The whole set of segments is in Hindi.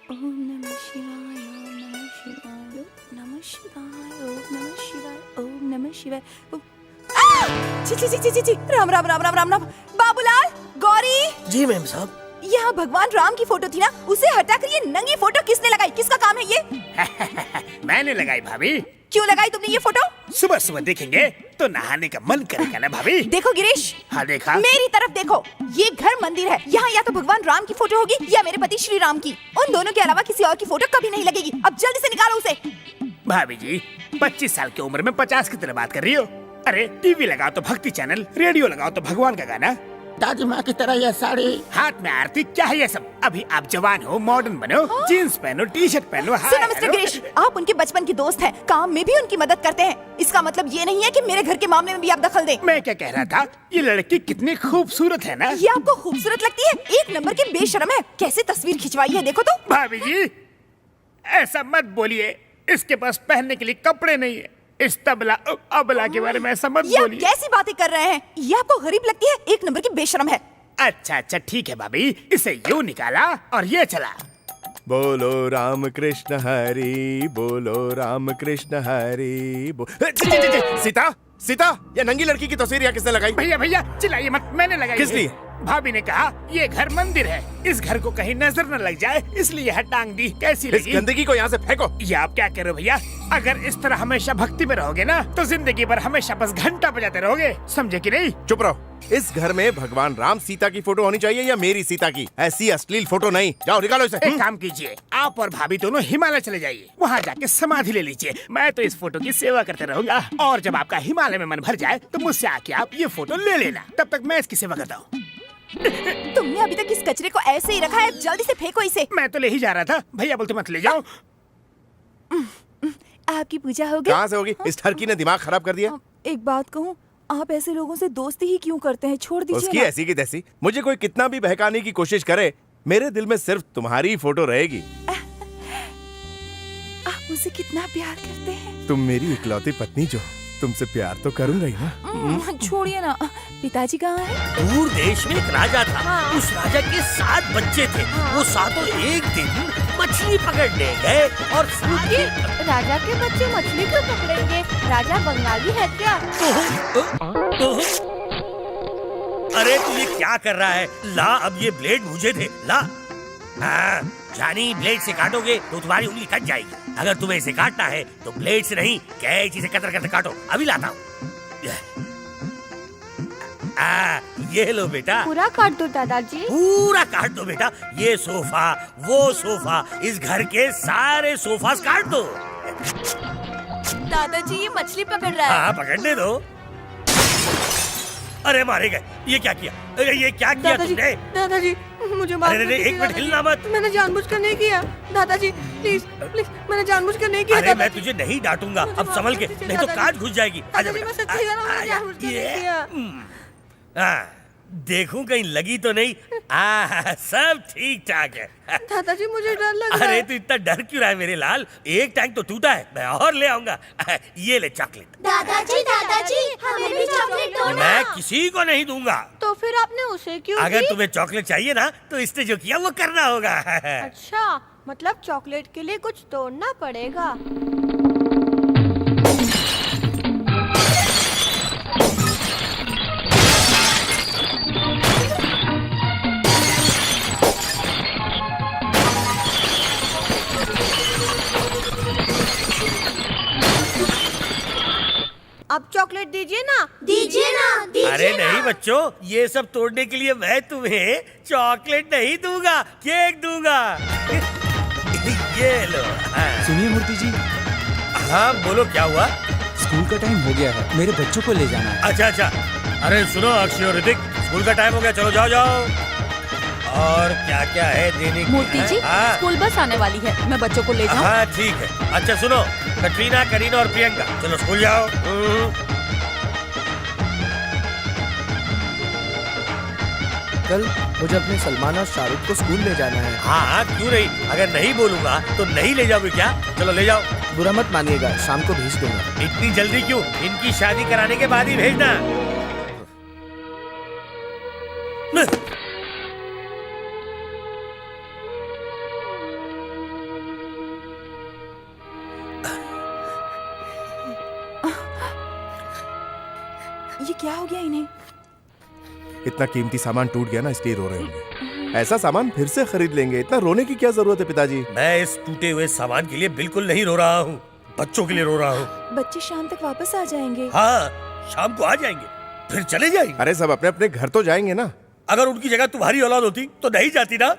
ओम नमः शिवाय, ओम नमः शिवाय, ओम नमः शिवाय, ओम नमः शिवाय, ओम नमः शिवाय। छी छी छी छी छी छी, राम राम राम राम राम राम। बाबूलाल, गौरी, जी मैम साहब। यहाँ भगवान राम की फोटो थी ना, उसे हटाकर ये नंगी फोटो किसने लगाई? किसका काम है ये? मैंने लगाई भाभी। क्यों लगाई तुमने ये फोटो? सुबह सुबह देखेंगे तो नहाने का मन करेगा ना भाभी। देखो गिरीश, हाँ देखा। मेरी तरफ देखो, ये घर मंदिर है, यहाँ या तो भगवान राम की फोटो होगी या मेरे पति श्री राम की। उन दोनों के अलावा किसी और की फोटो कभी नहीं लगेगी। अब जल्दी से निकालो उसे। भाभी जी 25 साल की उम्र में 50 की तरह बात कर रही हो? अरे टीवी लगाओ तो भक्ति चैनल, रेडियो लगाओ तो भगवान का गाना, दादी माँ की तरह यह साड़ी, हाथ में आरती, क्या है ये सब? अभी आप जवान हो, मॉडर्न बनो, जीन्स पहनो, टी शर्ट पहनो। सुनो मिस्टर गिरीश, आप उनके बचपन के दोस्त हैं, काम में भी उनकी मदद करते हैं। इसका मतलब ये नहीं है कि मेरे घर के मामले में भी आप दखल दें। मैं क्या कह रहा था, ये लड़की कितनी खूबसूरत है ना। ये आपको खूबसूरत लगती है? एक नंबर की बेशर्म है। कैसे तस्वीर खिंचवाई है देखो तो। भाभी जी ऐसा मत बोलिए, इसके पास पहनने के लिए कपड़े नहीं है। इस तबला अबला के बारे में ऐसा मत ये आप बोलिए। कैसी बातें कर रहे हैं? ये आपको गरीब लगती है? एक नंबर की बेशर्म है। अच्छा अच्छा ठीक है भाभी, इसे यूं निकाला और ये चला। बोलो राम कृष्ण हरि, बोलो राम कृष्ण हरि सीता सीता, ये नंगी लड़की की तस्वीर यहाँ किसने लगाई? भैया भैया चिल्लाइए मत, मैंने लगाई। किस है। लिए? भाभी ने कहा ये घर मंदिर है, इस घर को कहीं नजर न लग जाए, इसलिए यह टांग दी। कैसी इस लगी? गंदगी को यहाँ से फेंको। ये आप क्या कह रहे हो भैया? अगर इस तरह हमेशा भक्ति में रहोगे ना तो जिंदगी भर हमेशा बस घंटा बजाते रहोगे, समझे कि नहीं? चुप रहो। इस घर में भगवान राम सीता की फोटो होनी चाहिए या मेरी सीता की? ऐसी अश्लील फोटो नहीं। जाओ निकालो इसे। एक काम कीजिए, आप और भाभी दोनों हिमालय चले जाइए, वहाँ जाके समाधि ले लीजिए। मैं तो इस फोटो की सेवा करते रहूंगा, और जब आपका हिमालय में मन भर जाए तो मुझसे आके आप ये फोटो ले लेना। तब तक मैं इसकी सेवा करता हूँ। तुमने अभी तक इस कचरे को ऐसे ही रखा है, जल्दी से फेंको इसे। मैं तो ले ही जा रहा था, भैया बोलते मत ले जाओ। आपकी पूजा हो गई? कहाँ से होगी? इस ठरकी ने दिमाग खराब कर दिया। एक बात कहूँ, आप ऐसे लोगों से दोस्ती ही क्यों करते हैं? छोड़ दीजिए उसकी ना। ऐसी की तैसी, मुझे कोई कितना भी बहकाने की कोशिश करे, मेरे दिल में सिर्फ तुम्हारी ही फोटो रहेगी। आप मुझसे कितना प्यार करते हैं। तुम मेरी इकलौती पत्नी, जो तुमसे प्यार तो करूंगा ही ना। छोड़िए ना। पिताजी कहाँ हैं? दूर देश में एक राजा था। उस राजा के 7 बच्चे थे। वो सातों एक दिन मछली पकड़ने गए और राजा के बच्चे मछली क्यों पकड़ेंगे? राजा बंगाली है क्या? अरे तू ये क्या कर रहा है? ला अब ये ब्लेड मुझे दे, ला। हाँ, जानी ब्लेड से काटोगे तो तुम्हारी उंगली कट जाएगी। अगर तुम्हें इसे काटना है तो ब्लेड से नहीं, कैंची से कतर कतर काटो। अभी लाता हूँ। ये लो बेटा। पूरा काट दो दादाजी। पूरा काट दो बेटा। ये सोफा, वो सोफा, इस घर के सारे सोफा काट दो। दादाजी ये मछली पकड़ रहा है। हाँ पकड़ने दो। अरे मारे गए। ये क्या किया? अरे ये क्या किया तुमने? दादाजी मुझे माफ अरे एक मिनट हिलना मत। मैंने जानबूझकर नहीं किया। दादाजी प्लीज प्लीज, मैंने जानबूझकर नहीं किया। अरे मैं तुझे नहीं डांटूंगा, अब संभल के, नहीं तो काट घुस जाएगी। आजा दादाजी बेटा। मैं सच्ची कह रहा हूँ, मैंने जानबूझकर नहीं किया। देखूं कहीं लगी तो नहीं। सब ठीक ठाक है। दादाजी मुझे डर लग रहा अरे है। तू इतना डर क्यों रहा है मेरे लाल? एक टैंक तो टूटा है, मैं और ले आऊंगा। ये ले चॉकलेट। दादाजी हमें भी चॉकलेट दो ना। मैं किसी को नहीं दूंगा। तो फिर आपने उसे क्यों अगर दी? तुम्हें चॉकलेट चाहिए ना तो इसने जो किया वो करना होगा। अच्छा, मतलब चॉकलेट के लिए कुछ तोड़ना पड़ेगा। अब चॉकलेट दीजिए ना। अरे नहीं बच्चों, ये सब तोड़ने के लिए मैं तुम्हें चॉकलेट नहीं दूंगा, केक दूंगा। ये लो। सुनिए मूर्ति जी, हाँ बोलो, क्या हुआ? स्कूल का टाइम हो गया है, मेरे बच्चों को ले जाना है। अच्छा अच्छा। अरे सुनो अक्षय और ऋतिक, स्कूल का टाइम हो गया, चलो जाओ जाओ। और क्या क्या है देने की? मूर्ति जी, हाँ स्कूल बस आने वाली है, मैं बच्चों को ले जाऊं? हाँ ठीक है। अच्छा सुनो, कटरीना, करीना और प्रियंका, चलो स्कूल जाओ। कल मुझे अपने सलमान और शाहरुख को स्कूल ले जाना है। हाँ हाँ क्यों नहीं, अगर नहीं बोलूंगा तो नहीं ले जाओगे क्या? चलो ले जाओ। बुरा मत मानिएगा, शाम को भेज दूंगा। इतनी जल्दी क्यों? इनकी शादी कराने के बाद ही भेजना। ये क्या हो गया इन्हें? इतना कीमती सामान टूट गया ना, इसलिए रो रहे होंगे। ऐसा सामान फिर से खरीद लेंगे, इतना रोने की क्या जरूरत है पिताजी? मैं इस टूटे हुए सामान के लिए बिल्कुल नहीं रो रहा हूँ, बच्चों के लिए रो रहा हूँ। बच्चे शाम तक वापस आ जाएंगे। हाँ, शाम को आ जाएंगे, फिर चले जाएंगे। अरे सब अपने अपने घर तो जाएंगे ना। अगर उनकी जगह तुम्हारी औलाद होती तो नहीं जाती ना।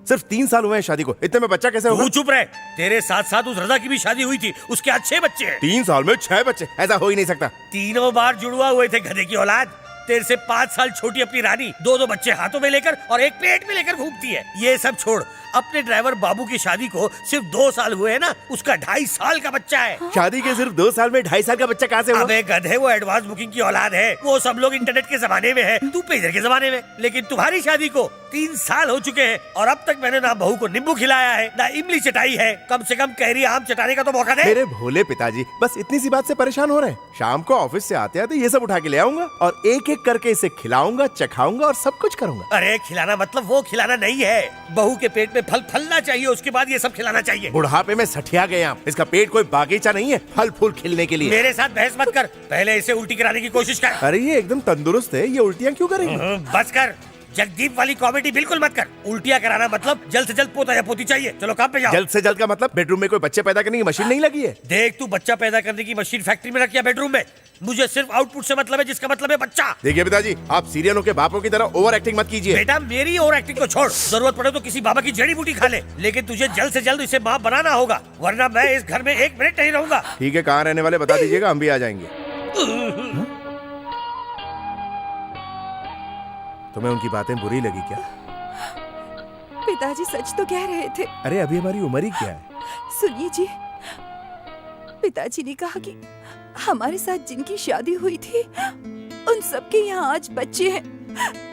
सिर्फ 3 साल हुए हैं शादी को, इतने में बच्चा कैसे होगा? तू चुप रहे। तेरे साथ साथ उस रजा की भी शादी हुई थी, उसके आज 6 बच्चे हैं। 3 साल में 6 बच्चे, ऐसा हो ही नहीं सकता। 3 बार जुड़वा हुए थे गधे की औलाद। तेरे से 5 साल छोटी अपनी रानी 2-2 बच्चे हाथों में लेकर और एक पेट में लेकर घूमती है। ये सब छोड़, अपने ड्राइवर बाबू की शादी को सिर्फ 2 साल हुए हैं ना, उसका 2.5 साल का बच्चा है। शादी के सिर्फ 2 साल में 2.5 साल का बच्चा कहाँ से हुआ? अबे गधे, वो एडवांस बुकिंग की औलाद है। वो सब लोग इंटरनेट के जमाने में है, तू पेजर के जमाने में। लेकिन तुम्हारी शादी को 3 साल हो चुके हैं और अब तक मैंने ना बहू को नींबू खिलाया है ना इमली चटाई है। कम से कम कैरी आम चटाने का तो मौका दे। मेरे भोले पिताजी बस इतनी सी बात से परेशान हो रहे हैं। शाम को ऑफिस से आते आते ये सब उठा के ले आऊंगा और एक एक करके इसे खिलाऊंगा, चखाऊंगा और सब कुछ करूंगा। अरे खिलाना मतलब वो खिलाना नहीं है, बहू के पेट में फल फलना चाहिए, उसके बाद ये सब खिलाना चाहिए। बुढ़ापे में सठिया गए आप, इसका पेट कोई बागीचा नहीं है फल फूल खिलने के लिए। मेरे साथ बहस मत कर, पहले इसे उल्टी कराने की कोशिश कर। अरे ये एकदम तंदुरुस्त है, ये उल्टियाँ क्यों करेंगे? बस कर, जगदीप वाली कॉमेडी बिल्कुल मत कर। उल्टियाँ कराना मतलब जल्द से जल्द पोता या पोती चाहिए। चलो काम पे जाओ। जल्द से जल्द का मतलब बेडरूम में कोई बच्चे पैदा करने की मशीन नहीं लगी है? देख, तू बच्चा पैदा करने की मशीन फैक्ट्री में रख या बेडरूम में, मुझे सिर्फ आउटपुट से मतलब है, जिसका मतलब है बच्चा। देखिए पिताजी, आप सीरियलों के बापों की तरह ओवर एक्टिंग मत कीजिए। बेटा, मेरी ओवर एक्टिंग को छोड़, जरूरत पड़े तो किसी बाबा की जड़ी बूटी खा ले, लेकिन तुझे जल्द से जल्द इसे माँ बनाना होगा, वरना मैं इस घर में 1 मिनट नहीं रहूंगा। ठीक है, कहाँ रहने वाले बता दीजिएगा, हम भी आ जाएंगे। तुम्हें उनकी बातें बुरी लगी क्या? पिताजी सच तो कह रहे थे। अरे अभी हमारी उम्र ही क्या है? सुनिए जी, पिताजी ने कहा कि हमारे साथ जिनकी शादी हुई थी उन सबके यहाँ आज बच्चे हैं,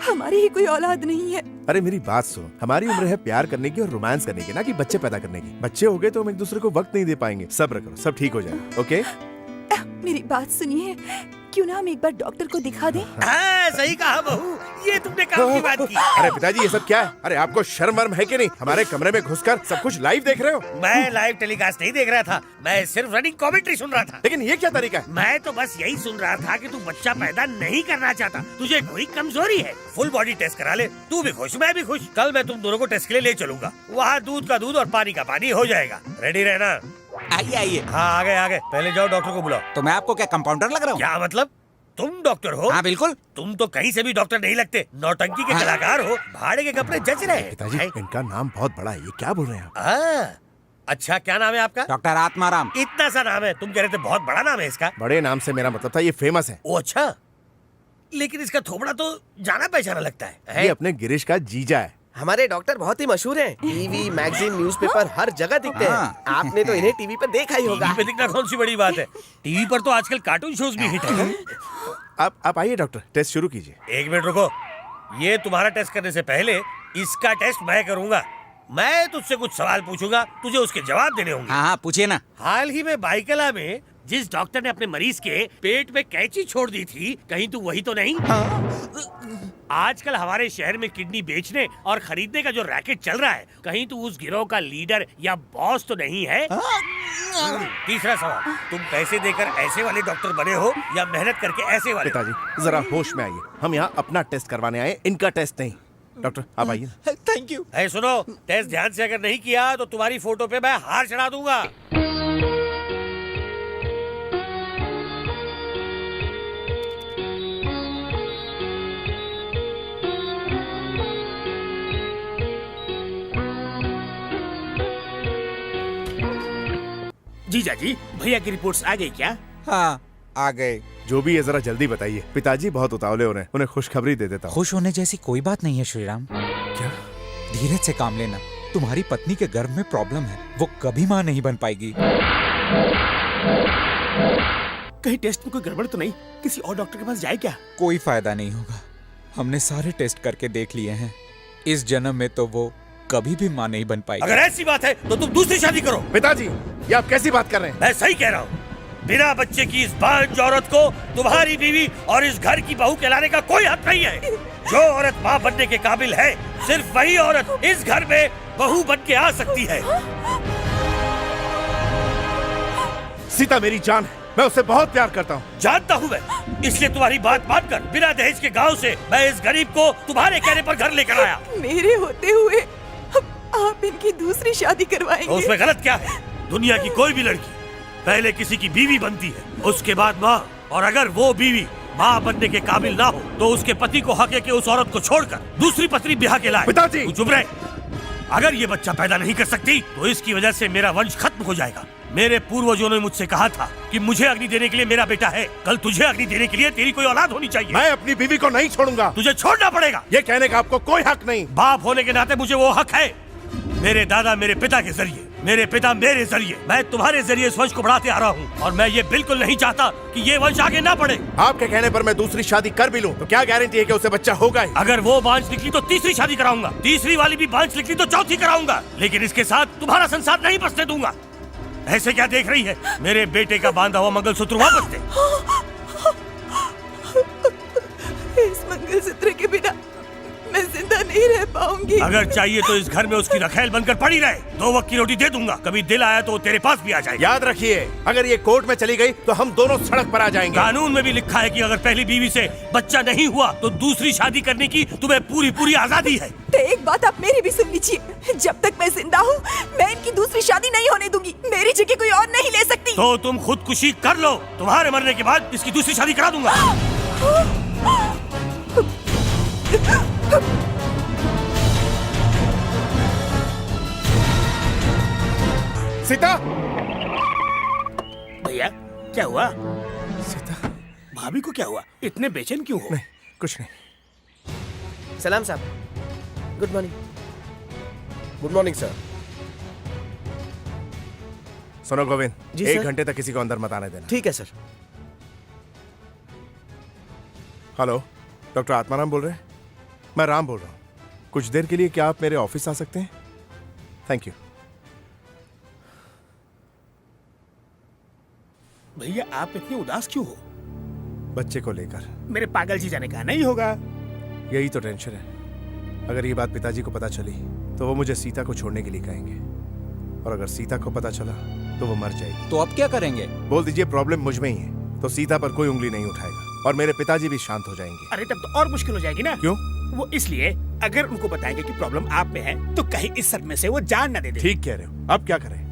हमारी ही कोई औलाद नहीं है। अरे मेरी बात सुनो, हमारी उम्र है प्यार करने की और रोमांस करने की, ना कि बच्चे पैदा करने की। बच्चे हो गए तो हम एक दूसरे को वक्त नहीं दे पाएंगे। सब्र करो, सब ठीक हो जाएगा। ओके? मेरी बात सुनिए, क्यों ना हम एक बार डॉक्टर को दिखा दें? हाँ, सही कहा बहू, ये तुमने काम की बात की। अरे पिताजी ये सब क्या है? अरे आपको शर्म वर्म है कि नहीं? हमारे कमरे में घुसकर सब कुछ लाइव देख रहे हो? मैं लाइव टेलीकास्ट नहीं देख रहा था, मैं सिर्फ रनिंग कमेंट्री सुन रहा था। लेकिन ये क्या तरीका है? मैं तो बस यही सुन रहा था कि तू बच्चा पैदा नहीं करना चाहता, तुझे कोई कमजोरी है। फुल बॉडी टेस्ट करा ले, तू भी खुश मैं भी खुश। कल मैं तुम दोनों को टेस्ट के लिए ले चलूंगा, वहाँ दूध का दूध और पानी का पानी हो जाएगा। रेडी रहना। आइए आइए। हाँ आगे आगे, पहले जाओ डॉक्टर को बुलाओ। तो मैं आपको क्या कंपाउंडर लग रहा हूँ? क्या मतलब? तुम डॉक्टर हो? हाँ बिल्कुल। तुम तो कहीं से भी डॉक्टर नहीं लगते, नौटंकी के कलाकार हो, भाड़े के कपड़े जच रहे हैं। पिताजी इनका नाम बहुत बड़ा है, ये क्या बोल रहे हैं आप? अच्छा, क्या नाम है आपका? डॉक्टर आत्माराम। इतना सा नाम है? तुम कह रहे थे बहुत बड़ा नाम है इसका। बड़े नाम से मेरा मतलब था ये फेमस है। ओ अच्छा, लेकिन इसका थोबड़ा तो जाना पहचाना लगता है। ये अपने गिरीश का जीजा है। हमारे डॉक्टर बहुत ही मशहूर हैं। टीवी, मैगजीन, न्यूज़पेपर हर जगह दिखते हैं। आपने तो इन्हें टीवी पर देखा ही होगा। टीवी पे दिखना कौन सी बड़ी बात है, टीवी पर तो आजकल कार्टून शोज भी हिट है। आप आइए डॉक्टर, टेस्ट शुरू कीजिए। 1 मिनट रुको, ये तुम्हारा टेस्ट करने से पहले इसका टेस्ट मैं करूंगा। मैं तुझसे कुछ सवाल पूछूंगा, तुझे उसके जवाब देने होंगे। हाँ पूछिए ना। हाल ही में बाइकला में जिस डॉक्टर ने अपने मरीज के पेट में कैंची छोड़ दी थी, कहीं तू वही तो नहीं? आजकल हमारे शहर में किडनी बेचने और खरीदने का जो रैकेट चल रहा है, कहीं तू उस गिरोह का लीडर या बॉस तो नहीं है? तीसरा सवाल, तुम पैसे देकर ऐसे वाले डॉक्टर बने हो या मेहनत करके ऐसे वाले? पिताजी जरा होश में आइए, हम यहाँ अपना टेस्ट करवाने आए, इनका टेस्ट नहीं। डॉक्टर आप आइए। Thank you. सुनो, टेस्ट ध्यान से अगर नहीं किया तो तुम्हारी फोटो पे मैं हार चढ़ा दूंगा। जीजा जी, भैया की रिपोर्ट्स आ गई क्या? हाँ आ गए। जो भी है जरा जल्दी बताइए, पिताजी बहुत उतावले हो रहे हैं, उन्हें खुशखबरी दे देता हूँ। खुश होने जैसी कोई बात नहीं है श्रीराम। क्या? धीरज से काम लेना। तुम्हारी पत्नी के गर्भ में प्रॉब्लम है, वो कभी माँ नहीं बन पाएगी। कहीं टेस्ट में कोई गड़बड़ तो नहीं? किसी और डॉक्टर के पास जाए क्या? कोई फायदा नहीं होगा, हमने सारे टेस्ट करके देख लिए हैं। इस जन्म में तो वो कभी भी माँ नहीं बन पाएगी। अगर ऐसी बात है तो तुम दूसरी शादी करो। पिताजी ये आप कैसी बात कर रहे हैं? मैं सही कह रहा हूँ, बिना बच्चे की इस बांझ औरत को तुम्हारी बीवी और इस घर की बहू कहलाने का कोई हक नहीं है। जो औरत माँ बनने के काबिल है, सिर्फ वही औरत इस घर में बहू बन के आ सकती है। सीता मेरी जान है, मैं उससे बहुत प्यार करता हूँ। जानता हूँ मैं, इसलिए तुम्हारी बात मानकर बिना दहेज के गांव से मैं इस गरीब को तुम्हारे कहने पर घर लेकर आया। मेरे होते हुए आप इनकी दूसरी शादी तो करवाएंगे? उसमें गलत क्या है? दुनिया की कोई भी लड़की पहले किसी की बीवी बनती है, उसके बाद माँ, और अगर वो बीवी माँ बनने के काबिल ना हो तो उसके पति को हक है कि उस औरत को छोड़कर दूसरी पत्नी ब्याह के लाए। पिताजी! तू चुप रहे। अगर ये बच्चा पैदा नहीं कर सकती तो इसकी वजह से मेरा वंश खत्म हो जाएगा। मेरे पूर्वजों ने मुझसे कहा था कि मुझे अग्नि देने के लिए मेरा बेटा है, कल तुझे अग्नि देने के लिए तेरी कोई औलाद होनी चाहिए। मैं अपनी बीवी को नहीं छोड़ूंगा। तुझे छोड़ना पड़ेगा। ये कहने का आपको कोई हक नहीं। बाप होने के नाते मुझे वो हक है। मेरे दादा मेरे पिता के जरिए, मेरे पिता मेरे जरिए, मैं तुम्हारे जरिए इस वंश को बढ़ाते आ रहा हूँ, और मैं ये बिल्कुल नहीं चाहता कि ये वंश आगे ना बढ़े। आपके कहने पर मैं दूसरी शादी कर भी लूं तो क्या गारंटी है कि उसे बच्चा होगा ही? अगर वो बांझ निकली तो तीसरी शादी कराऊंगा, तीसरी वाली भी बांझ निकली तो चौथी कराऊंगा, लेकिन इसके साथ तुम्हारा संसार नहीं बसने दूंगा। ऐसे क्या देख रही है? मेरे बेटे का बांधा हुआ मंगलसूत्र वापस दे। इस मंगलसूत्र के बिना मैं जिंदा नहीं रह पाऊंगी। अगर चाहिए तो इस घर में उसकी रखेल बनकर पड़ी रहे, 2 वक्त की रोटी दे दूंगा। कभी दिल आया तो वो तेरे पास भी आ जाएगा। याद रखिए, अगर ये कोर्ट में चली गई तो हम दोनों सड़क पर आ जाएंगे। कानून में भी लिखा है कि अगर पहली बीवी से बच्चा नहीं हुआ तो दूसरी शादी करने की तुम्हें पूरी पूरी आजादी है। तो एक बात आप मेरी भी सुन लीजिए, जब तक मैं जिंदा हूँ मैं इनकी दूसरी शादी नहीं होने दूंगी। मेरी जगह कोई और नहीं ले सकती। तो तुम खुदकुशी कर लो, तुम्हारे मरने के बाद इसकी दूसरी शादी करा दूंगा। सीता! भैया क्या हुआ? सीता! भाभी को क्या हुआ? इतने बेचैन क्यों हो? नहीं, कुछ नहीं। सलाम साहब। Good morning. Good morning sir. सुनो गोविंद, जी 1 सर। घंटे तक किसी को अंदर मत आने देना। ठीक है सर। हेलो, डॉक्टर आत्माराम बोल रहे हैं? मैं राम बोल रहा हूँ। कुछ देर के लिए क्या आप मेरे ऑफिस आ सकते हैं? Thank you. भैया आप इतने उदास क्यों हो? बच्चे को लेकर। मेरे पागल जी जाने का नहीं होगा। यही तो टेंशन है। अगर ये बात पिताजी को पता चली तो वो मुझे सीता को छोड़ने के लिए कहेंगे, और अगर सीता को पता चला तो वो मर जाएगी। तो अब क्या करेंगे? बोल दीजिए प्रॉब्लम मुझ में ही है, तो सीता पर कोई उंगली नहीं उठाएगा, और मेरे पिताजी भी शांत हो जाएंगे। अरे तब तो और मुश्किल हो जाएगी ना। क्यों? वो इसलिए, अगर उनको बताएंगे कि प्रॉब्लम आप में है तो कहीं इस सब में से वो जान न दे दे। ठीक कह रहे हो। अब क्या करें?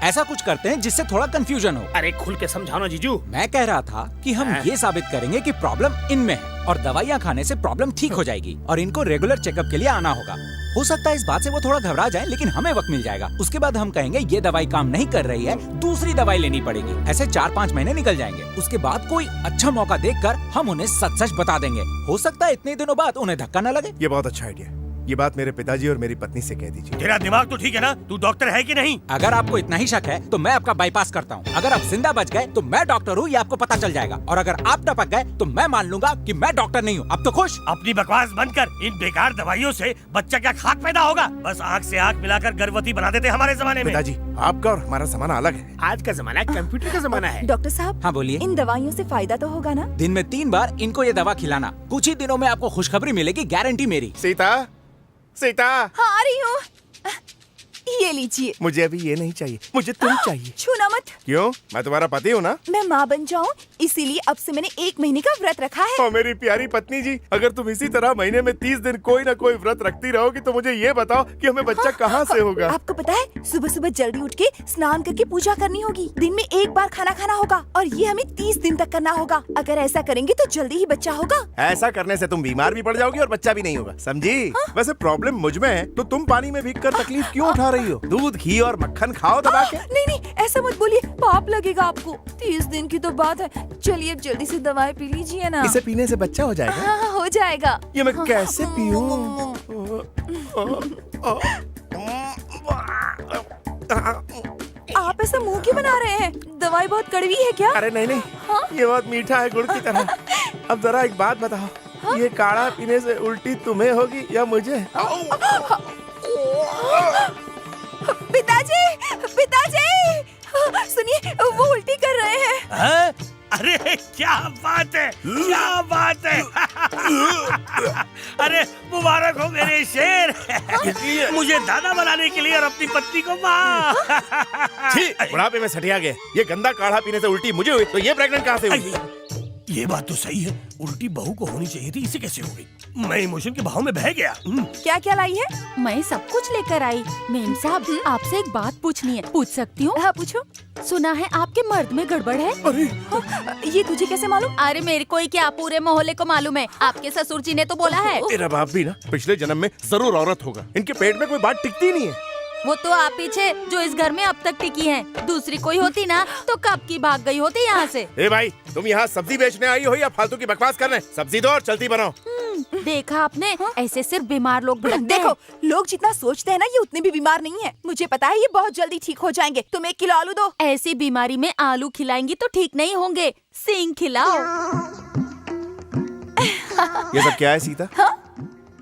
ऐसा कुछ करते हैं जिससे थोड़ा कंफ्यूजन हो। अरे खुल के समझाओ ना जीजू। मैं कह रहा था कि हम हाँ? ये साबित करेंगे कि प्रॉब्लम इनमें है और दवाइयाँ खाने से प्रॉब्लम ठीक हो जाएगी, और इनको रेगुलर चेकअप के लिए आना होगा। हो सकता है इस बात से वो थोड़ा घबरा जाए, लेकिन हमें वक्त मिल जाएगा। उसके बाद हम कहेंगे ये दवाई काम नहीं कर रही है, दूसरी दवाई लेनी पड़ेगी। ऐसे 4-5 महीने निकल जाएंगे। उसके बाद कोई अच्छा मौका देखकर हम उन्हें सच सच बता देंगे। हो सकता है इतने दिनों बाद उन्हें धक्का न लगे। ये बहुत अच्छा आइडिया। ये बात मेरे पिताजी और मेरी पत्नी से कह दीजिए। तेरा दिमाग तो ठीक है ना? तू डॉक्टर है कि नहीं? अगर आपको इतना ही शक है तो मैं आपका बाईपास करता हूँ। अगर आप जिंदा बच गए तो मैं डॉक्टर हूँ, ये आपको पता चल जाएगा, और अगर आप टपक गए तो मैं मान लूंगा कि मैं डॉक्टर नहीं हूँ। अब तो खुश? अपनी बकवास बंद कर। इन बेकार दवाइयों से बच्चा क्या खाक पैदा होगा? बस आँख से आँख मिलाकर गर्भवती बना देते हमारे जमाने में। पिताजी, आपका और हमारा जमाना अलग है। आज का जमाना कंप्यूटर का जमाना है। डॉक्टर साहब, हाँ बोलिए। इन दवाइयों से फायदा तो होगा ना? दिन में 3 बार इनको ये दवा खिलाना। कुछ ही दिनों में आपको खुशखबरी मिलेगी, गारंटी मेरी। सीता! सीता! हाँ आ रही हूँ। ये लीजिए। मुझे अभी ये नहीं चाहिए, मुझे तुम चाहिए। छूना मत। क्यों? मैं तुम्हारा पति हूँ ना। मैं माँ बन जाऊँ इसीलिए अब से मैंने 1 महीने का व्रत रखा है। और मेरी प्यारी पत्नी जी, अगर तुम इसी तरह महीने में 30 दिन कोई ना कोई व्रत रखती रहोगी तो मुझे ये बताओ कि हमें बच्चा कहाँ से होगा? आपको पता है, सुबह सुबह जल्दी उठ के स्नान करके पूजा करनी होगी। दिन में 1 बार खाना खाना होगा, और ये हमें 30 दिन तक करना होगा। अगर ऐसा करेंगे तो जल्दी ही बच्चा होगा। ऐसा करने से तुम बीमार भी पड़ जाओगी और बच्चा भी नहीं होगा, समझी? वैसे प्रॉब्लम मुझ में है तो तुम पानी में भीग कर तकलीफ क्यों उठा रही हो? दूध, घी और मक्खन खाओ दबा के। नहीं नहीं, ऐसा मत बोलिए, पाप लगेगा आपको। 30 दिन की तो बात है। चलिए अब जल्दी से दवाई पी लीजिए ना। इसे पीने से बच्चा हो जाएगा? हाँ हो जाएगा। ये मैं कैसे पीऊं? आप ऐसा मुंह क्यों बना रहे हैं? दवाई बहुत कड़वी है क्या? अरे नहीं नहीं, ये बहुत मीठा है, गुड़ की तरह। अब जरा एक बात बताओ, ये काढ़ा पीने से उल्टी तुम्हें होगी या मुझे? पिताजी, पिताजी, सुनिए वो उल्टी कर रहे हैं। हाँ? अरे क्या बात है, क्या बात है। अरे मुबारक हो मेरे शेर। मुझे दादा बनाने के लिए और अपनी पत्नी को माँ। छी, बुढ़ापे में सठिया गए। ये गंदा काढ़ा पीने से उल्टी मुझे हुई, तो ये प्रेग्नेंट कहाँ से हुई? ये बात तो सही है, उल्टी बहू को होनी चाहिए थी, इसे कैसे हो गई? मैं इमोशन के भाव में बह गया। क्या क्या लाई है? मैं सब कुछ लेकर आई। मेम साहब, आपसे एक बात पूछनी है, पूछ सकती हूँ? हाँ पूछो। सुना है आपके मर्द में गड़बड़ है। ये तुझे कैसे मालूम? अरे मेरे को ही क्या, पूरे मोहल्ले को मालूम है। आपके ससुर जी ने तो बोला है। तेरा बाप भी ना पिछले जन्म में जरूर औरत होगा। इनके पेट में कोई बात टिकती नहीं है। वो तो आप ही थे जो इस घर में अब तक टिकी हैं। दूसरी कोई होती ना तो कब की भाग गई होती यहाँ से। ए भाई, तुम यहाँ सब्जी बेचने आई हो या फालतू की बकवास करने? सब्जी दो और चलती बनाओ। देखा आपने, ऐसे सिर्फ बीमार लोग भटकते हैं। देखो, लोग जितना सोचते हैं ना, ये उतने भी बीमार नहीं है। मुझे पता है ये बहुत जल्दी ठीक हो जाएंगे। तुम 1 किलो आलू दो। ऐसी बीमारी में आलू खिलाएंगी तो ठीक नहीं होंगे, सींग खिलाओ। ये सब क्या है सीता?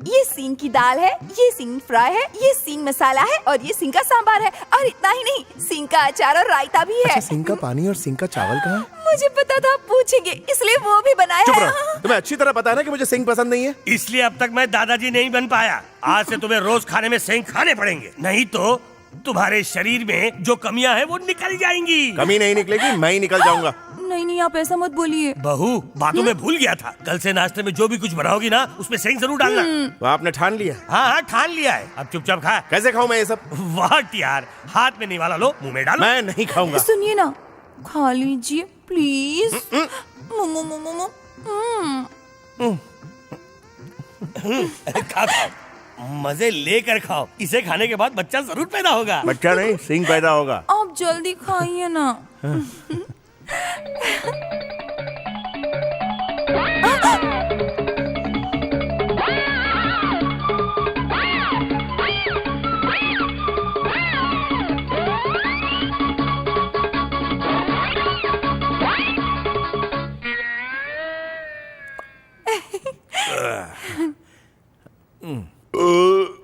ये सींग की दाल है, ये सींग फ्राई है, ये सींग मसाला है और ये सींग का सांबार है। और इतना ही नहीं, सींग का अचार और रायता भी है। अच्छा, सिंह का पानी और सिंह का चावल कहाँ है? मुझे पता था आप पूछेंगे, इसलिए वो भी बनाया चुप है। रहो। तुम्हें अच्छी तरह पता है ना कि मुझे सिंह पसंद नहीं है। इसलिए अब तक मैं दादाजी नहीं बन पाया। आज से तुम्हें रोज खाने में सेंग खाने पड़ेंगे, नहीं तो तुम्हारे शरीर में जो कमियां हैं वो निकल जाएंगी। कमी नहीं निकलेगी, मैं ही निकल जाऊंगा। नहीं नहीं, आप ऐसा मत बोलिए। बहू, बातों में भूल गया था। कल से नाश्ते में जो भी कुछ बनाओगी ना, उसमें सेंग जरूर डालना। तो आपने ठान लिया? हाँ हाँ, ठान लिया है। अब चुपचाप खा। कैसे खाऊं मैं ये सब? वाह यार, हाथ में नहीं वाला, लो मुंह में डालो। मैं नहीं खाऊंगा। सुनिए ना, खा लीजिए प्लीज। खा खाओ, मजे लेकर खाओ। इसे खाने के बाद बच्चा जरूर पैदा होगा। बच्चा नहीं, सिंह पैदा होगा। आप जल्दी खाइए ना।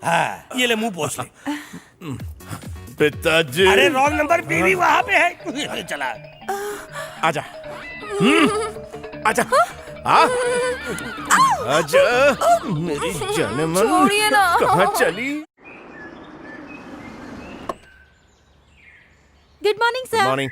हाँ, ये ले मुंह पोंछ ले। पिताजी। अरे रॉन्ग नंबर, बीवी वहाँ पे है। चला आजा। आजा। आजा मेरी जान मन। छोड़िए ना। कहाँ चली? Good morning sir. मॉर्निंग।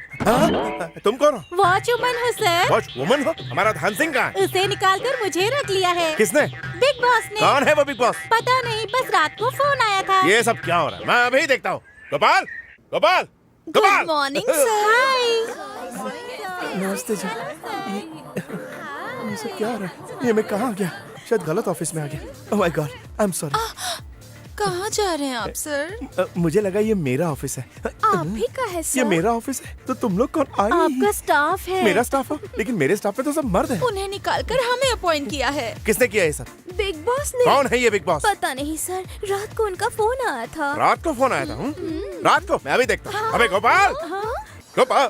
तुम कौन हो? वॉच वुमन हो सर। वॉच वुमन हो? हमारा धान सिंह कहाँ है? उसे निकाल कर मुझे रख लिया है। किसने? बिग बॉस ने। कौन है वो बिग बॉस? पता नहीं, बस रात को फोन आया था। ये सब क्या हो रहा है? मैं अभी देखता हूँ। Gopal, Gopal, Gopal. Good morning sir. नमस्ते जी। ये सब क्या हो रहा है? ये मैं कहाँ आ गया? शायद गलत ऑफिस में आ गया। Oh my God, I am sorry. कहाँ जा रहे हैं आप सर? मुझे लगा ये मेरा ऑफिस है। आप ही का है सर? ये मेरा ऑफिस है, तो तुम लोग कौन आई? आपका स्टाफ है। मेरा स्टाफ हो? लेकिन मेरे स्टाफ में तो सब मर्द हैं। उन्हें निकालकर हमें अपॉइंट किया है। किसने किया ये सब? बिग बॉस ने। कौन है ये बिग बॉस? पता नहीं सर, रात को उनका फोन आया था। रात को फोन आया था? रात को? मैं अभी देखता हूँ। अबे गोपाल, गोपाल,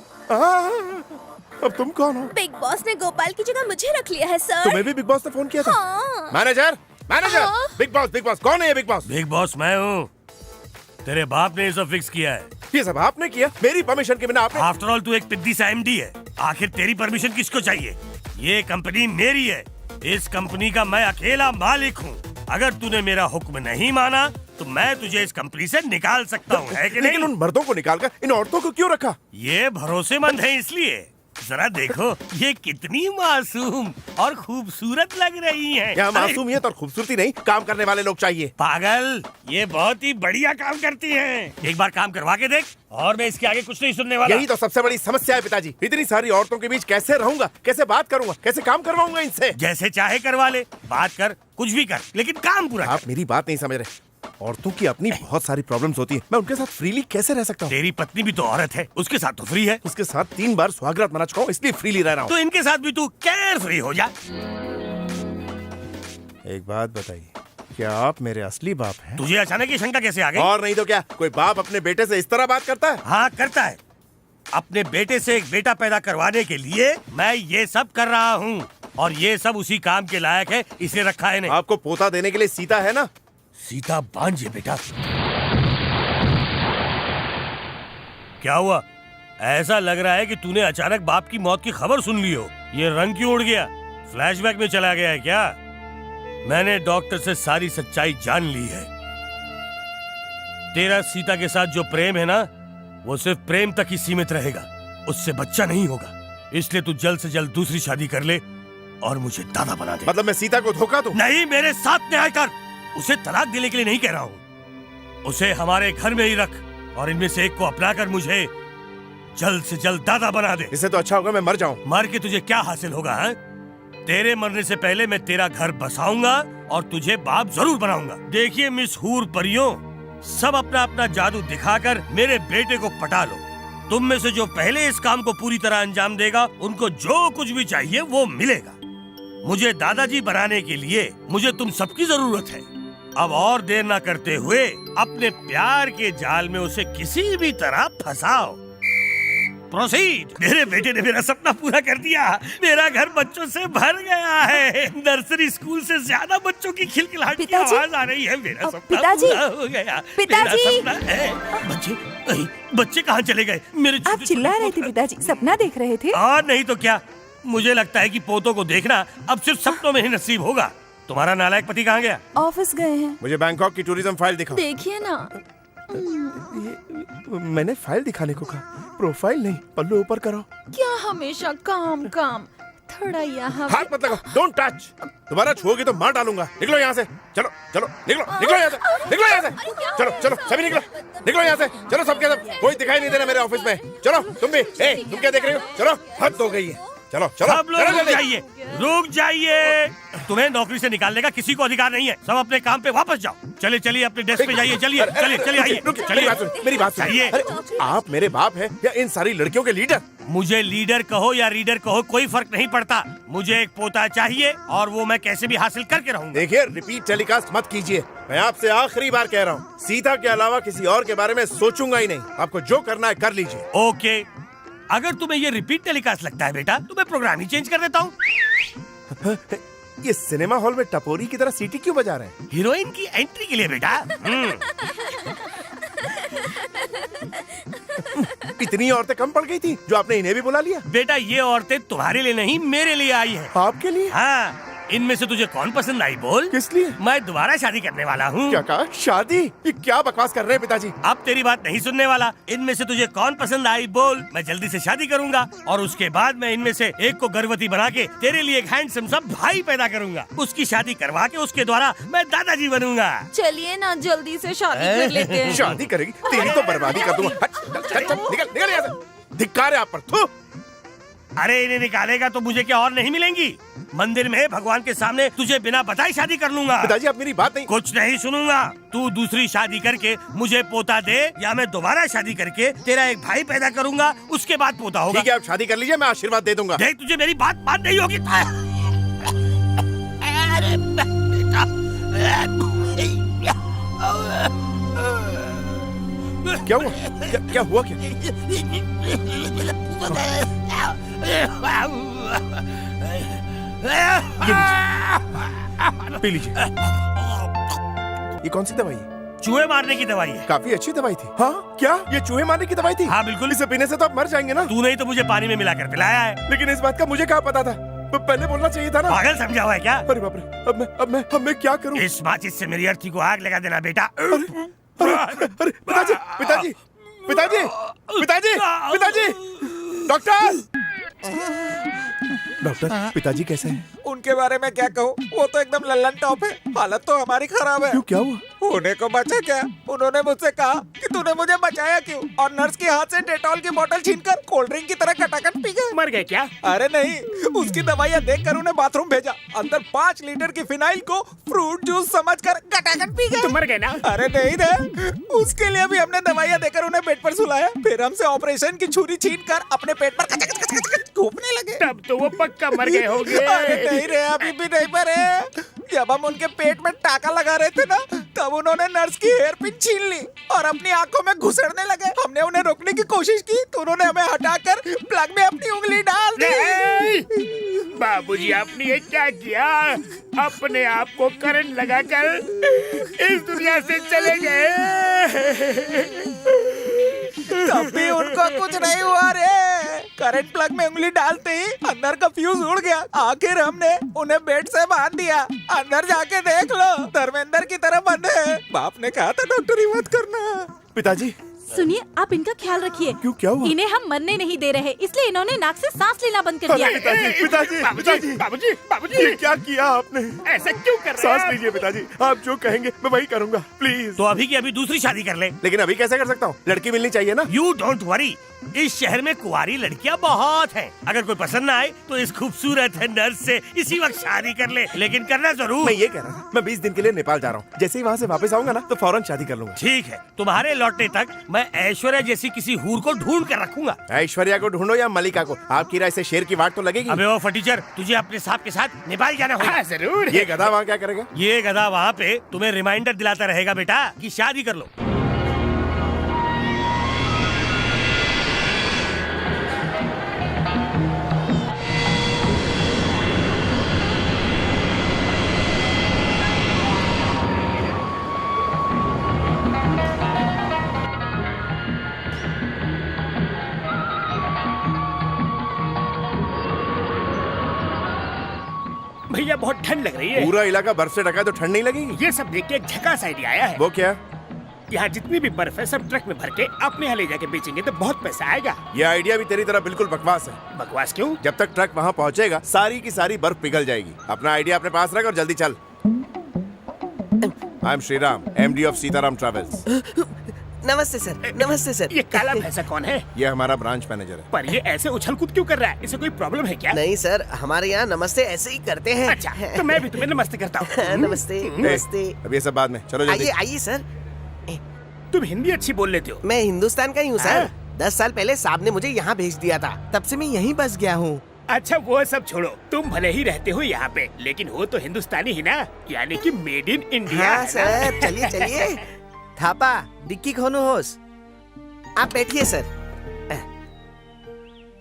अब तुम कौन हो? बिग बॉस ने गोपाल की जगह मुझे रख लिया है सर। तुम्हें भी बिग बॉस ने फोन किया था? हाँ। मैनेजर, मैनेजर, बिग बॉस, कौन है ये बिग बॉस? बिग बॉस मैं हूँ। तेरे बाप ने ये सब फिक्स किया है। ये सब आपने किया? मेरी परमिशन के बिना आपने? आफ्टर ऑल तू एक पिद्दी सा एमडी है। आखिर तेरी परमिशन किसको चाहिए? ये कंपनी मेरी है। इस कंपनी का मैं अकेला मालिक हूँ। अगर तूने मेरा हुक्म नहीं माना तो मैं तुझे इस कंपनी से निकाल सकता हूँ, है कि नहीं? लेकिन उन मर्दों को निकालकर इन औरतों को क्यों रखा? ये भरोसेमंद है इसलिए। जरा देखो ये कितनी मासूम और खूबसूरत लग रही हैं। यहाँ मासूमियत और खूबसूरती नहीं, काम करने वाले लोग चाहिए। पागल, ये बहुत ही बढ़िया काम करती हैं। एक बार काम करवा के देख, और मैं इसके आगे कुछ नहीं सुनने वाला। यही तो सबसे बड़ी समस्या है पिताजी। इतनी सारी औरतों के बीच कैसे रहूंगा, कैसे बात करूंगा, कैसे काम करवाऊंगा इनसे? जैसे चाहे करवा ले, बात कर, कुछ भी कर, लेकिन काम पूरा कर। आप मेरी बात नहीं समझ रहे। औरतों की अपनी बहुत सारी प्रॉब्लम्स होती हैं। मैं उनके साथ फ्रीली कैसे रह सकता हूँ? तेरी पत्नी भी तो औरत है, उसके साथ तो फ्री है। उसके साथ 3 बार सुहागरात मना चुका हूँ, इसलिए फ्रीली रह रहा हूँ। तो इनके साथ भी तू केयर फ्री हो जा। एक बात बताइए, क्या आप मेरे असली बाप हैं? तुझे अचानक ये शंका कैसे आ गई? और नहीं तो क्या, कोई बाप अपने बेटे से इस तरह बात करता है? हाँ करता है। अपने बेटे से एक बेटा पैदा करवाने के लिए मैं ये सब कर रहा हूँ, और ये सब उसी काम के लायक है, इसे रखा है। आपको पोता देने के लिए सीता है ना? सीता बांझे बेटा। क्या हुआ? ऐसा लग रहा है कि तूने अचानक बाप की मौत की खबर सुन ली हो। ये रंग क्यों उड़ गया? फ्लैशबैक में चला गया है क्या? मैंने डॉक्टर से सारी सच्चाई जान ली है। तेरा सीता के साथ जो प्रेम है ना, वो सिर्फ प्रेम तक ही सीमित रहेगा, उससे बच्चा नहीं होगा। इसलिए तू जल्द से जल्द दूसरी शादी कर ले और मुझे दादा बना दे। मतलब मैं सीता को धोखा दूं? नहीं, मेरे साथ न्याय कर। उसे तलाक देने के लिए नहीं कह रहा हूँ, उसे हमारे घर में ही रख और इनमें से एक को अपनाकर मुझे जल्द से जल्द दादा बना दे। इससे तो अच्छा होगा मैं मर जाऊं। मर के तुझे क्या हासिल होगा है? तेरे मरने से पहले मैं तेरा घर बसाऊंगा और तुझे बाप जरूर बनाऊंगा। देखिए मिस हूर परियों, सब अपना अपना जादू दिखाकर मेरे बेटे को पटा लो। तुम में से जो पहले इस काम को पूरी तरह अंजाम देगा, उनको जो कुछ भी चाहिए वो मिलेगा। मुझे दादाजी बनाने के लिए मुझे तुम सबकी जरूरत है। अब और देर ना करते हुए अपने प्यार के जाल में उसे किसी भी तरह फंसाओ। प्रोसीड। मेरे बेटे ने मेरा सपना पूरा कर दिया। मेरा घर बच्चों से भर गया है। नर्सरी स्कूल से ज्यादा बच्चों की खिलखिलाहट की पिताजी? आवाज आ रही है। मेरा सपना पिताजी? पूरा हो गया। पिताजी? मेरा सपना है। बच्चे कहाँ चले गए? मेरे आप चिल्ला रहे थे पिताजी, सपना देख रहे थे? और नहीं तो क्या। मुझे लगता है कि पोतों को देखना अब सिर्फ सपनों में ही नसीब होगा। तुम्हारा नालायक पति कहाँ गया? ऑफिस गए हैं। मुझे बैंकॉक की टूरिज्म फाइल दिखाओ। देखिए ना। मैंने फाइल दिखाने को कहा, प्रोफाइल नहीं। पल्लू ऊपर करो। क्या हमेशा काम काम, थोड़ा यहाँ हाथ मत लगाओ, डोंट टच। दोबारा छुओगी तो मार डालूंगा। निकलो यहाँ से। चलो चलो निकलो, निकलो यहाँ से, निकलो यहाँ से। चलो चलो सभी निकलो, निकलो यहाँ से। चलो सबके सब, कोई दिखाई नहीं दे रहा मेरे ऑफिस में। चलो तुम भी। तुम क्या देख रहे हो? चलो हद हो गई है। चलो चलो सब लोग रुक जाइए, रुक जाइए। तुम्हें नौकरी से निकालने का किसी को अधिकार नहीं है। सब अपने काम पे वापस जाओ। चलिए चलिए अपने डेस्क पे जाइए। चलिए चलिए चलिए आइए। मेरी बात चाहिए। सुनिए। आप मेरे बाप हैं या इन सारी लड़कियों के लीडर? मुझे लीडर कहो या रीडर कहो, कोई फर्क नहीं पड़ता। मुझे एक पोता चाहिए और वो मैं कैसे भी हासिल करके रहूंगा। देखिए रिपीट टेलीकास्ट मत कीजिए। मैं आपसे आखिरी बार कह रहा हूँ, सीता के अलावा किसी और के बारे में सोचूंगा ही नहीं। आपको जो करना है कर लीजिए। ओके, अगर तुम्हें ये रिपीट टेलीकास्ट लगता है बेटा, तो मैं प्रोग्राम ही चेंज कर देता हूँ। ये सिनेमा हॉल में टपोरी की तरह सीटी क्यों बजा रहे हैं? हीरोइन की एंट्री के लिए बेटा। इतनी औरतें कम पड़ गई थी जो आपने इन्हें भी बुला लिया? बेटा ये औरतें तुम्हारे लिए नहीं, मेरे लिए आई हैं। आपके लिए? हाँ, इनमें से तुझे कौन पसंद आई बोल? किस लिए? मैं दोबारा शादी करने वाला हूँ। क्या कहा? शादी? ये क्या बकवास कर रहे हैं पिताजी? अब तेरी बात नहीं सुनने वाला। इनमें से तुझे कौन पसंद आई बोल? मैं जल्दी से शादी करूंगा और उसके बाद मैं इनमें से एक को गर्भवती बना के तेरे लिए एक हैंडसम सा भाई पैदा करूंगा। उसकी शादी करवा के उसके द्वारा मैं दादाजी बनूंगा। चलिए ना जल्दी से शादी कर लेते हैं। शादी करेगी? तेरी तो बर्बादी कर दूंगा। निकल निकल यहाँ से। धिक्कार है आप पर। थू। अरे इन्हें निकालेगा तो मुझे क्या और नहीं मिलेंगी? मंदिर में भगवान के सामने तुझे बिना बताए शादी कर लूंगा। पिताजी आप मेरी बात नहीं। कुछ नहीं सुनूंगा। तू दूसरी शादी करके मुझे पोता दे या मैं दोबारा शादी करके तेरा एक भाई पैदा करूंगा, उसके बाद पोता होगा। ठीक है आप शादी कर लीजिए, मैं आशीर्वाद दे दूंगा। देख तुझे मेरी बात मान नहीं होगी। अरे बेटा, क्या हुआ? क्या हुआ क्या? पी लीजिए। ये कौन सी दवाई है? चूहे मारने की दवाई है। काफी अच्छी दवाई थी। हाँ क्या ये चूहे मारने की दवाई थी? हाँ बिल्कुल। इसे पीने से तो आप मर जाएंगे ना। तू नहीं तो मुझे पानी में मिलाकर पिलाया है। लेकिन इस बात का मुझे क्या पता था? पहले बोलना चाहिए था ना। पागल समझा हुआ है क्या? अरे बाप रे, अब मैं क्या करूं? इस माचिस से मेरी अर्थी को आग लगा देना बेटा। अरे पिताजी पिताजी पिताजी पिताजी पिताजी डॉक्टर डॉक्टर पिताजी कैसे हैं? उनके बारे में क्या कहूँ, वो तो एकदम लल्लन टॉप है। हालत तो हमारी खराब है। क्यों क्या हुआ? होने को बचा क्या? उन्होंने मुझसे कहा कि तूने मुझे बचाया क्यों, और नर्स के हाथ से डेटॉल की बोतल छीनकर कोल्ड ड्रिंक की तरह खटाखट पी गए। मर गए क्या? अरे नहीं, उसकी दवाइयाँ देखकर उन्हें बाथरूम भेजा। अंदर 5 लीटर की फिनाइल को फ्रूट जूस समझकर खटाखट पी गए। तुम मर गए ना? अरे नहीं रे, उसके लिए भी हमने दवाइयाँ देकर उन्हें बेड पर सुलाया। फिर हमसे ऑपरेशन की छुरी छीनकर अपने पेट पर घूमने लगे। तब तो वो पक्का मर गए होंगे। अरे नहीं रे, अभी भी नहीं मरे। जब हम उनके पेट में टाका लगा रहे थे ना, तब उन्होंने नर्स की हेयर पिन छीन ली और अपनी आंखों में घुसड़ने लगे। हमने उन्हें रोकने की कोशिश की तो उन्होंने हमें हटाकर प्लग में अपनी उंगली डाल दी। बाबूजी आपने ये क्या किया? अपने आप को करंट लगाकर इस दुनिया से चले गए। तब भी उनको कुछ नहीं हुआ रे। करंट प्लग में उंगली डालते ही अंदर का फ्यूज उड़ गया। आखिर हमने उन्हें बेड से बांध दिया। अंदर जाके देख लो, धर्मेंद्र की तरह बंद है। बाप ने कहा था डॉक्टरी मत करना। पिताजी सुनिए, आप इनका ख्याल रखिए। क्यों, क्या हुआ? इन्हें हम मरने नहीं दे रहे, इसलिए इन्होंने नाक से सांस लेना बंद कर दिया। पिताजी पिताजी पिताजी बाबूजी, बाबूजी, ये क्या किया आपने? ऐसा क्यों कर रहे सांस हैं? लीजिए पिताजी, आप जो कहेंगे मैं वही करूंगा, प्लीज। तो अभी की अभी दूसरी शादी कर ले। लेकिन अभी कैसे कर सकता हूँ? लड़की मिलनी चाहिए ना। यू डोंट वरी, इस शहर में कुंवारी लड़कियां बहुत हैं। अगर कोई पसंद ना आए तो इस खूबसूरत नर्स से इसी वक्त शादी कर ले, लेकिन करना जरूर। मैं ये कह रहा था, मैं 20 दिन के लिए नेपाल जा रहा हूँ। जैसे ही वहाँ से वापस आऊंगा ना तो फौरन शादी कर लूंगा। ठीक है, तुम्हारे लौटने तक मैं ऐश्वर्या जैसी किसी हूर को ढूंढ कर रखूंगा। ऐश्वर्या को ढूंढो या मलिका को, आपकी राय से शेर की वाट तो लगेगी। अबे वो फटीचर, तुझे अपने साहब के साथ नेपाल जाना होगा। हाँ जरूर। ये गधा वहाँ क्या करेगा? ये गधा वहाँ पे तुम्हें रिमाइंडर दिलाता रहेगा बेटा कि शादी कर लो। भैया बहुत ठंड लग रही है। पूरा इलाका बर्फ से ढका है तो ठंड नहीं लगेगी? ये सब देख के एक झकास आइडिया आया है। वो क्या? यहाँ जितनी भी बर्फ है सब ट्रक में भर के अपने यहाँ ले जाके बेचेंगे तो बहुत पैसा आएगा। ये आइडिया भी तेरी तरह बिल्कुल बकवास है। बकवास क्यों? जब तक ट्रक वहाँ पहुँचेगा सारी की सारी बर्फ पिघल जाएगी। अपना आइडिया अपने पास रख और जल्दी चल। I am Shriram, MD of Sitaram travels. नमस्ते सर, नमस्ते सर। ये काला भैंसा कौन है? ये हमारा ब्रांच मैनेजर है। पर ये ऐसे उछल कूद क्यों कर रहा है? इसे कोई प्रॉब्लम है क्या? नहीं सर, हमारे यहाँ नमस्ते ऐसे ही करते हैं। अच्छा, तो मैं भी तुम्हें नमस्ते करता हूँ। नमस्ते नमस्ते। अब ये सब बाद में, चलो जल्दी। आइए आइए सर। तुम हिंदी अच्छी बोल लेते हो। मैं हिंदुस्तान का ही हूँ सर। हाँ। 10 साल पहले साहब ने मुझे यहाँ भेज दिया था, तब से मैं यहीं बस गया हूँ। अच्छा वो सब छोड़ो, तुम भले ही रहते हो यहाँ पे लेकिन हो तो हिंदुस्तानी ही ना, यानी कि मेड इन इंडिया। हाँ सर, चलिए चलिए। थापा डिक्की खोनो होस। आप बैठिए सर।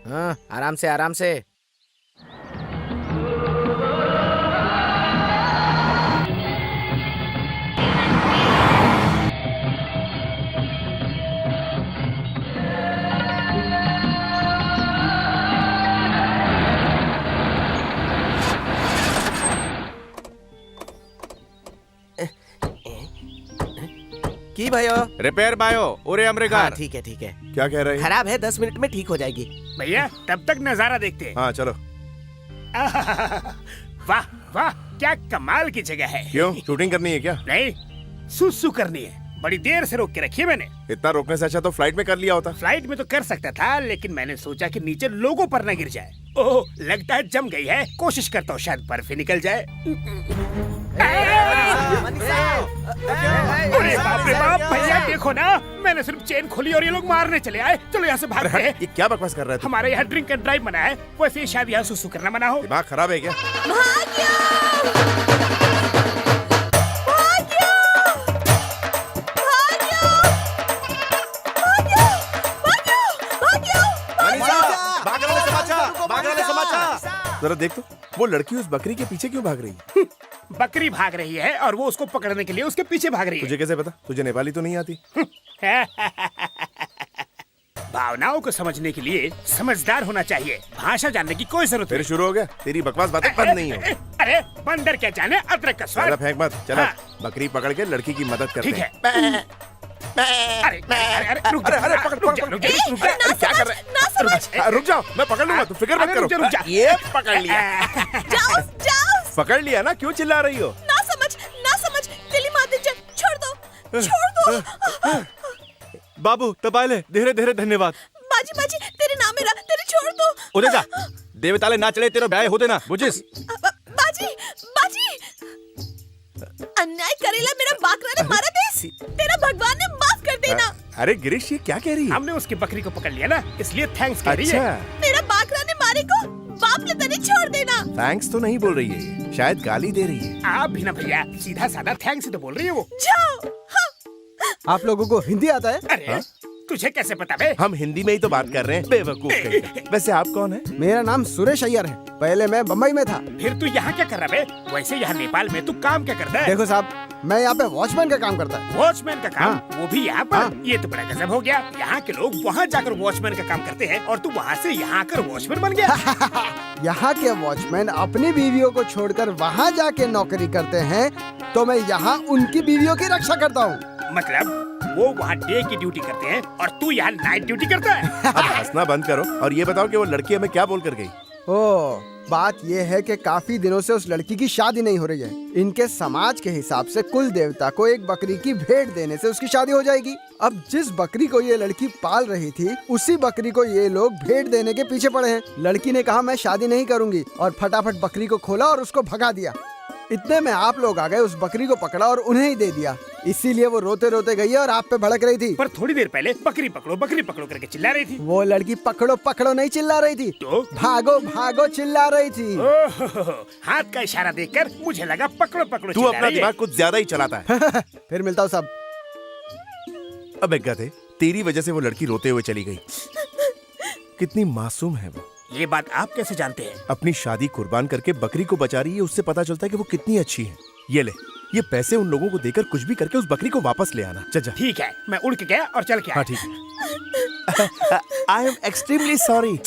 हाँ, आराम से आराम से। की भयो? रिपेयर बायो ओरे हाँ अमरेगार। ठीक है ठीक है। क्या कह रहे हैं? खराब है, 10 मिनट में ठीक हो जाएगी। भैया तब तक नजारा देखते हैं। हाँ चलो। वाह वाह, क्या कमाल की जगह है। क्यों, शूटिंग करनी है क्या? नहीं, सुसु करनी है। बड़ी देर से रोक के रखी है मैंने। इतना रोकने से अच्छा तो फ्लाइट में कर लिया होता। फ्लाइट में तो कर सकता था, लेकिन मैंने सोचा कि नीचे लोगों पर न गिर जाए। ओह, लगता है जम गई है। कोशिश करता हूँ शायद बर्फ ही निकल जाए। अरे बाप रे बाप, भैया देखो ना, मैंने सिर्फ चेन खोली और ये लोग मारने चले आए। चलो यहाँ से भागते हैं। ये क्या बकवास कर रहा है तू? हमारे यहाँ ड्रिंक एंड ड्राइव मना है, वैसे ही शायद यहाँ सुसु करना मना हो। दिमाग खराब है क्या? जरा देख तो, वो लड़की उस बकरी के पीछे क्यों भाग रही है? बकरी भाग रही है और वो उसको पकड़ने के लिए उसके पीछे भाग रही है। तुझे कैसे पता? तुझे नेपाली तो नहीं आती? भावनाओं को समझने के लिए समझदार होना चाहिए, भाषा जानने की कोई जरूरत फिर नहीं। शुरू हो गया, तेरी बकवास बातें बंद नहीं हो। अरे बंदर क्या जाने अदरक का ज्यादा स्वाद। फेंक मत, चला हाँ। बकरी पकड़ के लड़की की मदद करते ठीक है। हैं। अरे अरे अरे रुक जा, अरे पकड़ रुक जा, रुक जा, रुक जा। अरे क्या कर रहे हैं? रुक जाओ, मैं पकड़ लूंगा, तू फिक्र मत रुक जा, रुक जा। करो। ये पकड़ लिया। जाओ जाओ, पकड़ लिया ना, क्यों चिल्ला रही हो? ना समझ दिल्ली माते छोड़ दो। बाबू तबाले धीरे धीरे धन्यवाद। बाजी तेरे नाम मेरा, तेरे छोड़ दो। उधर जा, देवताले ना चले तेरा ब्याह होते ना, बुझिस। बाजी अन्याय करेला, मेरा बाकरा ने मारा देस, तेरा भगवान ने माफ कर देना। अरे गिरीश, ये क्या कह रही है? हमने उसकी बकरी को पकड़ लिया ना, इसलिए थैंक्स कह रही है। अच्छा, मेरा बाकरा ने मारे को बाप ले तने छोड़ देना। थैंक्स तो नहीं बोल रही है ये, शायद गाली दे रही है। आप भी ना भैया, सीधा साधा थैंक्स ही तो बोल रही है वो। जाओ। आप लोगों को हिंदी आता है? अरे तुझे कैसे पता बे? हम हिंदी में ही तो बात कर रहे हैं, बेवकूफ कहीं का। वैसे आप कौन है? मेरा नाम सुरेश अय्यर है। पहले मैं बम्बई में था। फिर तू यहाँ क्या कर रहा बे? वैसे यहाँ नेपाल में तू काम क्या करता है? देखो साहब, मैं यहाँ पे वॉचमैन का काम करता है। वॉचमैन का काम, हाँ। वो भी यहाँ पर? हाँ। ये तो बड़ा गजब हो गया। यहाँ के लोग वहाँ जाकर वॉचमैन का काम करते हैं और तू वहाँ से यहाँ आकर वॉचमैन बन गया। यहाँ के वॉचमैन अपनी बीवियों को छोड़कर वहाँ जाके नौकरी करते हैं, तो मैं यहाँ उनकी बीवियों की रक्षा करता हूँ। मतलब वो वहाँ डे की ड्यूटी करते हैं और तू यहाँ नाइट ड्यूटी करता है। अब हंसना बंद करो और ये बताओ कि वो लड़की हमें क्या बोल कर गई? ओ, बात ये है कि काफी दिनों से उस लड़की की शादी नहीं हो रही है। इनके समाज के हिसाब से कुल देवता को एक बकरी की भेंट देने से उसकी शादी हो जाएगी। अब जिस बकरी को ये लड़की पाल रही थी, उसी बकरी को ये लोग भेंट देने के पीछे पड़े हैं। लड़की ने कहा मैं शादी नहीं करूंगी और फटाफट बकरी को खोला और उसको भगा दिया। इतने में आप लोग आ गए, उस बकरी को पकड़ा और उन्हें ही दे दिया। इसीलिए वो रोते रोते गई और आप पे भड़क रही थी। पर थोड़ी देर पहले बकरी पकड़ो करके चिल्ला रही थी। वो लड़की पकड़ो पकड़ो नहीं चिल्ला रही थी, तो भागो भागो चिल्ला रही थी। ओह, हाथ का इशारा देखकर मुझे लगा पकड़ो पकड़ो तू चिल्ला अपना रही है। दिमाग कुछ ज्यादा ही चलाता है। फिर मिलता हूँ सब। अबे गधे, तेरी वजह से वो लड़की रोते हुए चली गई। कितनी मासूम है वो। ये बात आप कैसे जानते हैं? अपनी शादी कुर्बान करके बकरी को बचा रही है, उससे पता चलता है कि वो कितनी अच्छी है। ये ले, ये पैसे उन लोगों को देकर कुछ भी करके उस बकरी को वापस ले आना। जा। ठीक है, मैं उड़ के गया और चल के आया। हाँ ठीक है। I am extremely sorry.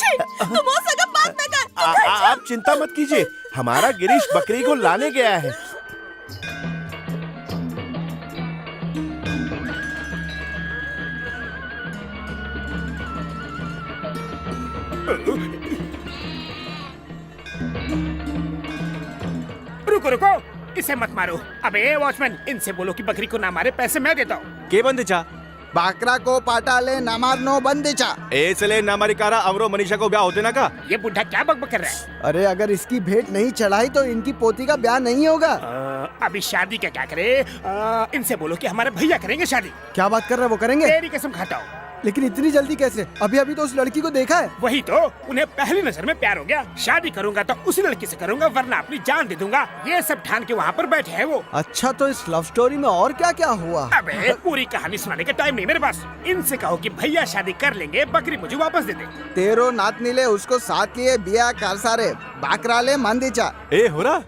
आप चिंता मत कीजिए, हमारा गिरीश बकरी को लाने गया है। रुको रुको, इसे मत मारो। अबे वॉचमैन, इनसे बोलो कि बकरी को ना मारे, पैसे मैं देता हूँ। के बंदे चा बाकरा को पाटाले नामारनो बंदेचा। ऐसले नामारी कारा अवरो मनीषा को ब्याह होते ना का। ये बुढ़ा क्या बकबक कर रहा है? अरे अगर इसकी भेंट नहीं चढ़ाई तो इनकी पोती का ब्याह नहीं होगा। अभी शादी का क्या करे? इनसे बोलो कि हमारे भैया करेंगे शादी। क्या बात कर रहे हैं, वो करेंगे? तेरी कसम खाता हूँ। लेकिन इतनी जल्दी कैसे? अभी अभी तो उस लड़की को देखा है। वही तो, उन्हें पहली नजर में प्यार हो गया। शादी करूंगा तो उसी लड़की से करूंगा, वरना अपनी जान दे दूंगा। ये सब ठान के वहाँ पर बैठे हैं वो। अच्छा, तो इस लव स्टोरी में और क्या क्या हुआ? अबे पूरी कहानी सुनाने का टाइम नहीं मेरे पास। इनसे कहो कि भैया शादी कर लेंगे, बकरी मुझे वापस दे दे। तेरो नातनीले उसको साथ लिए बिया कर सारे बाकराले मंदीचा। ए हो रहा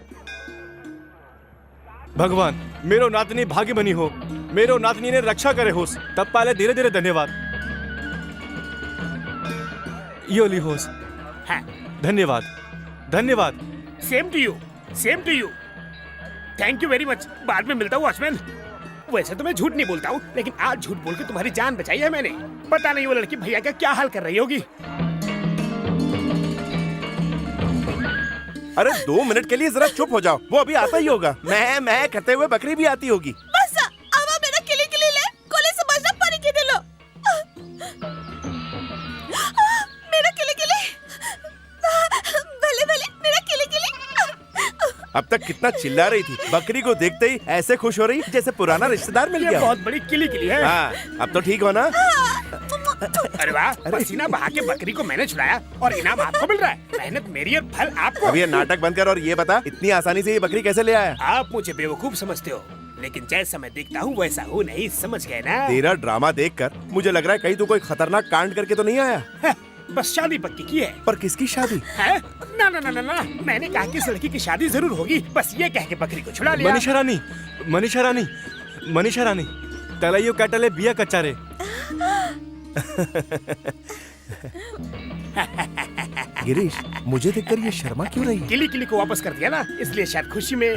भगवान, मेरो नातनी भागी बनी हो, मेरो नातनी ने रक्षा करे होस। तब पहले धीरे धीरे धन्यवाद यो ली होस। हाँ, धन्यवाद धन्यवाद। Same to you, same to you. Thank you very much. बाद में मिलता हूँ वॉचमैन। वैसे तो मैं झूठ नहीं बोलता हूँ, लेकिन आज झूठ बोल के तुम्हारी जान बचाई है मैंने। पता नहीं वो लड़की भैया का क्या हाल कर रही होगी। अरे 2 मिनट के लिए जरा चुप हो जाओ, वो अभी आता ही होगा। मैं करते हुए बकरी भी आती होगी। बस अब मेरा किली किली ले, कोले से बजना पानी की दे लो। मेरा किली किली, भले भले मेरा किली किली। अब तक कितना चिल्ला रही थी, बकरी को देखते ही ऐसे खुश हो रही जैसे पुराना रिश्तेदार मिल ये गया। बहुत बड़ी किली किली है। हाँ, अब तो ठीक हो ना? अरे वाह, पसीना बहा के बकरी को मैंने छुड़ाया और इनाम आपको मिल रहा है। मेहनत मेरी और फल आपको। अब ये नाटक बंद कर और ये बता, इतनी आसानी से ये बकरी कैसे ले आया? आप मुझे बेवकूफ समझते हो, लेकिन जैसा मैं दिखता हूँ वैसा हूँ नहीं, समझ गए ना? तेरा ड्रामा देखकर मुझे लग रहा है कहीं तू कोई खतरनाक कांड करके तो नहीं आया। है, बस शादी पक्की की है। पर किसकी शादी? है? ना ना ना ना ना, मैंने कहा कि इस लड़की की शादी जरूर होगी, बस ये कह के बकरी को छुड़ा लिया। मनीषा रानी, मनीषा रानी, मनीषा रानी, तलाइयो काटले बिया कच्चारे। गिरीश, मुझे देखकर ये शर्मा क्यों रही है? किली किली को वापस कर दिया ना, इसलिए शायद खुशी में।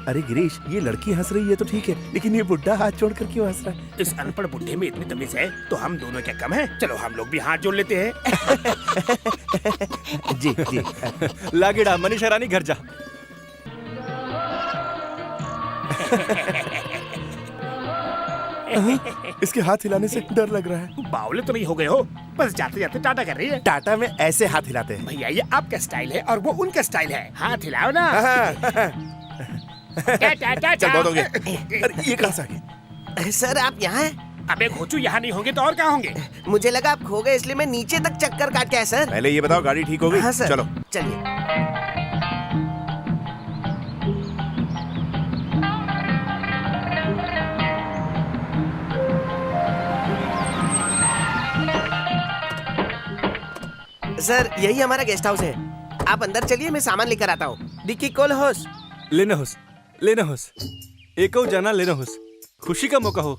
अरे गिरीश, ये लड़की हंस रही है तो ठीक है, लेकिन ये बुड्ढा हाथ जोड़कर क्यों हंस रहा है? इस अनपढ़ बुढ़े में इतनी तमीज है तो हम दोनों क्या कम है? चलो हम लोग भी हाथ जोड़ लेते हैं। जी जी। लागेड़ा, मनीषा रानी घर जा। इसके हाथ हिलाने से डर लग रहा है। बावले तो नहीं हो गए हो? बस जाते जाते टाटा कर रही है। टाटा में ऐसे हाथ हिलाते हैं। भैया ये आपका स्टाइल है और वो उनका स्टाइल है। हाथ हिलाओ ना। टाटा। चल बहुत हो गया। अरे ये कहाँ से आ गई? सर आप यहाँ हैं? अबे घोचू, यहाँ नहीं होंगे तो और कहाँ होंगे? मुझे लगा आप खो गए, इसलिए मैं नीचे तक चक्कर काट के आया सर। पहले ये बताओ, गाड़ी ठीक हो गई? हाँ सर। चलो चलिए। सर यही हमारा गेस्ट हाउस है, आप अंदर चलिए, मैं सामान लेकर आता हूँ। डिक्की खोल होस। लेने होस। लेना होस एक जना लेना होस खुशी का मौका हो।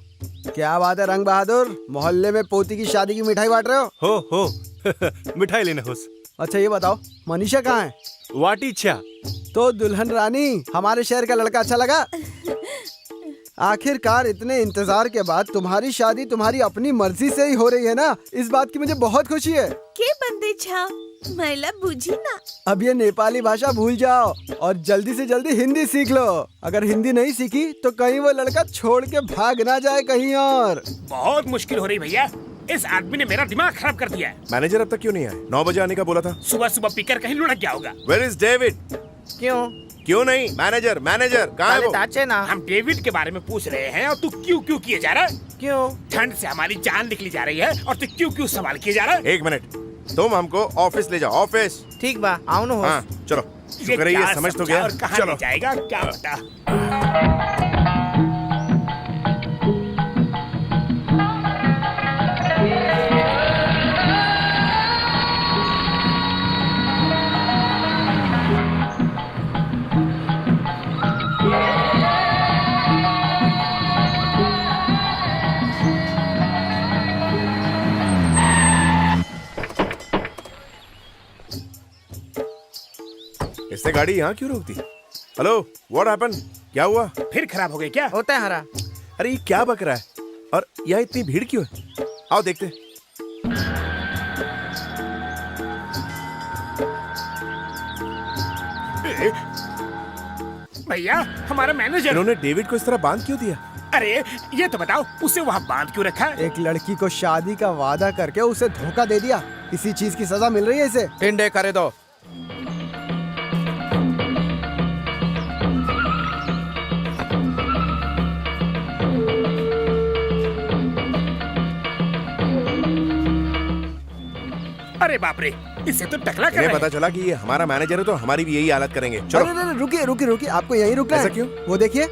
क्या बात है रंग बहादुर, मोहल्ले में पोती की शादी की मिठाई बांट रहे हो? मिठाई लेना होस। अच्छा ये बताओ, मनीषा कहाँ है? वाटी छा। तो दुल्हन रानी, हमारे शहर का लड़का अच्छा लगा? आखिरकार इतने इंतजार के बाद तुम्हारी शादी तुम्हारी अपनी मर्जी से ही हो रही है ना, इस बात की मुझे बहुत खुशी है। के बंदे छा महिला बुझी ना। अब ये नेपाली भाषा भूल जाओ और जल्दी से जल्दी हिंदी सीख लो। अगर हिंदी नहीं सीखी तो कहीं वो लड़का छोड़ के भाग ना जाए कहीं और। बहुत मुश्किल हो रही भैया, इस आदमी ने मेरा दिमाग खराब कर दिया है। मैनेजर अब तक क्यों नहीं आया? 9 बजे आने का बोला था। सुबह सुबह पीकर कहीं लुढ़क गया होगा। Where is David? क्यों नहीं? मैनेजर कहाँ है वो? हम डेविड के बारे में पूछ रहे हैं और तू क्यों क्यों किए जा रहा है? क्यों? ठंड से हमारी जान निकली जा रही है और तू क्यों क्यों सवाल किए जा रहा है? 1 मिनट, तुम हमको ऑफिस ले जाओ। ऑफिस ठीक बा, आओ ना। हाँ चलो, शुक्र है ये समझ तो गया। और कहाँ चलो ले जाएगा क्या पता। इससे गाड़ी यहाँ क्यों रोक दी? Hello, what happened? क्या हुआ? फिर खराब हो गई क्या? होता है हरा। अरे ये क्या बक रहा है और यहाँ इतनी भीड़ क्यों है? आओ देखते। भैया हमारा मैनेजर। इन्होंने डेविड को इस तरह बांध क्यों दिया? अरे ये तो बताओ, उसे वहाँ बांध क्यों रखा है? एक लड़की को शादी का वादा करके उसे धोखा दे दिया, इसी चीज की सजा मिल रही है इसे। पिंडे करे दो। अरे बाप रे, इससे तो टकला कर इन्हें रहे पता चला कि ये हमारा मैनेजर है तो हमारी भी यही हालत करेंगे। चलो। अरे रुकिए रुकिए रुकिए, आपको यहीं रुकना ऐसा है। क्यों? वो देखिए।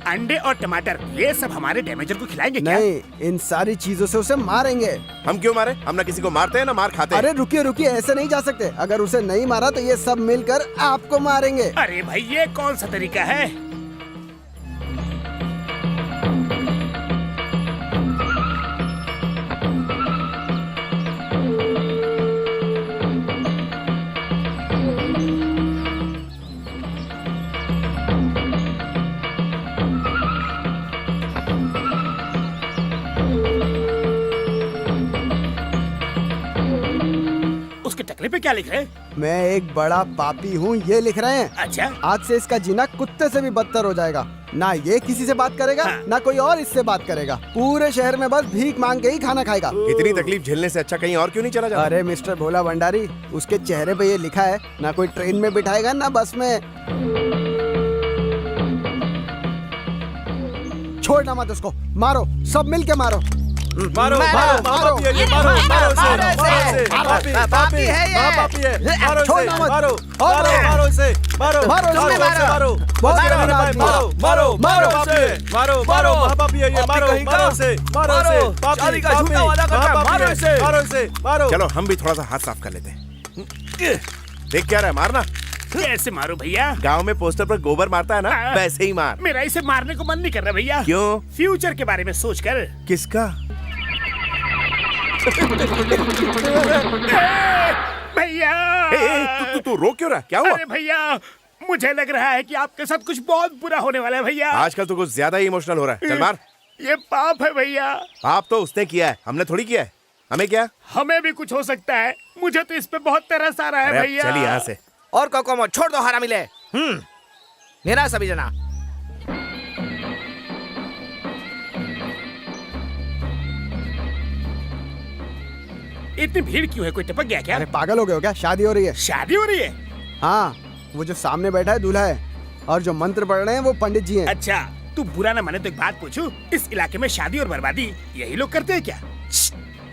अंडे और टमाटर ये सब हमारे डैमेजर को खिलाएंगे क्या? नहीं, इन सारी चीजों से उसे मारेंगे। हम क्यों मारे? हम ना किसी को मारते हैं ना मार खाते हैं। अरे रुकिए रुकिए, ऐसे नहीं जा सकते। अगर उसे नहीं मारा तो ये सब मिलकर आपको मारेंगे। अरे भाई ये कौन सा तरीका है? उसके टकले पे क्या लिख रहे हैं? मैं एक बड़ा पापी हूँ, ये लिख रहे हैं। अच्छा, आज से इसका जीना कुत्ते से भी बदतर हो जाएगा। ना ये किसी से बात करेगा, हाँ। ना कोई और इससे बात करेगा। पूरे शहर में बस भीख मांग के ही खाना खाएगा। इतनी तकलीफ झेलने से अच्छा कहीं और क्यों नहीं चला जाता? अरे मिस्टर भोला भंडारी, उसके चेहरे पे ये लिखा है, ना कोई ट्रेन में बिठाएगा ना बस में। छोड़ना मत उसको, मारो, सब मिल के मारो। मारो मारो मारो मारो मारो पापी है ये, पापी है। मारो इसे, मारो मारो मारो इसे, मारो मारो मारो मारो मारो मारो मारो मारो महापापी है ये, मारो मारो इसे, मारो इसे, शादी का झूठा वादा करता है, मारो इसे, मारो इसे, मारो। चलो हम भी थोड़ा सा हाथ साफ कर लेते हैं। देख क्या रहा है, मारना। कैसे मारो भैया? गांव में पोस्टर पर गोबर मारता है ना, हाँ। वैसे ही मार। मेरा इसे मारने को मन नहीं कर रहा भैया। क्यों? फ्यूचर के बारे में सोचकर। किसका? भैया तू रो क्यों रहा? क्या हुआ? अरे भैया, मुझे लग रहा है कि आपके साथ कुछ बहुत बुरा होने वाला है भैया। आजकल तो कुछ ज्यादा ही इमोशनल हो रहा है। चल मार। ये पाप है भैया। पाप तो उसने किया है, हमने थोड़ी किया है। हमें क्या? हमें भी कुछ हो सकता है। मुझे तो इस पे बहुत तरस आ रहा है अरे अब भैया। चल यहाँ से। और कोकोमो छोड़ दो, हरा मिले। मेरा सभी जना। इतनी भीड़ क्यों है? कोई टपक गया क्या? अरे पागल हो गए हो क्या? शादी हो रही है। शादी हो रही है? हाँ, वो जो सामने बैठा है दूल्हा है और जो मंत्र पढ़ रहे हैं वो पंडित जी हैं। अच्छा, तू बुरा ना माने तो एक बात पूछूं, इस इलाके में शादी और बर्बादी यही लोग करते हैं क्या?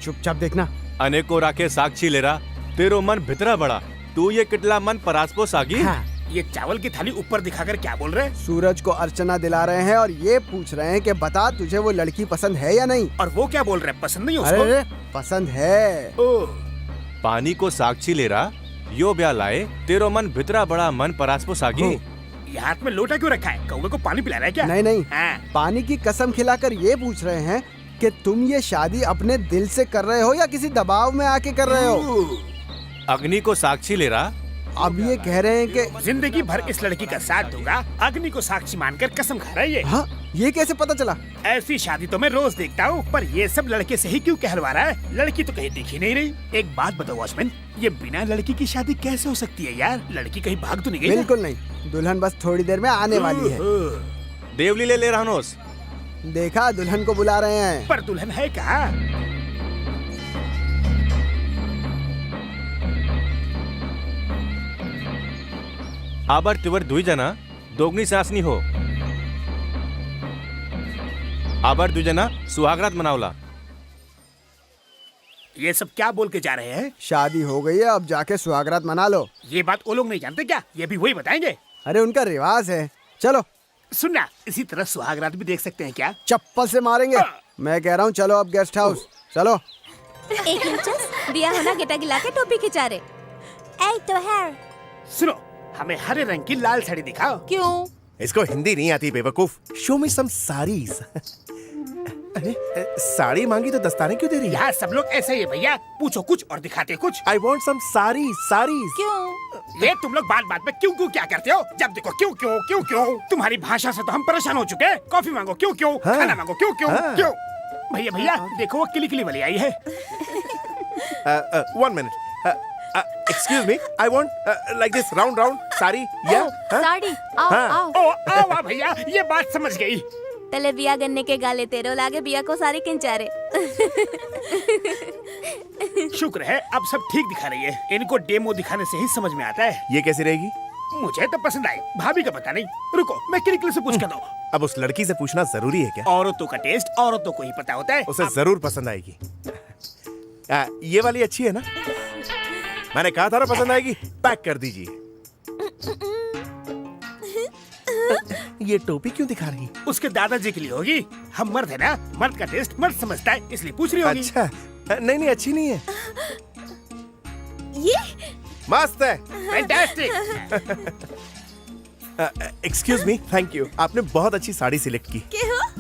चुपचाप देखना। अनेको राखे साक्षी लेरा, तेरो मन भितरा बड़ा, तू ये किटला मन परासपो सागी। हाँ, ये चावल की थाली ऊपर दिखाकर क्या बोल रहे हैं? सूरज को अर्चना दिला रहे हैं और ये पूछ रहे हैं कि बता तुझे वो लड़की पसंद है या नहीं। और वो क्या बोल रहे हैं? पसंद नहीं उसको? अरे पसंद है। ओह, पानी को साक्षी लेरा, यो ब्या लाए, तेरो मन भितरा बड़ा मन परासपो सागी। ये हाथ में लोटा क्यों रखा है? कौवे को पानी पिला रहा है क्या? नहीं नहीं, हाँ। पानी की कसम खिलाकर ये पूछ रहे हैं कि तुम ये शादी अपने दिल से कर रहे हो या किसी दबाव में आके कर रहे हो? अग्नि को साक्षी ले रहा। अब ये कह रहे हैं कि जिंदगी भर इस लड़की का साथ दूंगा, अग्नि को साक्षी मानकर कसम खा रहा है ये। हाँ, ये कैसे पता चला? ऐसी शादी तो मैं रोज देखता हूँ, पर ये सब लड़के से ही क्यों कहलवा रहा है? लड़की तो कहीं दिखी नहीं रही। एक बात बताओ वॉचमैन, ये बिना लड़की की शादी कैसे हो सकती है यार? लड़की कहीं भाग तो नहीं गई? बिल्कुल नहीं, दुल्हन बस थोड़ी देर में आने वाली है। देवली ले रहनोस। देखा, दुल्हन को बुला रहे हैं। पर दुल्हन है कहाँ? आबर तिवर दुई जना दोगनी सासनी हो। आबर दुई जना सुहागरात मनावला। ये सब क्या बोल के जा रहे हैं? शादी हो गई है, अब जाके सुहागरात मना लो। ये बात वो लोग नहीं जानते क्या? ये भी वही बताएंगे। अरे उनका रिवाज है। चलो सुनना, इसी तरह सुहागरात भी देख सकते हैं क्या? चप्पल से मारेंगे। मैं कह रहा हूँ चलो अब गेस्ट हाउस चलो। एक इंचस दिया होना गेटा गिला के टोपी खिंचा रहे। ऐ तो है। सुनो, हमें हरे रंग की लाल साड़ी दिखाओ। क्यों? इसको हिंदी नहीं आती बेवकूफ। शो मी सम साड़ीज। अरे साड़ी मांगी तो दस्ताने क्यों दे रही है? यहाँ सब लोग ऐसे ही है भैया, पूछो कुछ और दिखाते कुछ। I want some saris saris. क्यों? ये तुम लोग बात बात में क्यों क्यों क्या करते हो? जब देखो क्यों क्यों क्यों क्यों। तुम्हारी भाषा से तो हम परेशान हो चुके हैं। कॉफी मांगो क्यों क्यों, हाँ। खाना मांगो क्यों क्यों हाँ। क्यों। भैया भैया देखो, वो किली किली वाली आई है। 1 minute. Excuse me, I want like this round round sari. या साड़ी आओ हाँ। आओ। ओ आओ वाह भैया, ये बात समझ गई। तले बिया गन्ने के गाले तेरो लागे बिया को सारी किंचारे। शुक्र है अब सब ठीक दिखा रही है। इनको डेमो दिखाने से ही समझ में आता है। ये कैसी रहेगी? मुझे तो पसंद आई, भाभी का पता नहीं। रुको, मैं किली से पूछ कर दूं। अब उस लड़की से पूछना जरूरी है क्या? औरतों का टेस्ट औरतों को ही पता होता है। उसे जरूर पसंद आएगी। ये वाली अच्छी है ना? मैंने कहा था ना पसंद आएगी। पैक कर दीजिए। ये टोपी क्यों दिखा रही? उसके दादाजी के लिए होगी। हम मर्द है ना, मर्द का टेस्ट मर्द समझता है, इसलिए पूछ रही होगी। अच्छा, नहीं नहीं अच्छी नहीं है। ये मस्त है। Fantastic. Excuse me, thank you. आपने बहुत अच्छी साड़ी सिलेक्ट की।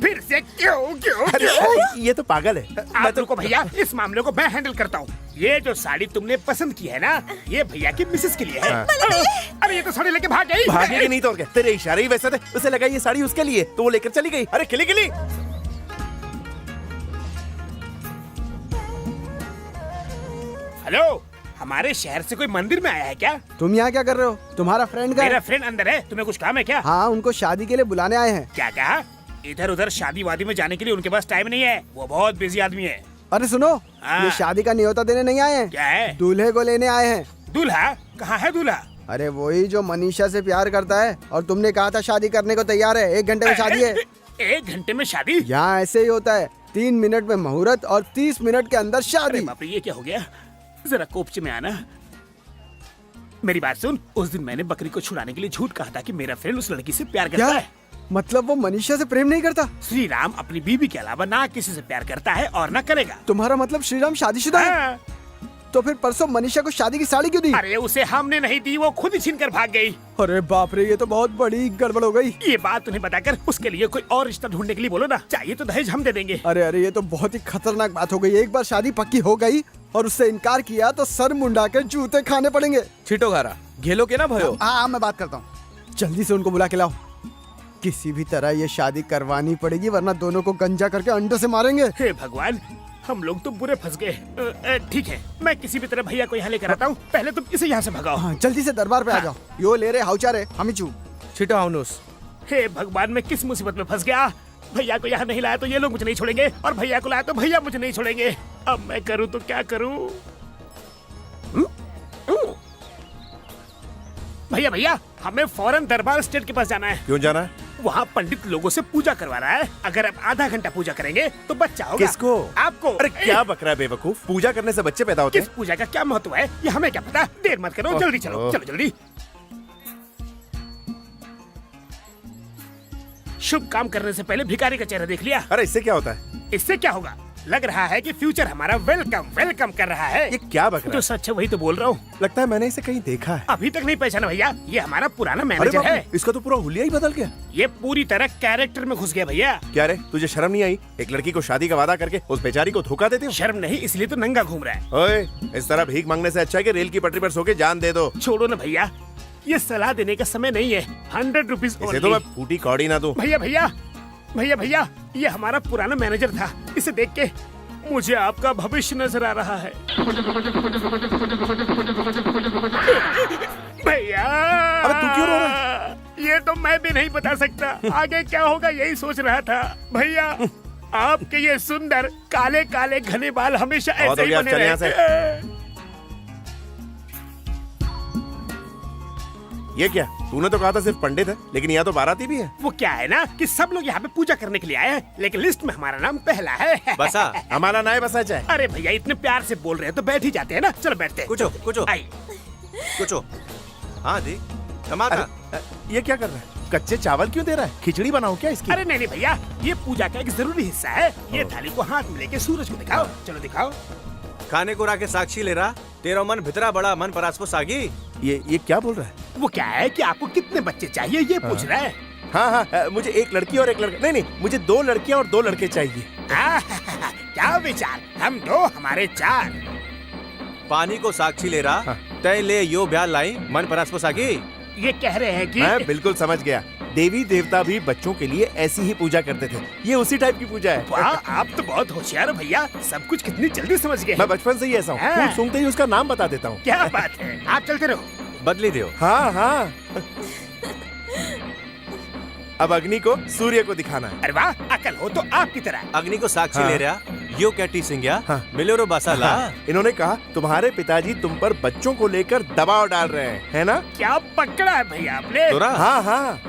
फिर से क्यों क्यों अरे क्यों? ये तो पागल है। आप रुको भैया, इस मामले को मैं हैंडल करता हूँ। ये जो साड़ी तुमने पसंद की है ना, ये भैया की मिसेस के लिए है। अरे ये तो साड़ी लेके भाग गई। भागेगी नहीं तो और क्या? तेरे इशारे ही वैसे थे। उसे लगा ये साड़ी उसके लिए, तो वो लेकर चली गई। अरे किली किली। हेलो, हमारे शहर से कोई मंदिर में आया है क्या? तुम यहाँ क्या कर रहे हो? तुम्हारा फ्रेंड का मेरा फ्रेंड अंदर है, तुम्हें कुछ काम है क्या? हाँ, उनको शादी के लिए बुलाने आए हैं। क्या कहा? इधर उधर शादी वादी में जाने के लिए उनके पास टाइम नहीं है। वो बहुत बिजी आदमी है। अरे सुनो, हाँ। ये शादी का न्योता देने नहीं आए हैं, क्या है? दूल्हे को लेने आए हैं। दूल्हा? कहाँ है दूल्हा? अरे वही जो मनीषा से प्यार करता है और तुमने कहा था शादी करने को तैयार है। 1 घंटे में शादी है। 1 घंटे में शादी? यहाँ ऐसे ही होता है। 3 मिनट में मुहूर्त और 30 मिनट के अंदर अरे शादी। बाप रे, ये क्या हो गया? जरा कोपचे में आना। मेरी बात सुन, उस दिन मैंने बकरी को छुड़ाने के लिए झूठ कहा था कि मेरा फ्रेंड उस लड़की से प्यार करता क्या? है। मतलब वो मनीषा से प्रेम नहीं करता? श्री राम अपनी बीवी के अलावा ना किसी से प्यार करता है और ना करेगा। तुम्हारा मतलब श्रीराम शादीशुदा है? हाँ। तो फिर परसों मनीषा को शादी की साड़ी क्यों दी? अरे उसे हमने नहीं दी, वो खुद ही छीन कर भाग गई। अरे बाप रे, ये तो बहुत बड़ी गड़बड़ हो गई। ये बात उन्हें बताकर उसके लिए कोई और रिश्ता ढूंढने के लिए बोलो ना। चाहिए तो दहेज हम दे देंगे। अरे अरे, ये तो बहुत ही खतरनाक बात हो गई। एक बार शादी पक्की हो गई और उससे इनकार किया तो सर मुंडा कर जूते खाने पड़ेंगे। छिटो घारा घेलो के ना भयो। हाँ, मैं बात करता हूँ। जल्दी से उनको बुला के लाओ। किसी भी तरह ये शादी करवानी पड़ेगी, वरना दोनों को गंजा करके अंडों से मारेंगे। हे भगवान, हम लोग तो बुरे फंस गए। ठीक है, मैं किसी भी तरह भैया को यहाँ लेकर आता हूँ। पहले तुम इसे यहाँ से भगाओ। हाँ, जल्दी से दरबार पे आ जाओ। यो ले रे हाउचारे हम चू। छिटो हाउनोस। हे भगवान, मैं किस मुसीबत में फंस गया। भैया को यहाँ नहीं लाया तो ये लोग मुझे नहीं छोड़ेंगे, और भैया को लाया तो भैया मुझे नहीं छोड़ेंगे। अब मैं करूँ तो क्या करूँ? भैया भैया, हमें फौरन दरबार स्टेट के पास जाना है। क्यों जाना है? वहाँ पंडित लोगों से पूजा करवा रहा है। अगर आप आधा घंटा पूजा करेंगे तो बच्चा होगा। किसको? आपको। अरे क्या बक रहा है बेवकूफ? पूजा करने से बच्चे पैदा होते किस हैं? पूजा का क्या महत्व है ये हमें क्या पता। देर मत करो, जल्दी चलो चलो जल्दी। शुभ काम करने से पहले भिखारी का चेहरा देख लिया? अरे इससे क्या होता है? इससे क्या होगा? लग रहा है कि फ्यूचर हमारा वेलकम वेलकम कर रहा है। ये क्या बक रहा जो है? सच है वही तो बोल रहा हूँ। लगता है मैंने इसे कहीं देखा है। अभी तक नहीं पहचाना भैया, ये हमारा पुराना अरे मैनेजर बाप रे, है। इसका तो पूरा हुलिया ही बदल गया। ये पूरी तरह कैरेक्टर में घुस गया भैया। क्या रे, तुझे शर्म नहीं आई? एक लड़की को शादी का वादा करके उस बेचारी को धोखा देते हो? शर्म नहीं, इसलिए तो नंगा घूम रहा है। ओए, इस तरह भीख मांगने से अच्छा है कि रेल की पटरी पर सो के जान दे दो। छोड़ो ना भैया, ये सलाह देने का समय नहीं है। 100 रुपीज इसे तो मैं फूटी कौड़ी ना दूं। भैया भैया भैया भैया, ये हमारा पुराना मैनेजर था। इसे देख के मुझे आपका भविष्य नजर आ रहा है। भैया अबे तू क्यों रो रहा है? ये तो मैं भी नहीं बता सकता, आगे क्या होगा यही सोच रहा था। भैया आपके ये सुंदर काले काले घने बाल हमेशा बहुत ऐसे हो ही गया, बने चल यहाँ रहते। ये क्या, तूने तो कहा था सिर्फ पंडित है, लेकिन यहाँ तो बाराती भी है। वो क्या है ना कि सब लोग यहाँ पे पूजा करने के लिए आए हैं, लेकिन लिस्ट में हमारा नाम पहला है। बसा हमारा नाय बसा चाहे। अरे भैया इतने प्यार से बोल रहे हैं तो बैठ ही जाते हैं ना। चलो बैठते हैं। कुछो कुछो आई। कुछो। हाँ दी टमाटर। ये क्या कर रहा है? कच्चे चावल क्यों दे रहा है? खिचड़ी बनाओ क्या इसकी? अरे नहीं नहीं भैया, ये पूजा का एक जरूरी हिस्सा है। ये थाली को हाथ में लेके सूरज को दिखाओ। चलो दिखाओ। खाने को राके साक्षी ले रहा तेरा मन भितरा बड़ा मन परास को सागी। ये क्या बोल रहा है? वो क्या है कि आपको कितने बच्चे चाहिए ये पूछ रहा है। हाँ हाँ, मुझे एक लड़की और एक लड़का, नहीं नहीं, मुझे 2 लड़कियाँ और 2 लड़के चाहिए। क्या विचार, हम 2 हमारे 4। पानी को साक्षी ले रहा तय ले यो ब्याल लाई मन परास को सागी। ये कह रहे हैं कि मैं बिल्कुल समझ गया, देवी देवता भी बच्चों के लिए ऐसी ही पूजा करते थे। ये उसी टाइप की पूजा है। वाह, आप तो बहुत होशियार हो भैया, सब कुछ कितनी जल्दी समझ गए। मैं बचपन से ही ऐसा हूँ, हाँ। फूल सूंघते ही उसका नाम बता देता हूँ। क्या बात है, आप चलते रहो। बदली दियो। हाँ हाँ। अब अग्नि को सूर्य को दिखाना है। अरे वाह, अकल हो तो आपकी तरह। अग्नि को साक्षी हाँ। ले रहा यो क्या टी सिंह हाँ। मिलो रो बसाला। इन्होंने कहा तुम्हारे पिताजी तुम पर बच्चों को लेकर दबाव डाल रहे हैं, है ना? क्या पकड़ा है भैया आपने? तोरा हाँ हाँ।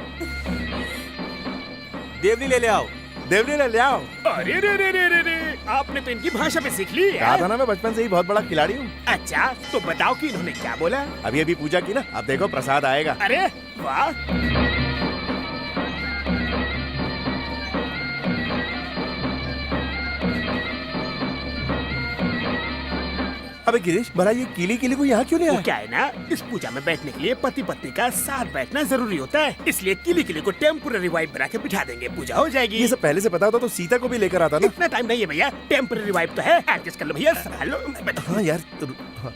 देवली ले आओ। देवली ले आओ। अरे रे रे रे रे रे, आपने तो इनकी भाषा भी सीख ली कहा है। था ना मैं बचपन से ही बहुत बड़ा खिलाड़ी हूँ। अच्छा तो बताओ कि इन्होंने क्या बोला? अभी अभी पूजा की ना, अब देखो प्रसाद आएगा। अरे वाह, अबे गिरीश, भला ये कीली कीली को यहाँ क्यों ले वो आया? क्या है ना, इस पूजा में बैठने के लिए पति पत्नी का साथ बैठना जरूरी होता है, इसलिए किली किली को टेम्पोररी वाइफ बना के बिठा देंगे, पूजा हो जाएगी। ये सब पहले से पता होता तो सीता को भी लेकर आता ना। इतना टाइम नहीं है भैया, टेम्पोररी वाइफ तो है, एडजस्ट कर लो भैया, संभाल लो। मैं बैठा हूँ। हाँ यार, हाँ।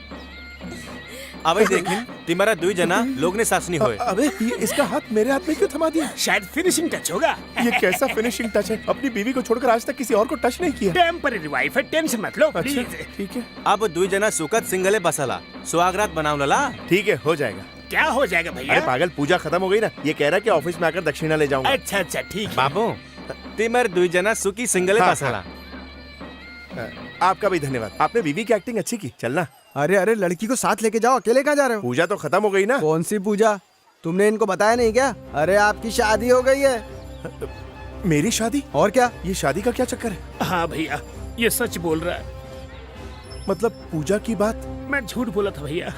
अबे देखिन तिमारा दुई जना लोग ने सासनी होए। अबे ये इसका हाथ मेरे हाथ में क्यों थमा दिया? शायद फिनिशिंग टच होगा। ये कैसा फिनिशिंग टच है? अपनी बीवी को छोड़कर आज तक किसी और को टच नहीं किया। टेम्पोररी वाइफ है, टेंशन मत लो अच्छा प्लीज। ठीक है, अब दुई जना सुकत सिंगले बसाला सुहागरात बनाव लला। ठीक है, हो जाएगा। क्या हो जाएगा अरे भैया? पागल, पूजा खत्म हो गई ना, ये कह रहा है कि ऑफिस में आकर दक्षिणा ले जाऊंगा। अच्छा अच्छा ठीक है। बाबू तिमर दुई जना सुकी सिंगले हाँ, बसाला। आपका भी धन्यवाद, आपने बीवी की एक्टिंग अच्छी की। चलना। अरे अरे, लड़की को साथ लेके जाओ, अकेले कहाँ जा रहे हो? पूजा तो खत्म हो गई ना। कौन सी पूजा? तुमने इनको बताया नहीं क्या? अरे आपकी शादी हो गई है। मेरी शादी? और क्या? ये शादी का क्या चक्कर है? हाँ भैया, ये सच बोल रहा है। मतलब पूजा की बात? मैं झूठ बोला था भैया।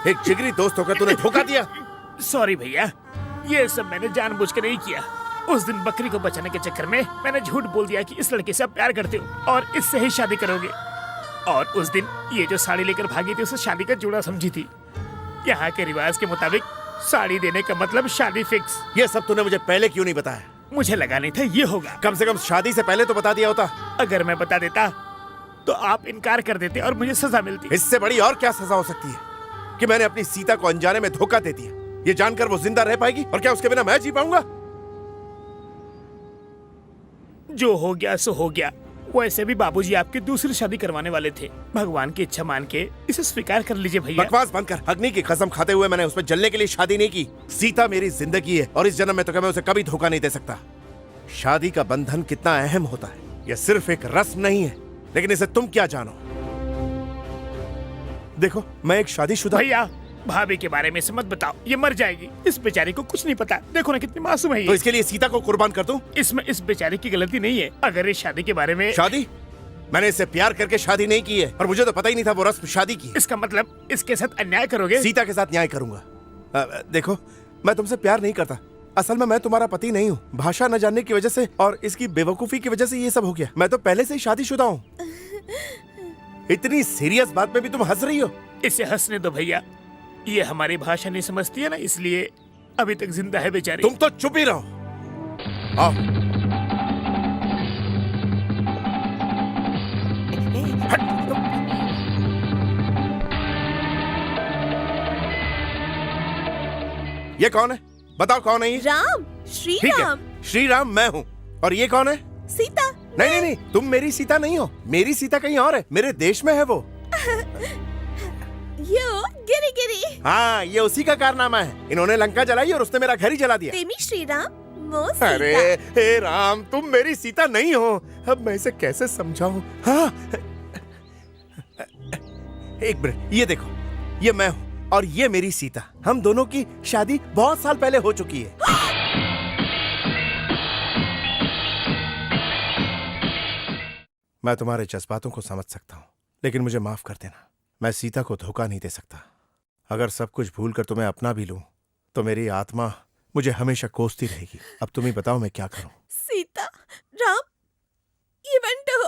एक जिगरी दोस्त होकर तूने धोखा दिया। सॉरी भैया, ये सब मैंने जानबूझ के नहीं किया। उस दिन बकरी को बचाने के चक्कर में मैंने झूठ बोल दिया कि इस लड़के से आप प्यार करते हो और इससे ही शादी करोगे। और उस दिन ये जो साड़ी लेकर भागी थी उसे शादी का जोड़ा समझी थी। यहाँ के रिवाज के मुताबिक साड़ी देने का मतलब शादी फिक्स। ये सब तूने मुझे पहले क्यों नहीं बताया? मुझे लगा नहीं था ये होगा। कम से कम शादी से पहले तो बता दिया होता। अगर मैं बता देता तो आप इनकार कर देते और मुझे सजा मिलती। इससे बड़ी और क्या सजा हो सकती है कि मैंने अपनी सीता को अनजाने में धोखा दे दिया। ये जानकर वो जिंदा रह पाएगी और क्या उसके बिना मैं जी पाऊंगा? जो हो गया सो हो गया। वैसे भी बाबूजी आपकी दूसरी शादी करवाने वाले थे। भगवान की इच्छा मान के इसे स्वीकार कर लीजिए भैया। बकवास बंद कर। अग्नि की कसम खाते हुए मैंने उसमें जलने के लिए शादी नहीं की। सीता मेरी जिंदगी है और इस जन्म में तो मैं उसे कभी धोखा नहीं दे सकता। शादी का बंधन कितना अहम होता है, यह सिर्फ एक रस्म नहीं है, लेकिन इसे तुम क्या जानो? देखो, मैं एक शादीशुदा। भैया भाभी के बारे में से मत बताओ, ये मर जाएगी। इस बेचारी को कुछ नहीं पता। देखो ना कितनी मासूम है ये। तो इसके लिए सीता को कुर्बान कर दूं? इसमें इस बेचारी की गलती नहीं है। अगर इस शादी के बारे में शादी? मैंने इससे प्यार करके शादी नहीं की है और मुझे तो पता ही नहीं था वो रस्म शादी की है। इसका मतलब इसके साथ अन्याय करोगे? सीता के साथ न्याय करूंगा। देखो, मैं तुमसे प्यार नहीं करता असल में मैं तुम्हारा पति नहीं हूँ। भाषा न जानने की वजह से और इसकी बेवकूफी की वजह से ये सब हो गया। मैं तो पहले से ही शादीशुदा हूँ। इतनी सीरियस बात पे भी तुम हंस रही हो। इसे हंसने दो भैया, ये हमारी भाषा नहीं समझती है ना, इसलिए अभी तक जिंदा है बेचारी। तुम तो चुप ही रहो। आओ। ये कौन है? बताओ कौन है ये? राम, श्री ठीक राम। है, श्री राम मैं हूँ। और ये कौन है? सीता। नहीं नहीं नहीं, तुम मेरी सीता नहीं हो। मेरी सीता कहीं और है, मेरे देश में है वो। यो गिरी गिरी। हाँ, ये उसी का कारनामा है। इन्होंने लंका जलाई और उसने मेरा घर ही जला दिया। तेमी श्री राम, वो सीता। अरे हे राम, तुम मेरी सीता नहीं हो। अब मैं इसे कैसे समझाऊं? हाँ, एक मिनट, ये देखो, ये मैं हूँ और ये मेरी सीता। हम दोनों की शादी बहुत साल पहले हो चुकी है। मैं तुम्हारे जज्बातों को समझ सकता हूँ, लेकिन मुझे माफ कर देना। मैं सीता को धोखा नहीं दे सकता। अगर सब कुछ भूल कर तुम्हें अपना भी लूं, तो मेरी आत्मा मुझे हमेशा कोसती रहेगी। अब तुम ही बताओ मैं क्या करूं? सीता, राम, ये बंटो,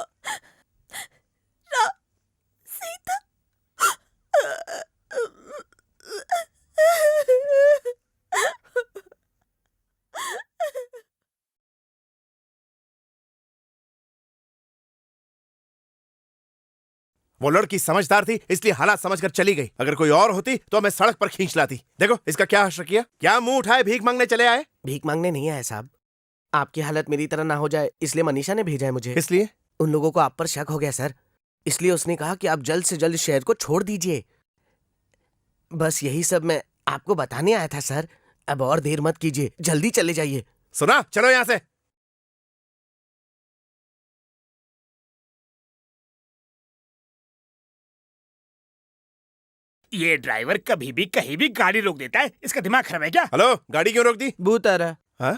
राम, सीता। वो लड़की समझदार थी, इसलिए हालात समझकर चली गई। अगर कोई और होती तो मैं सड़क पर खींच लाती। देखो इसका क्या हश्र किया। क्या मुंह उठाए भीख मांगने चले आए? भीख मांगने नहीं आए साहब, आपकी हालत मेरी तरह ना हो जाए इसलिए मनीषा ने भेजा है मुझे। इसलिए उन लोगों को आप पर शक हो गया सर, इसलिए उसने कहा कि आप जल्द से जल्द शहर को छोड़ दीजिए। बस यही सब मैं आपको बताने आया था सर। अब और देर मत कीजिए, जल्दी चले जाइए। सुना, चलो यहाँ से। ये ड्राइवर कभी भी कहीं भी गाड़ी रोक देता है, इसका दिमाग खराब है क्या? हेलो, गाड़ी क्यों रोक दी? बूतर। हाँ?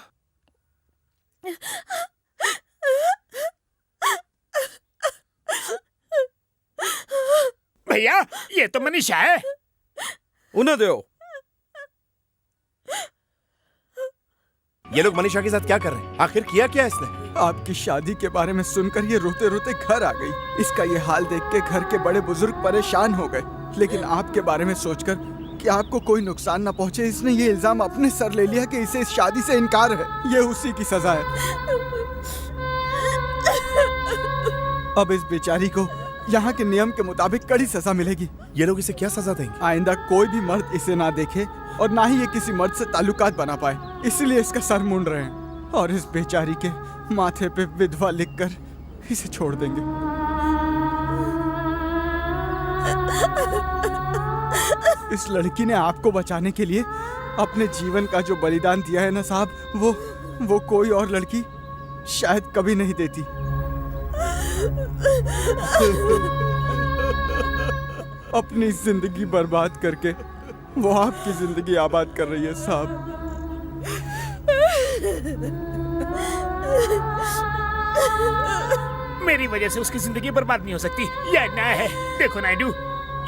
भैया, ये तो मनीषा है। उन्हें दो। ये लोग मनीषा के साथ क्या कर रहे हैं? आखिर किया क्या इसने? आपकी शादी के बारे में सुनकर ये रोते रोते घर आ गई। इसका ये हाल देख के घर के बड़े बुजुर्ग परेशान हो गए, लेकिन आपके बारे में सोचकर कि आपको कोई नुकसान न पहुंचे, इसने ये इल्जाम अपने सर ले लिया कि इसे इस शादी से इनकार है। ये उसी की सजा है। अब इस बेचारी को यहाँ के नियम के मुताबिक कड़ी सजा मिलेगी। ये लोग इसे क्या सजा देंगे? आइंदा कोई भी मर्द इसे ना देखे और ना ही ये किसी मर्द से ताल्लुकात बना पाए, इसलिए इसका सर मूंड रहे हैं और इस बेचारी के माथे पे विधवा लिखकर इसे छोड़ देंगे। इस लड़की ने आपको बचाने के लिए अपने जीवन का जो बलिदान दिया है ना साहब, वो कोई और लड़की शायद कभी नहीं देती। अपनी जिंदगी बर्बाद करके वो आपकी जिंदगी आबाद कर रही है साहब। मेरी वजह से उसकी जिंदगी बर्बाद नहीं हो सकती, यह अन्याय है। देखो नायडू,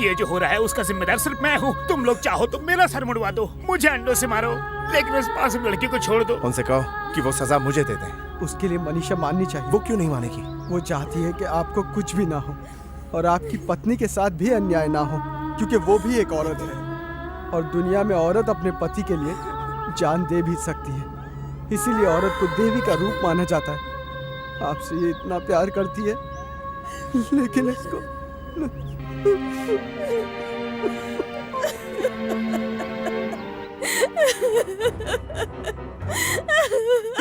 ये जो हो रहा है उसका जिम्मेदार सिर्फ मैं हूँ। तुम लोग चाहो तो मेरा सर मुड़वा दो, मुझे अंडों से मारो, लेकिन उस मासूम लड़की को छोड़ दो। उनसे कहो कि वो सजा मुझे दे दें। उसके लिए मनीषा माननी चाहिए। वो क्यों नहीं मानेगी? वो चाहती है कि आपको कुछ भी ना हो और आपकी पत्नी के साथ भी अन्याय ना हो, क्योंकि वो भी एक औरत है और दुनिया में औरत अपने पति के लिए जान दे भी सकती है। इसीलिए औरत को देवी का रूप माना जाता है। आपसे ये इतना प्यार करती है, लेकिन इसको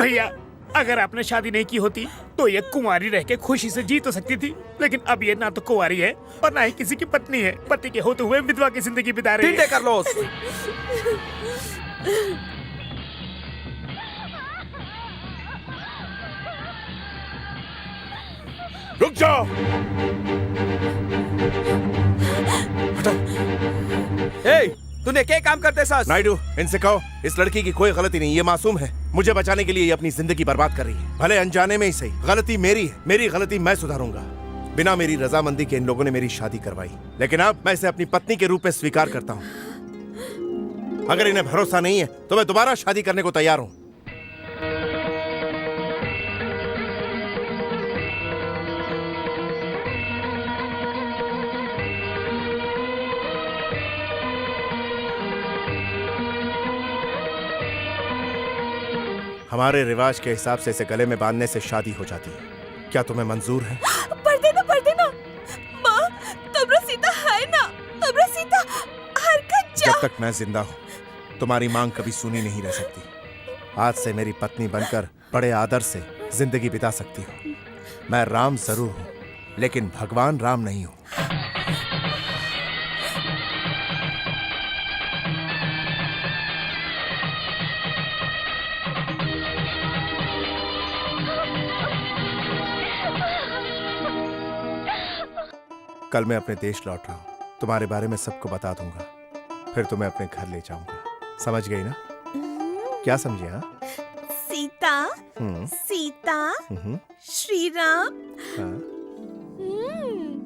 भैया, अगर आपने शादी नहीं की होती तो ये कुंवारी रह के खुशी से जी तो सकती थी, लेकिन अब ये ना तो कुंवारी है और ना ही किसी की पत्नी है। पति के होते हुए विधवा की जिंदगी बिता रही है। कर लो। रुक जाओ। तूने क्या काम करते सास? नायडू, इनसे कहो इस लड़की की कोई गलती नहीं, ये मासूम है। मुझे बचाने के लिए ये अपनी जिंदगी बर्बाद कर रही है, भले अनजाने में ही सही। गलती मेरी है, मेरी गलती मैं सुधारूंगा। बिना मेरी रजामंदी के इन लोगों ने मेरी शादी करवाई, लेकिन अब मैं इसे अपनी पत्नी के रूप में स्वीकार करता हूँ। अगर इन्हें भरोसा नहीं है तो मैं दोबारा शादी करने को तैयार हूँ। हमारे रिवाज के हिसाब से इसे गले में बांधने से शादी हो जाती है। क्या तुम्हें मंजूर है? पढ़ देना माँ, तबरा सीता है ना, तबरा सीता हरकत जा। जब तक मैं जिंदा हूँ तुम्हारी मांग कभी सुनी नहीं रह सकती। आज से मेरी पत्नी बनकर बड़े आदर से जिंदगी बिता सकती हो। मैं राम जरूर हूँ लेकिन भगवान राम नहीं हूँ। कल मैं अपने देश लौट रहा हूँ। तुम्हारे बारे में सबको बता दूंगा, फिर तुम्हें अपने घर ले जाऊंगा। समझ गई ना? क्या समझे? हाँ, सीता सीता श्री राम।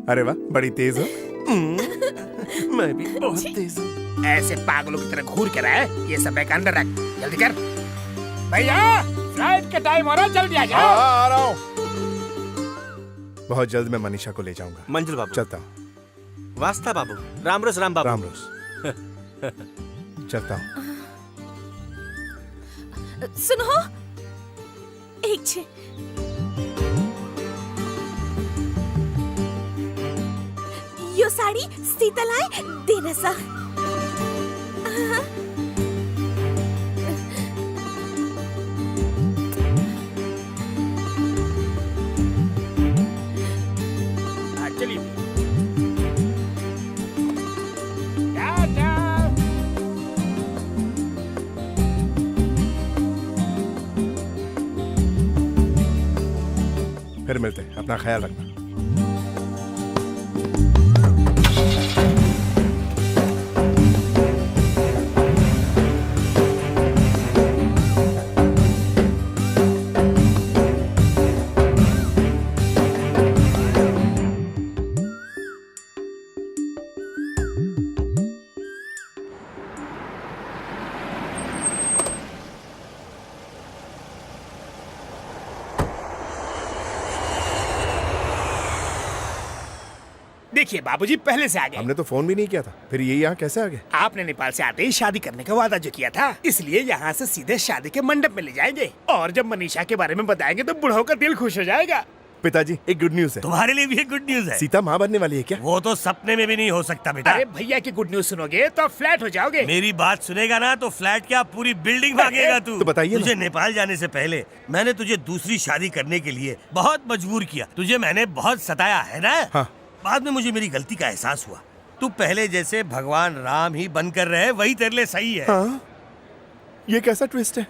अरे वाह, बड़ी तेज हो। मैं भी बहुत तेज हूँ। ऐसे पागलों की तरह घूर के रहा है। ये सब बैग अंदर रख, जल्दी कर। भैया फ्लाइट का टाइम हो रहा है, जल्दी आ जाओ। आ रहा हूँ। बहुत जल्द मैं मनीषा को ले जाऊंगा। मंजुल बाबू। चलता हूँ। वास्ता बाबू। राम रोज राम बाबू। राम रोज। चलता हूँ। सुनो, एक छे यो साड़ी सीता लाए देना सा। चलिए। फिर मिलते हैं, अपना ख्याल रखना। देखिए बाबूजी, पहले से आ गए। हमने तो फोन भी नहीं किया था, फिर ये यहाँ कैसे आ गए? आपने नेपाल से आते ही शादी करने का वादा जो किया था, इसलिए यहाँ से सीधे शादी के मंडप में ले जाएंगे। और जब मनीषा के बारे में बताएंगे तो बुढ़ाओ का दिल खुश हो जाएगा। पिताजी, एक गुड न्यूज है। तुम्हारे लिए भी एक गुड न्यूज है। सीता माँ बनने वाली है क्या? वो तो सपने में भी नहीं हो सकता बेटा। अरे भैया की गुड न्यूज सुनोगे तो फ्लैट हो जाओगे। मेरी बात सुनेगा ना तो फ्लैट क्या पूरी बिल्डिंग भागेगा तू। तो बताइए ना। तुझे नेपाल जाने से पहले मैंने तुझे दूसरी शादी करने के लिए बहुत मजबूर किया। तुझे मैंने बहुत सताया है ना? हाँ। बाद में मुझे मेरी गलती का एहसास हुआ। तू पहले जैसे भगवान राम ही बनकर रहे, वही तेरे लिए सही है। हाँ? ये कैसा ट्विस्ट है?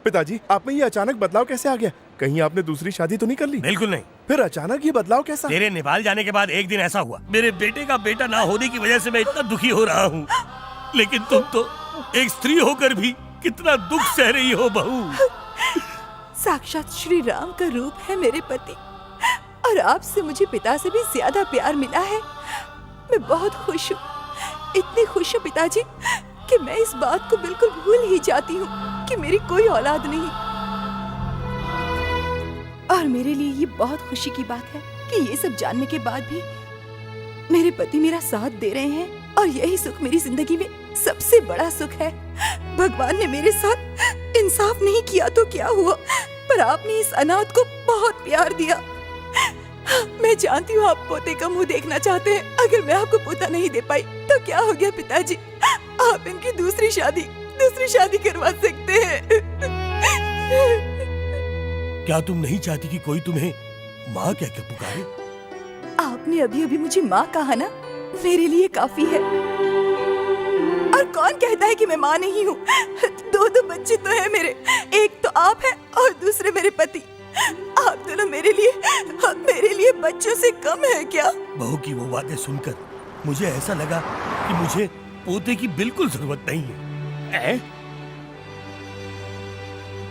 पिताजी, आप में ये अचानक बदलाव कैसे आ गया? कहीं आपने दूसरी शादी तो नहीं कर ली? बिल्कुल नहीं। फिर अचानक ये बदलाव कैसा? तेरे नेपाल जाने के बाद एक दिन ऐसा हुआ, मेरे बेटे का बेटा ना होने की वजह से मैं इतना दुखी हो रहा हूँ। लेकिन तुम तो एक स्त्री होकर भी कितना दुख सह रही हो बहू। साक्षात श्री राम का रूप है मेरे पति, और आपसे मुझे पिता से भी ज्यादा प्यार मिला है। मैं बहुत खुश हूँ, इतनी खुश हूँ पिताजी कि मैं इस बात को बिल्कुल भूल ही जाती हूँ कि मेरी कोई औलाद नहीं। और मेरे लिए ये बहुत खुशी की बात है कि ये सब जानने के बाद भी मेरे पति मेरा साथ दे रहे हैं, और यही सुख मेरी जिंदगी में सबसे बड़ा सुख है। भगवान ने मेरे साथ इंसाफ नहीं किया तो क्या हुआ, पर आपने इस अनाथ को बहुत प्यार दिया। मैं जानती हूँ आप पोते का मुंह देखना चाहते हैं। अगर मैं आपको पोता नहीं दे पाई तो क्या हो गया पिताजी, आप इनकी दूसरी शादी करवा सकते हैं। क्या तुम नहीं चाहती कि कोई तुम्हें माँ कह के पुकारे? आपने अभी अभी मुझे माँ कहा ना, मेरे लिए काफी है। और कौन कहता है कि मैं माँ नहीं हूँ? दो बच्चे तो हैं मेरे, एक तो आप हैं और दूसरे मेरे पति। आप दोनों मेरे लिए बच्चों से कम है क्या? बहू की वो बातें सुनकर मुझे ऐसा लगा कि मुझे पोते की बिल्कुल जरूरत नहीं है।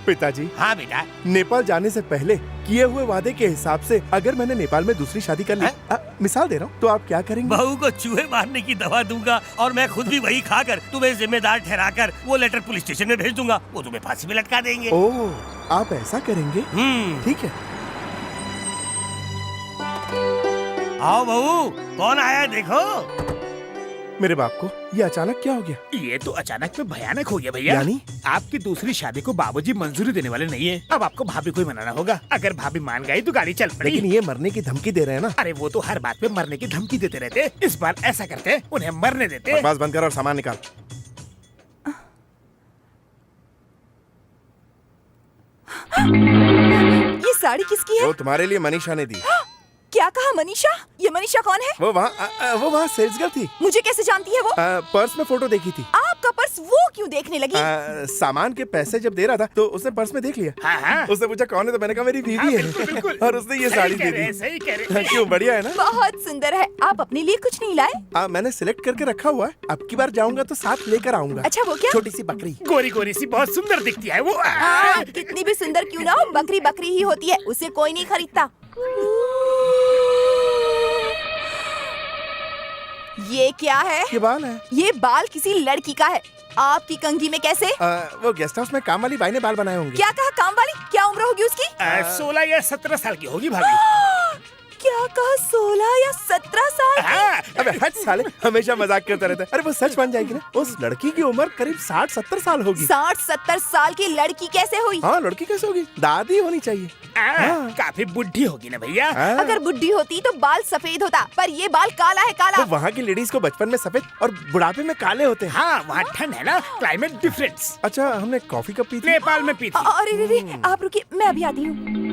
पिताजी। हाँ बेटा। नेपाल जाने से पहले किए हुए वादे के हिसाब से अगर मैंने नेपाल में दूसरी शादी कर ली, मिसाल दे रहा हूँ, तो आप क्या करेंगे? बहू को चूहे मारने की दवा दूंगा और मैं खुद भी वही खाकर तुम्हें जिम्मेदार ठहराकर वो लेटर पुलिस स्टेशन में भेज दूंगा। वो तुम्हें फांसी में लटका देंगे। ओह, आप ऐसा करेंगे? ठीक है। आओ बहू, कौन आया देखो। मेरे बाप को ये अचानक क्या हो गया? ये तो अचानक में भयानक हो गया भैया। यानी? आपकी दूसरी शादी को बाबूजी मंजूरी देने वाले नहीं है। अब आपको भाभी को ही मनाना होगा। अगर भाभी मान गई तो गाड़ी चल पड़ी। लेकिन ये मरने की धमकी दे रहे हैं ना। अरे वो तो हर बात पे मरने की धमकी देते रहते। इस बार ऐसा करते, उन्हें मरने देते। बकवास बंद कर और सामान निकाल। ये साड़ी किसकी है? वो तुम्हारे लिए मनीषा ने दी। क्या कहा मनीषा? ये मनीषा कौन है? वो वहाँ सेल्स गर्ल थी। मुझे कैसे जानती है वो? पर्स में फोटो देखी थी। आपका पर्स वो क्यों देखने लगी? सामान के पैसे जब दे रहा था तो उसने पर्स में देख लिया। हाँ। उसने पूछा कौन है, तो मैंने कहा मेरी बीवी है। बिल्कुल। और उसने ये साड़ी दे दी। सही कह रहे। क्यों, बढ़िया है ना? बहुत सुंदर है। आप अपने लिए कुछ नहीं लाए? मैंने सिलेक्ट करके रखा हुआ है। अब की बार जाऊंगा तो साथ लेकर आऊंगा। अच्छा, वो क्या? छोटी सी बकरी। गोरी गोरी सी बहुत सुंदर दिखती है वो। कितनी भी सुंदर क्यों ना हो, बकरी बकरी ही होती है। उसे कोई नहीं खरीदता। ये क्या है? ये बाल है। ये बाल किसी लड़की का है। आपकी कंघी में कैसे? वो गेस्ट हाउस में काम वाली बाई ने बाल बनाए होंगे। क्या कहा? काम वाली? क्या उम्र होगी उसकी? 16 या 17 साल की होगी भाभी। क्या कहा? 16 या 17 साल? अबे हट साले, हमेशा मजाक करता रहता है। अरे वो सच मान जाएगी ना। उस लड़की की उम्र करीब 60-70 साल होगी। 60-70 साल की लड़की कैसे हुई? हाँ, लड़की कैसे होगी? दादी होनी चाहिए। काफी बुढ़ी होगी ना भैया। अगर बुढ़ी होती तो बाल सफेद होता, पर ये बाल काला है, काला। तो वहाँ की लेडीज को बचपन में सफेद और बुढ़ापे में काले होते हैं। हाँ, वहाँ ठंड है ना, क्लाइमेट डिफरेंस। अच्छा, हमने कॉफी कब पी थी? नेपाल में पी थी। अरे आप रुकिए, मैं अभी आती हूँ।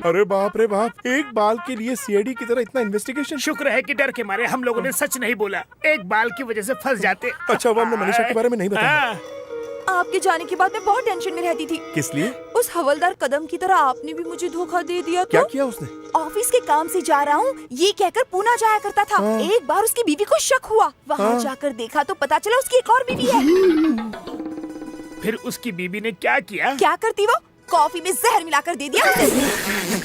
अरे बाप रे बाप, एक बाल के लिए सीआईडी की तरह इतना इन्वेस्टिगेशन। शुक्र है कि डर के मारे हम लोगों ने सच नहीं बोला। एक बाल की वजह से फंस जाते। अच्छा, वो हमने मनीषा के बारे में नहीं बताया। आपके जाने के बाद मैं बहुत टेंशन में रहती थी। किस लिए? उस हवलदार कदम की तरह आपने भी मुझे धोखा दे दिया। क्या किया उसने? ऑफिस के काम से जा रहा हूँ ये कहकर पूना जाया करता था। एक बार उसकी बीवी को शक हुआ। वहाँ जाकर देखा तो पता चला उसकी एक और बीवी है। फिर उसकी बीवी ने क्या किया? क्या करती वो? कॉफी में जहर मिलाकर दे दिया उसे।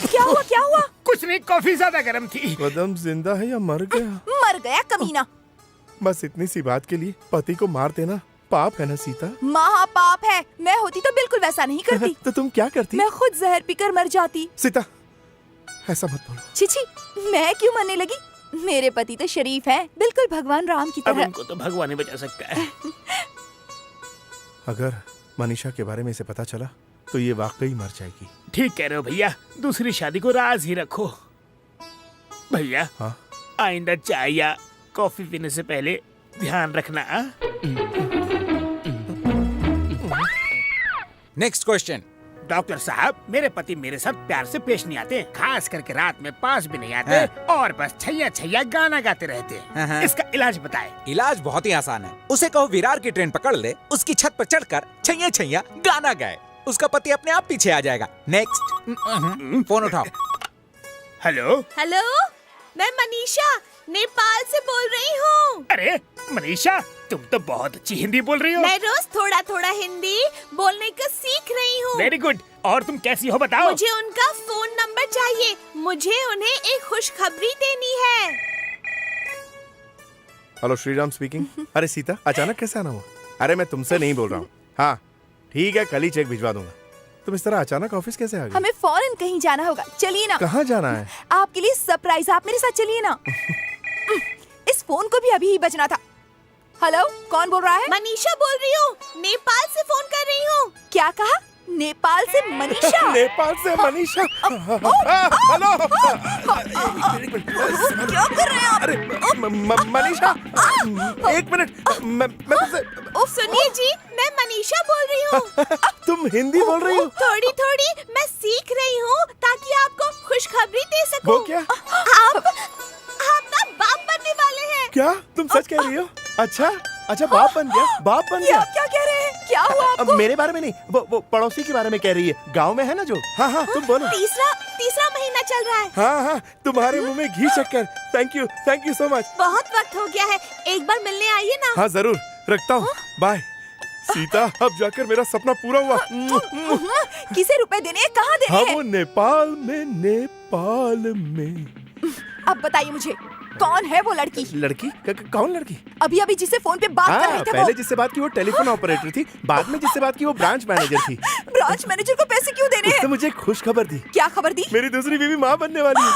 क्या हुआ? क्या हुआ? कुछ नहीं, कॉफी ज्यादा गर्म थी। कदम जिंदा है या मर गया? मर गया कमीना। बस इतनी सी बात के लिए पति को मार देना पाप है ना सीता? महापाप है। मैं होती तो बिल्कुल वैसा नहीं करती। तो तुम क्या करती? मैं खुद जहर पीकर मर जाती। सीता, ऐसा मत बोलो। छिछी, मैं क्यों मरने लगी? मेरे पति तो शरीफ हैं, बिल्कुल भगवान राम की अब तरह। इनको तो भगवान ही बचा सकता है। अगर मनीषा के बारे में इसे पता चला तो ये वाकई मर जाएगी। ठीक कह रहे हो भैया, दूसरी शादी को राज ही रखो। भैया, हाँ? आइंदा चाय या कॉफी पीने से पहले ध्यान रखना। Next question. डॉक्टर साहब, मेरे पति मेरे साथ प्यार से पेश नहीं आते, खास करके रात में पास भी नहीं आते और बस छैया छैया गाना गाते रहते हैं। इसका इलाज बताएं। इलाज बहुत ही आसान है। उसे कहो विरार की ट्रेन पकड़ ले, उसकी छत पर चढ़कर छैया छैया गाना गाए, उसका पति अपने आप पीछे आ जाएगा। नेक्स्ट। फोन उठाओ। हेलो। हेलो, मैं मनीषा नेपाल से बोल रही हूँ। अरे मनीषा, तुम तो बहुत अच्छी हिंदी बोल रही हो। मैं रोज थोड़ा थोड़ा हिंदी बोलने का सीख रही हूँ। Very good. और तुम कैसी हो बताओ? मुझे उनका फोन नंबर चाहिए। मुझे उन्हें एक खुशखबरी देनी है। Hello, Shriram speaking. अरे सीता, अचानक कैसे आना हुआ? अरे मैं तुमसे नहीं बोल रहा हूँ। हाँ ठीक है, कल ही चेक भिजवा दूंगा। तुम इस तरह अचानक ऑफिस कैसे आ गए? हमें फौरन कहीं जाना होगा, चलिए ना। कहाँ जाना है? आपके लिए सरप्राइज, आप मेरे साथ चलिए ना। इस फोन को भी अभी ही बजना था। हेलो, कौन बोल रहा है? मनीषा बोल रही हूँ, नेपाल से फोन कर रही हूँ। क्या कहा? नेपाल से मनीषा? नेपाल से मनीषा। हेलो। क्या कर रहे हैं आप? अरे मनीषा, एक मिनट, मैं तुमसे। सुनिए जी, मैं मनीषा बोल रही हूँ। तुम हिंदी बोल रही हो? थोड़ी थोड़ी मैं सीख रही हूँ ताकि आपको खुशखबरी दे सकूं। वो क्या? आप ना बाप बनने वाले हैं। क्या तुम सच कह रही हो? अच्छा, बाप बन गया? बाप बन गया? क्या कह रहे हैं? क्या हुआ आपको? मेरे बारे में नहीं, वो पड़ोसी के बारे में कह रही है। गांव में है ना जो। हाँ, तुम बोलो। तीसरा महीना चल रहा है। हाँ, तुम्हारे मुंह में घी शक्कर। Thank you so much. बहुत वक्त हो गया है, एक बार मिलने आइए ना। हाँ जरूर, रखता हूँ, बाय। सीता, अब जाकर मेरा सपना पूरा हुआ। किसे रुपए देने हैं? कहाँ देने हैं? वो नेपाल में। अब बताइए मुझे, कौन है वो लड़की? लड़की? कौन लड़की? अभी जिससे फोन पे बात कर रहे थे। पहले जिससे बात की वो टेलीफोन ऑपरेटर थी, बाद में जिससे बात की वो ब्रांच मैनेजर थी। ब्रांच मैनेजर को पैसे क्यों दे रहे हैं? उसने मुझे खुश खबर दी। क्या खबर दी? मेरी दूसरी बीवी माँ बनने वाली है।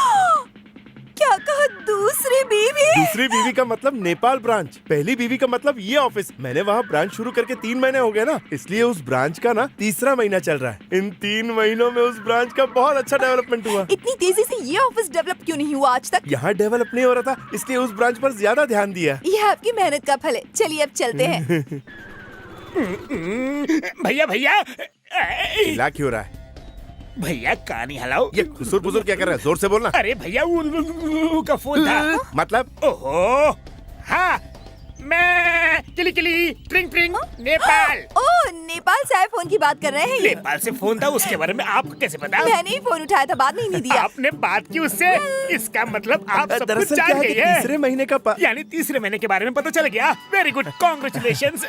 क्या कहा? दूसरी बीवी? दूसरी बीवी का मतलब नेपाल ब्रांच, पहली बीवी का मतलब ये ऑफिस। मैंने वहाँ ब्रांच शुरू करके 3 महीने हो गए ना, इसलिए उस ब्रांच का ना 3रा महीना चल रहा है। इन 3 महीनों में उस ब्रांच का बहुत अच्छा डेवलपमेंट हुआ। इतनी तेजी से ये ऑफिस डेवलप क्यों नहीं हुआ आज तक? यहाँ डेवलप नहीं हो रहा था, इसलिए उस ब्रांच पर ज्यादा ध्यान दिया। ये आपकी मेहनत का फल है। चलिए अब चलते हैं। भैया भैया हिला क्यों रहा है? भैया कहानी हलाओ। ये खुसुर पुसुर क्या कर रहा है? जोर से बोलना। अरे भैया वो का फोन था। मतलब? ओहो हाँ, मैं किली किली ट्रिंग ट्रिंग नेपाल। ओह, नेपाल से आए फोन की बात कर रहे हैं ये? नेपाल से फोन था, उसके बारे में आपको कैसे पता? मैंने ही फोन उठाया था, बाद में ही नहीं दिया। आपने बात की उससे, इसका मतलब आप सब कुछ दरअसल जान क्या है गई कि है। तीसरे महीने का यानी तीसरे महीने के बारे में पता चल गया। Very good, congratulations.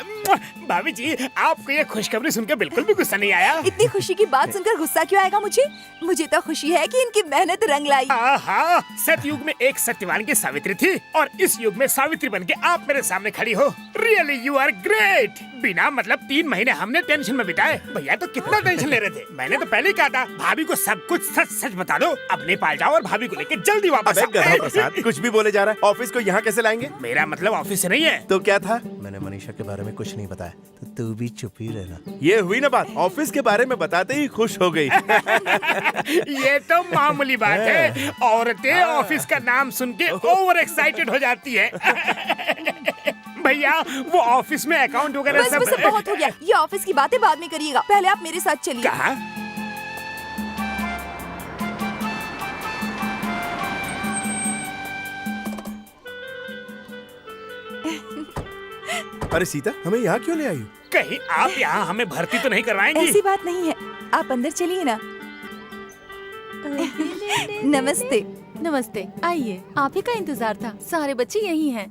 भाभी जी, आपको ये खुशखबरी सुनकर बिल्कुल भी गुस्सा नहीं आया? इतनी खुशी की बात सुनकर गुस्सा क्यों आएगा मुझे? मुझे तो खुशी है कि इनकी मेहनत रंग लाई। हाँ, सतयुग में एक सत्यवान की सावित्री थी और इस युग में सावित्री बनके आप मेरे सामने खड़ी हो। Really you are great. बिना मतलब 3 महीने हमने टेंशन में बिताए। भैया तो कितना टेंशन ले रहे थे। मैंने तो पहले ही कहा था भाभी को सब कुछ सच सच बता दो। अब नेपाल जाओ और भाभी को लेकर जल्दी वापस आओ। गधा प्रसाद, कुछ भी बोले जा रहा है। ऑफिस को यहाँ कैसे लाएंगे? मेरा मतलब ऑफिस से नहीं है। तो क्या था? मैंने मनीषा के बारे में कुछ नहीं बताया, तो तू भी चुप ही रहना। ये हुई ना बात, ऑफिस के बारे में बताते ही खुश हो गई। ये तो मामूली बात है। औरतें ऑफिस का नाम सुन के ओवर एक्साइटेड हो जाती है। भैया वो ऑफिस में अकाउंट वगैरह बस सब बस, बहुत हो गया। ये ऑफिस की बातें बाद में करिएगा, पहले आप मेरे साथ चलिए। कहा? अरे सीता, हमें यहाँ क्यों ले आई हो? कहीं आप यहाँ हमें भर्ती तो नहीं करवाएंगी? ऐसी बात नहीं है, आप अंदर चलिए ना। नमस्ते। नमस्ते, आइए। आप ही का इंतजार था, सारे बच्चे यही हैं।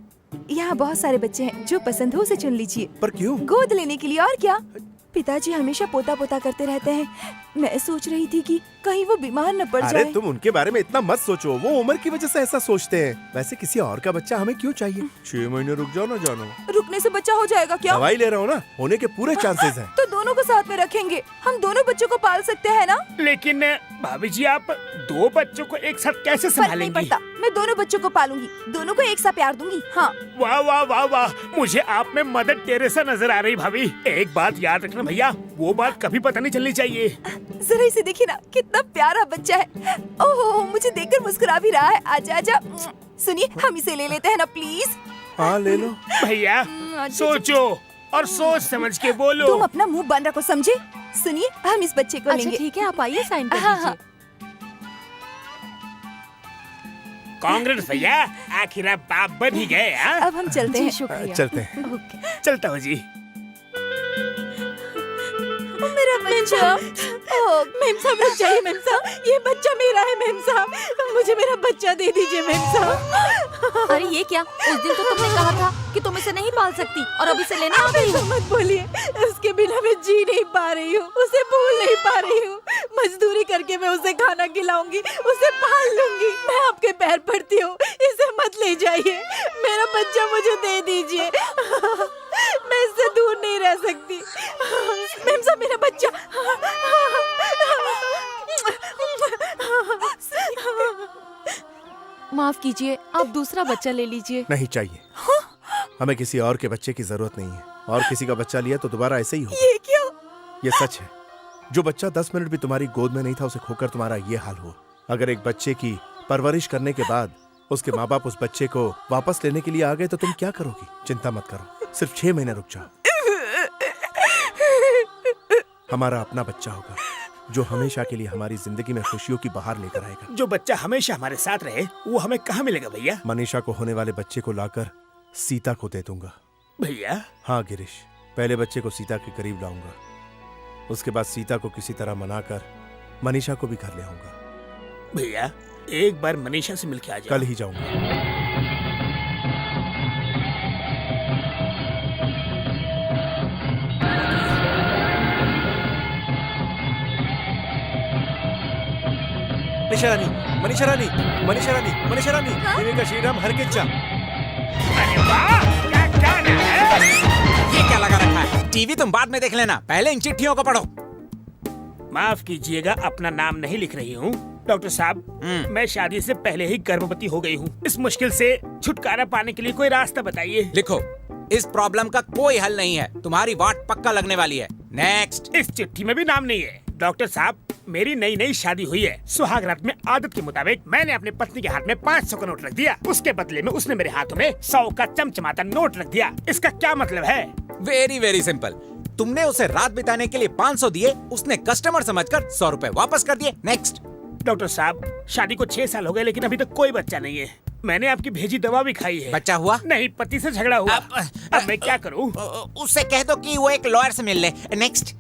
यहाँ बहुत सारे बच्चे हैं, जो पसंद हो उसे चुन लीजिए। पर क्यों? गोद लेने के लिए, और क्या। पिताजी हमेशा पोता पोता करते रहते हैं। मैं सोच रही थी कि कहीं वो बीमार न पड़ अरे जाए। तुम उनके बारे में इतना मत सोचो, वो उम्र की वजह से ऐसा सोचते हैं। वैसे किसी और का बच्चा हमें क्यों चाहिए? 6 महीने रुक जाओ ना जानो। रुकने से बच्चा हो जाएगा क्या? दवाई ले रहा हूँ ना, होने के पूरे चांसेस हैं। तो दोनों को साथ में रखेंगे, हम दोनों बच्चों को पाल सकते हैं ना? लेकिन भाभी जी, आप 2 बच्चों को एक साथ कैसे फर्क नहीं संभालेंगी? पड़ता, मैं दोनों बच्चों को पालूंगी, दोनों को एक साथ प्यार दूंगी। हाँ। वाह वाह वाह वाह, मुझे आप में मदर टेरेसा नजर आ रही भाभी। एक बात याद रखना भैया, वो बात कभी पता नहीं चलनी चाहिए। जरा इसे देखिए ना, कितना प्यारा बच्चा है। ओहो, मुझे देखकर मुस्कुरा भी रहा है। आजा आजा। सुनिए, हम इसे ले लेते हैं ना प्लीज। हाँ ले लो। भैया सोचो और सोच समझ के बोलो। तुम अपना मुंह बंद रखो, समझे? सुनिए, हम इस बच्चे को अच्छा लेंगे। ठीक है, आप आइए, साइन कर हाँ, दीजिए। कांग्रेस भैया, आखिर आप बाप बन ही गए। हाँ? अब हम चलते जी हैं। शुक्रिया। चलते हैं। ओके। चलता हूँ जी। मेरा बच्चा। ओह, मेम साहब रुक जाइए। मेम साहब, ये बच्चा मेरा है। मेम साहब, मुझे मेरा बच्चा दे दीजिए। मेम साहब। अरे ये क्या, उस दिन तो तुमने कहा था कि तुम इसे नहीं पाल सकती और अब इसे लेने आ गई हो। मत बोलिए, उसके बिना मैं जी नहीं पा रही हूँ, उसे भूल नहीं पा रही हूँ। मजदूरी करके मैं उसे खाना खिलाऊंगी, उसे पाल लूंगी। मैं आपके पैर पड़ती हूँ, इसे मत ले जाइए। मेरा बच्चा मुझे दे दीजिए। मैं इससे दूर नहीं रह सकती। मैम साहब, मेरा बच्चा। माफ कीजिए, आप दूसरा बच्चा ले लीजिए। नहीं चाहिए, हमें किसी और के बच्चे की जरूरत नहीं है। और किसी का बच्चा लिया तो दोबारा ऐसे ही हो। ये क्यों? ये सच है। जो बच्चा 10 मिनट भी तुम्हारी गोद में नहीं था, उसे खोकर तुम्हारा ये हाल हुआ। अगर एक बच्चे की परवरिश करने के बाद उसके माँ बाप उस बच्चे को वापस लेने के लिए आ गए तो तुम क्या करोगी? चिंता मत करो, सिर्फ 6 महीने रुक जाओ। हमारा अपना बच्चा होगा जो हमेशा के लिए हमारी जिंदगी में खुशियों की बहार लेकर आएगा। जो बच्चा हमेशा हमारे साथ रहे, वो हमें कहाँ मिलेगा भैया? मनीषा को होने वाले बच्चे को लाकर सीता को दे दूंगा। भैया? हाँ गिरीश, पहले बच्चे को सीता के करीब लाऊंगा, उसके बाद सीता को किसी तरह मनाकर मनीषा को भी घर ले आऊंगा। भैया, एक बार मनीषा से मिलके आ जाओ। कल ही जाऊंगा। मनीषा रानी, मनीषा रानी, मनीषा रानी, मनीषा रानी, देविका श्रीराम हरकिच्चा। अरे वाह, क्या गाना है! ये क्या लगा रखा है? टीवी तुम बाद में देख लेना, पहले इन चिट्ठियों को पढ़ो। माफ कीजिएगा, अपना नाम नहीं लिख रही हूँ। डॉक्टर साहब, मैं शादी से पहले ही गर्भवती हो गई हूँ। इस मुश्किल से छुटकारा पाने के लिए कोई रास्ता बताइए। लिखो, इस प्रॉब्लम का कोई हल नहीं है, तुम्हारी वाट पक्का लगने वाली है। नेक्स्ट। इस चिट्ठी में भी नाम नहीं है। डॉक्टर साहब, मेरी नई नई शादी हुई है। सुहाग रात में आदत के मुताबिक मैंने अपनी पत्नी के हाथ में 500 का नोट रख दिया। उसके बदले में उसने मेरे हाथों में 100 का चमचमाता नोट रख दिया। इसका क्या मतलब है? Very very simple. तुमने उसे रात बिताने के लिए 500 दिए, उसने कस्टमर समझकर 100 रुपए वापस कर दिए। नेक्स्ट। डॉक्टर साहब, शादी को 6 साल हो गए लेकिन अभी तक कोई बच्चा नहीं है। मैंने आपकी भेजी दवा भी खाई है। बच्चा हुआ? नहीं, पति से झगड़ा हुआ। अब मैं क्या करूं? उससे कह दो कि वो एक लॉयर से मिल ले। नेक्स्ट।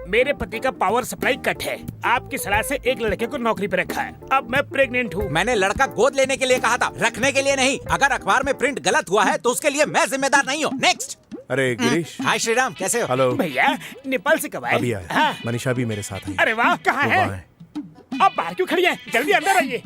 मेरे पति का पावर सप्लाई कट है। आपकी सलाह से एक लड़के को नौकरी पे रखा है। अब मैं प्रेग्नेंट हूँ। मैंने लड़का गोद लेने के लिए कहा था, रखने के लिए नहीं। अगर अखबार में प्रिंट गलत हुआ है तो उसके लिए मैं जिम्मेदार नहीं हूँ। नेक्स्ट। अरे गिरीश। हाय श्रीराम, कैसे हो? हेलो भैया, नेपाल से कब आए? अभी आया। हाँ। मनीषा भी मेरे साथ आई। अरे वाह, कहाँ है? आप बाहर क्यों खड़ी हैं? जल्दी अंदर आइए।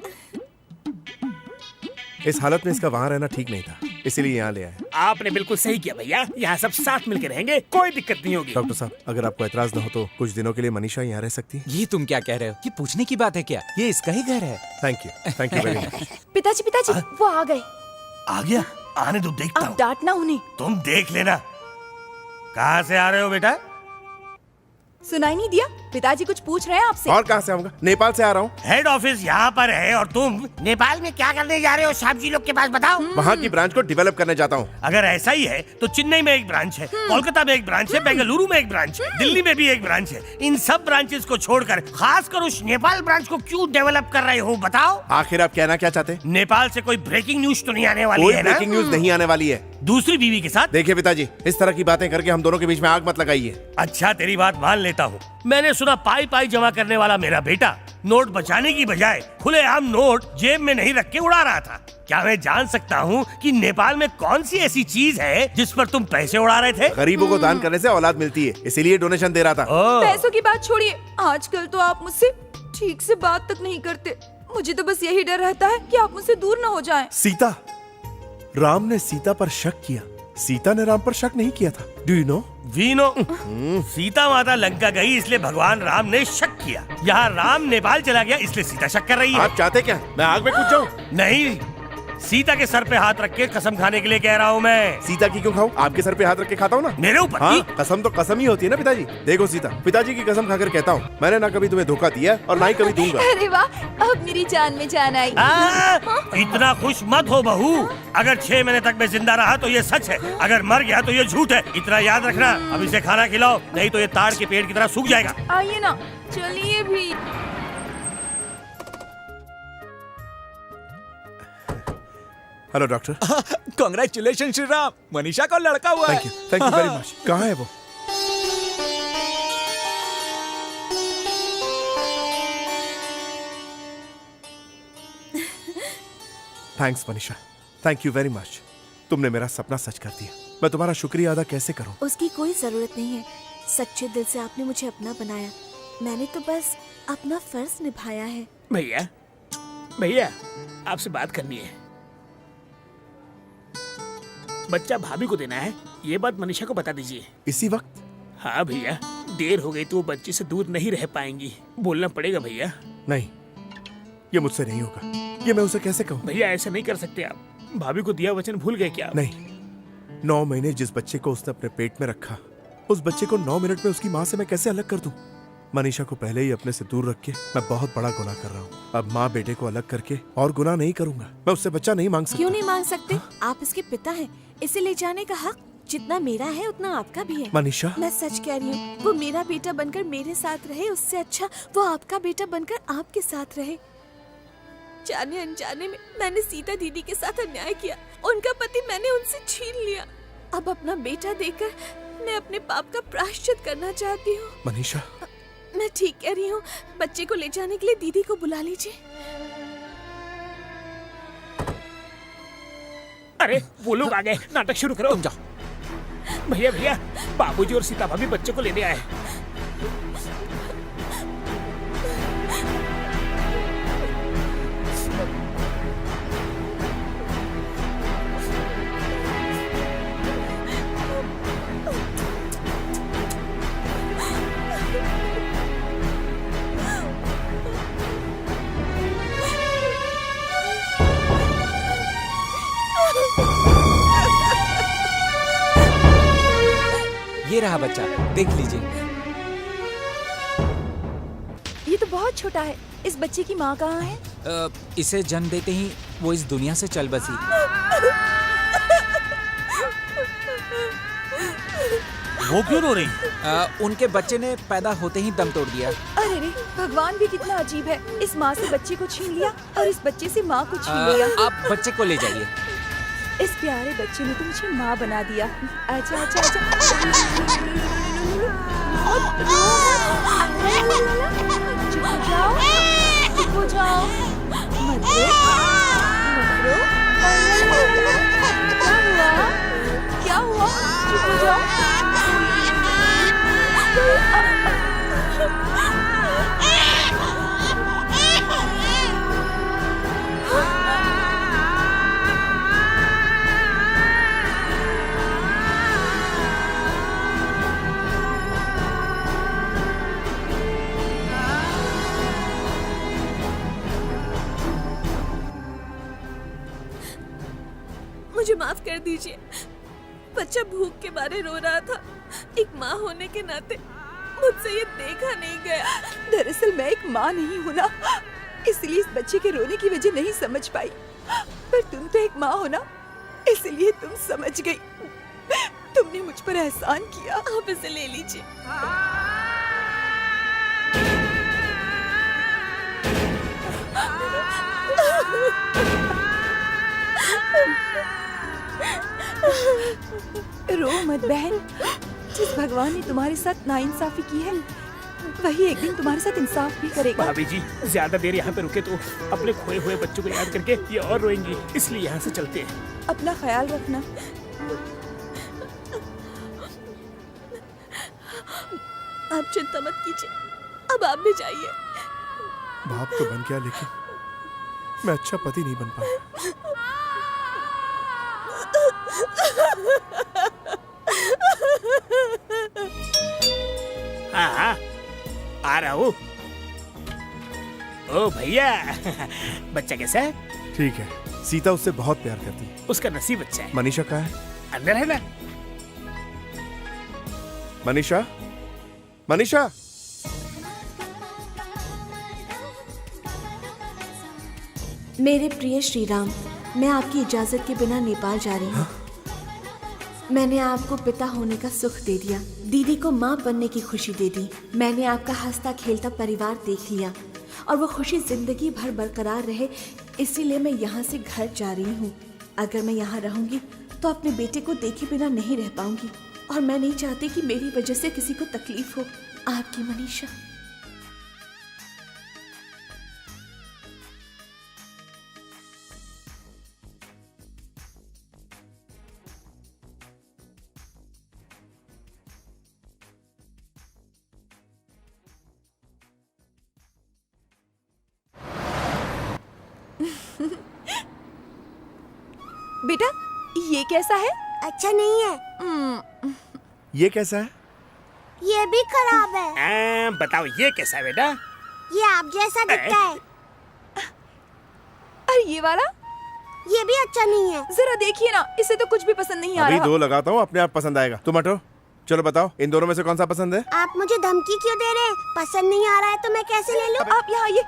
इस हालत में इसका वहाँ रहना ठीक नहीं था, इसीलिए यहाँ ले आए। आपने बिल्कुल सही किया भैया। यहाँ सब साथ मिलकर रहेंगे, कोई दिक्कत नहीं होगी। डॉक्टर साहब, अगर आपको एतराज न हो तो कुछ दिनों के लिए मनीषा यहाँ रह सकती है? ये तुम क्या कह रहे हो? ये पूछने की बात है क्या? ये इसका ही घर है। Thank you very much. पिताजी, वो आ गए। आ गया? आने दो, देखता आप हूँ। डांटना उन्हें। तुम देख लेना। कहाँ से आ रहे हो बेटा? सुनाई नहीं दिया? पिताजी कुछ पूछ रहे हैं आपसे। और कहाँ से आऊंगा? नेपाल से आ रहा हूँ। हेड ऑफिस यहाँ पर है और तुम नेपाल में क्या करने जा रहे हो? साहब जी लोग के पास बताओ। वहाँ की ब्रांच को डेवलप करने जाता हूँ। अगर ऐसा ही है तो चेन्नई में एक ब्रांच है, कोलकाता में एक ब्रांच है, बेंगलुरु में एक ब्रांच है, दिल्ली में भी एक ब्रांच है। इन सब ब्रांचेस को छोड़कर खासकर उस नेपाल ब्रांच को क्यों डेवलप कर रहे हो बताओ? आखिर आप कहना क्या चाहते हैं? नेपाल से कोई ब्रेकिंग न्यूज तो नहीं आने वाली कोई है ना? ब्रेकिंग न्यूज नहीं आने वाली है। दूसरी बीवी के साथ? देखिए पिताजी, इस तरह की बातें करके हम दोनों के बीच में आग मत लगाइए। अच्छा, तेरी बात मान लेता हूँ। मैंने सुना पाई पाई जमा करने वाला मेरा बेटा नोट बचाने की बजाय खुलेआम नोट जेब में नहीं रख के उड़ा रहा था। क्या मैं जान सकता हूँ कि नेपाल में कौन सी ऐसी चीज है जिस पर तुम पैसे उड़ा रहे थे? गरीबों को दान करने से औलाद मिलती है, इसीलिए डोनेशन दे रहा था। पैसों की बात छोड़िए, आजकल तो आप मुझसे ठीक से बात तक नहीं करते। मुझे तो बस यही डर रहता है कि आप मुझसे दूर न हो जाएं। सीता, राम ने सीता पर शक किया, सीता ने राम पर शक नहीं किया था। Do you know? We know. Sita माता लंका गई इसलिए भगवान राम ने शक किया। यहाँ राम नेपाल चला गया इसलिए सीता शक कर रही है। आप चाहते क्या मैं आग में कूद जाऊं? नहीं, सीता के सर पे हाथ रख के कसम खाने के लिए कह रहा हूँ मैं। सीता की क्यों खाऊं? आपके सर पे हाथ रख के खाता हूँ ना। मेरे ऊपर? हाँ, कसम तो कसम ही होती है ना पिताजी। देखो सीता, पिताजी की कसम खाकर कहता हूँ, मैंने ना कभी तुम्हें धोखा दिया और ना ही कभी दूंगा। अरे वाह, अब मेरी जान में जान आई। इतना खुश मत हो बहू। अगर 6 महीने तक मैं जिंदा रहा तो ये सच है, अगर मर गया तो ये झूठ है। इतना याद रखना। अब इसे खाना खिलाओ, नहीं तो ये ताड़ के पेड़ की तरह सूख जाएगा। आइए ना, चलिए भी। Hello doctor. Congratulation Shriram, Manisha को लड़का हुआ है। Thank you very much. कहाँ है वो? Thanks Manisha, thank you very much. तुमने मेरा सपना सच कर दिया। मैं तुम्हारा शुक्रिया अदा कैसे करूं? उसकी कोई जरूरत नहीं है। सच्चे दिल से आपने मुझे अपना बनाया। मैंने तो बस अपना फर्ज निभाया है। भैया, आपसे बात करनी है। बच्चा भाभी को देना है, ये बात मनीषा को बता दीजिए। इसी वक्त? हाँ भैया, देर हो गई तो वो बच्चे से दूर नहीं रह पाएंगी। बोलना पड़ेगा भैया। नहीं, ये मुझसे नहीं होगा। ये मैं उसे कैसे कहूँ? भैया ऐसा नहीं कर सकते आप। भाभी को दिया वचन भूल गए क्या? नहीं, 9 महीने जिस बच्चे को उसने अपने पेट में रखा, उस बच्चे को 9 मिनट में उसकी माँ से मैं कैसे अलग कर दूं? मनीषा को पहले ही अपने से दूर रख के मैं बहुत बड़ा गुनाह कर रहा हूँ। अब माँ बेटे को अलग करके और गुनाह नहीं करूंगा। मैं उससे बच्चा नहीं मांग सकता। क्यों नहीं मांग सकते? आप इसके पिता हैं, इसे ले जाने का हक जितना मेरा है उतना आपका भी है। मनीषा, मैं सच कह रही हूँ, वो मेरा बेटा बनकर मेरे साथ रहे, उससे अच्छा वो आपका बेटा बनकर आपके साथ रहे। जाने अनजाने में मैंने सीता दीदी के साथ अन्याय किया। उनका पति मैंने उनसे छीन लिया। अब अपना बेटा देकर मैं अपने पाप का प्रायश्चित करना चाहती हूँ। मनीषा, मैं ठीक कह रही हूँ। बच्चे को ले जाने के लिए दीदी को बुला लीजिए। अरे वो लोग आ गए, नाटक शुरू करो। तुम जाओ। भैया, बाबूजी और सीता भाभी बच्चे को लेने आए। ये रहा बच्चा, देख लीजिए। ये तो बहुत छोटा है। इस बच्चे की माँ कहाँ है? इसे जन्म देते ही वो इस दुनिया से चल बसी। वो क्यों रो रही? उनके बच्चे ने पैदा होते ही दम तोड़ दिया। अरे रे, भगवान भी कितना अजीब है। इस माँ से बच्चे को छीन लिया और इस बच्चे से माँ को छीन लिया। आप बच्चे को ले जाइए। इस प्यारे बच्चे ने तो मुझे माँ बना दिया। आजा आजा आजा। चुप हो जाओ, चुप हो जाओ। मत रो, मत रो। क्या हुआ? क्या हुआ? चुप हो जाओ। मुझे माफ कर दीजिए। बच्चा भूख के मारे रो रहा था। एक माँ होने के नाते मुझसे ये देखा नहीं गया। दरअसल मैं एक माँ नहीं हूँ ना, इसलिए इस बच्चे के रोने की वजह नहीं समझ पाई। पर तुम तो एक माँ हो ना, इसलिए तुम समझ गई। तुमने मुझ पर एहसान किया। आप इसे ले लीजिए। रो मत बहन। जिस भगवान ने तुम्हारे साथ नाइंसाफी की है, वही एक दिन तुम्हारे साथ इंसाफ भी करेगा। भाभी जी, ज्यादा देर यहाँ पे रुके तो अपने खोए हुए बच्चों को याद करके ये और रोएंगी, इसलिए यहाँ से चलते हैं। अपना ख्याल रखना। आप चिंता मत कीजिए, अब आप भी जाइए। बाप तो बन गया, लेकिन मैं अच्छा पति नहीं बन पाया। हाँ, आ रहा हूँ। ओ भैया, बच्चा कैसा है? ठीक है, सीता उससे बहुत प्यार करती है। उसका नसीब अच्छा है। मनीषा कहाँ है? अंदर है ना? मनीषा, मनीषा। मेरे प्रिय श्री राम, मैं आपकी इजाजत के बिना नेपाल जा रही हूँ। मैंने आपको पिता होने का सुख दे दिया, दीदी को माँ बनने की खुशी दे दी। मैंने आपका हंसता खेलता परिवार देख लिया और वो खुशी जिंदगी भर बरकरार रहे, इसीलिए मैं यहाँ से घर जा रही हूँ। अगर मैं यहाँ रहूँगी तो अपने बेटे को देखे बिना नहीं रह पाऊंगी और मैं नहीं चाहती कि मेरी वजह से किसी को तकलीफ हो। आपकी मनीषा। बेटा, ये कैसा है? अच्छा नहीं है। ये कैसा है? ये भी खराब है। बताओ ये कैसा है बेटा? ये आप जैसा दिखता है। अरे ये वाला? ये भी अच्छा नहीं है। जरा देखिए ना, इसे तो कुछ भी पसंद नहीं आ अभी रहा। दो लगाता हूँ, अपने आप पसंद आएगा। तुम हटो। चलो बताओ, इन दोनों में से कौन सा पसंद है? आप मुझे धमकी क्यों दे रहे हैं? पसंद नहीं आ रहा है तो मैं कैसे ले लूं? आप यहाँ ये,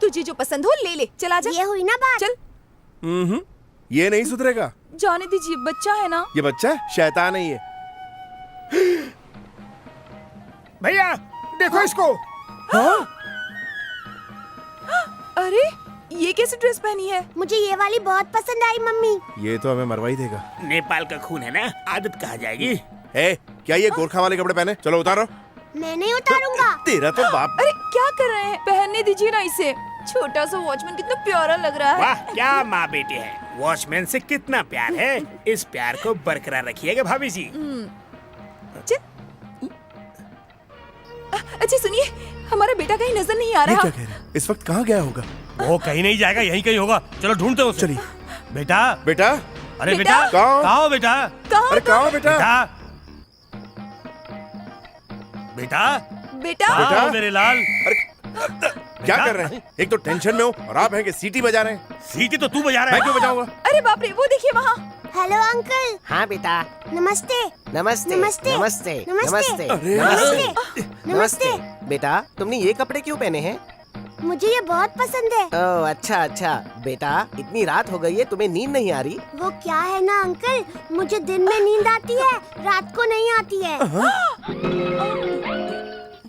तुझे जो पसंद हो ले ले। चला जा। ये हुई ना बात। चल। ये नहीं सुधरेगा। जाने दीजिए, बच्चा है ना। ये बच्चा है, शैतान है ये। भैया देखो इसको। हाँ? अरे ये कैसी ड्रेस पहनी है? मुझे ये वाली बहुत पसंद आई मम्मी। ये तो हमें मरवा ही देगा। नेपाल का खून है ना, आदत कहाँ जाएगी। ए, क्या ये गोरखा वाले कपड़े पहने? चलो उतारो। मैं नहीं उतारूंगा। तेरा तो बाप। अरे क्या कर रहे हैं? पहनने दीजिए ना इसे। छोटा सा वॉचमैन कितना प्यारा लग रहा है। वाह, क्या माँ बेटे है। वॉचमैन से कितना प्यार है। इस प्यार को बरकरार रखिएगा भाभी जी। अच्छा सुनिए, हमारा बेटा कहीं नजर नहीं आ ये रहा। क्या कह रहे हैं? इस वक्त कहाँ गया होगा? वो कहीं नहीं जाएगा, यहीं कहीं होगा। चलो ढूंढते हैं उसे। चलिए। बेटा, बेटा, अरे बेटा? बेटा, कहाँ? कहाँ हो बेटा? अरे कहाँ हो बेटा? बेटा, बेटा, बेटा कहाँ बेटा? हो मेरे लाल? अरे क्या कर रहे हैं? एक तो टेंशन में हो और आप हैं कि सीटी बजा रहे हैं। सीटी तो तू बजा रहा मैं है। क्यों बजाऊंगा? अरे बाप रे, वो देखिए वहाँ। Hello uncle. हाँ बेटा। नमस्ते। नमस्ते नमस्ते। नमस्ते नमस्ते। नमस्ते नमस्ते। नमस्ते। बेटा तुमने ये कपड़े क्यों पहने हैं? मुझे ये बहुत पसंद है। ओह अच्छा अच्छा। बेटा इतनी रात हो गई है, तुम्हें नींद नहीं आ रही? वो क्या है ना अंकल, मुझे दिन में नींद आती है, रात को नहीं आती है।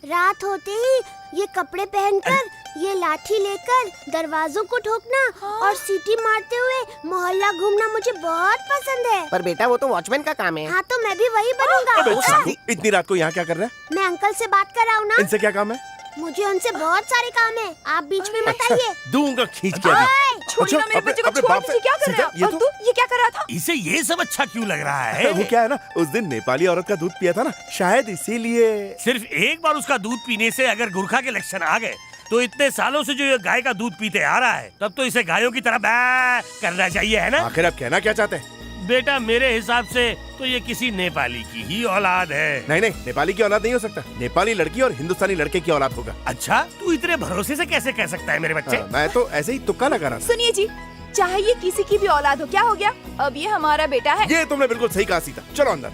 रात होते ही ये कपड़े पहनकर, ये लाठी लेकर दरवाजों को ठोकना और सीटी मारते हुए मोहल्ला घूमना मुझे बहुत पसंद है। पर बेटा वो तो वॉचमैन का काम है। हाँ तो मैं भी वही बनूंगा। अबे साधु, इतनी रात को यहाँ क्या कर रहा है? मैं अंकल से बात कर रहा हूँ ना। इनसे क्या काम है? मुझे उनसे बहुत सारे काम है, आप बीच में मत आइए। दूंगा खींच के अभी। छोड़िए ना मेरे बच्चे को, छोड़ दीजिए। क्या कर रहे हैं? और तू ये क्या कर रहा था? इसे ये सब अच्छा क्यों लग रहा है? वो क्या है ना, उस दिन नेपाली औरत का दूध पिया था ना, शायद इसीलिए। सिर्फ एक बार उसका दूध पीने से अगर गुरखा के लक्षण आ गए तो इतने सालों से जो ये गाय का दूध पीते आ रहा है, तब तो इसे गायों की तरह बै करना चाहिए, है ना? आखिर आप कहना क्या चाहते हैं? बेटा मेरे हिसाब से तो ये किसी नेपाली की ही औलाद है। नहीं नहीं, नेपाली की औलाद नहीं हो सकता। नेपाली लड़की और हिंदुस्तानी लड़के की औलाद होगा। अच्छा, तू इतने भरोसे से कैसे कह सकता है मेरे बच्चे? मैं तो ऐसे ही तुक्का लगा रहा था। सुनिए जी, चाहे ये किसी की भी औलाद हो, क्या हो गया? अब ये हमारा बेटा है। ये तुमने बिल्कुल सही कहा सीता। चलो अंदर।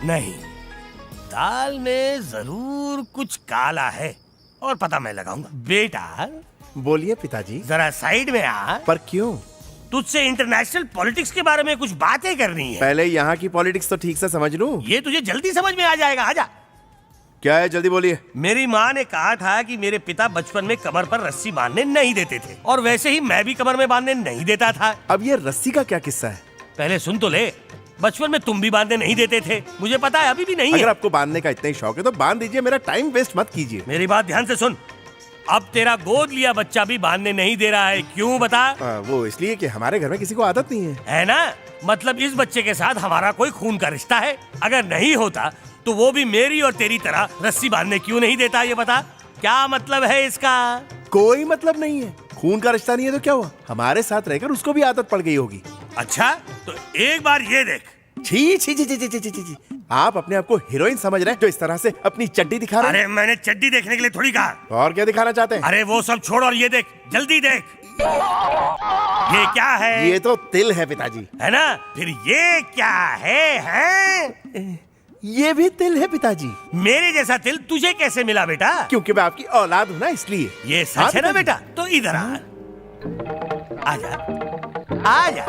नहीं, दाल में जरूर कुछ काला है और पता मैं लगाऊंगा। बेटा बोलिए पिताजी। जरा साइड में आ। पर क्यों? तुझसे इंटरनेशनल पॉलिटिक्स के बारे में कुछ बातें करनी है। पहले यहाँ की पॉलिटिक्स तो ठीक से समझ लूं। ये तुझे जल्दी समझ में आ जाएगा, आजा। क्या है, जल्दी बोलिए। मेरी माँ ने कहा था कि मेरे पिता बचपन में कमर पर रस्सी बांधने नहीं देते थे, और वैसे ही मैं भी कमर में बांधने नहीं देता था। अब ये रस्सी का क्या किस्सा है? पहले सुन तो ले। बचपन में तुम भी बांधने नहीं देते थे, मुझे पता है, अभी भी नहीं अगर है। आपको बांधने का इतना ही शौक है तो बांध दीजिए, मेरा टाइम वेस्ट मत कीजिए। मेरी बात ध्यान से सुन। अब तेरा गोद लिया बच्चा भी बांधने नहीं दे रहा है, क्यों बता? वो इसलिए कि हमारे घर में किसी को आदत नहीं है ना? मतलब इस बच्चे के साथ हमारा कोई खून का रिश्ता है। अगर नहीं होता तो वो भी मेरी और तेरी तरह रस्सी बांधने क्यों नहीं देता, ये बता। क्या मतलब है इसका? कोई मतलब नहीं है। खून का रिश्ता नहीं है तो क्या हुआ? हमारे साथ रहकर उसको भी आदत पड़ गई होगी। अच्छा, तो एक बार ये देख। छी छी छी छी छी छी छी। आप अपने आप को हीरोइन समझ रहे हैं जो इस तरह से अपनी चड्डी दिखा रहे हैं? अरे मैंने चड्डी देखने के लिए थोड़ी कहा। और क्या दिखाना चाहते हैं? अरे वो सब छोड़ और ये देख, जल्दी देख। ये क्या है? ये तो तिल है पिताजी। है ना? फिर ये क्या है? ये भी तिल है पिताजी। मेरे जैसा तिल तुझे कैसे मिला बेटा? क्योंकि मैं आपकी औलाद हूँ ना, इसलिए। ये सच है ना बेटा? तो इधर आ, आजा, आजा।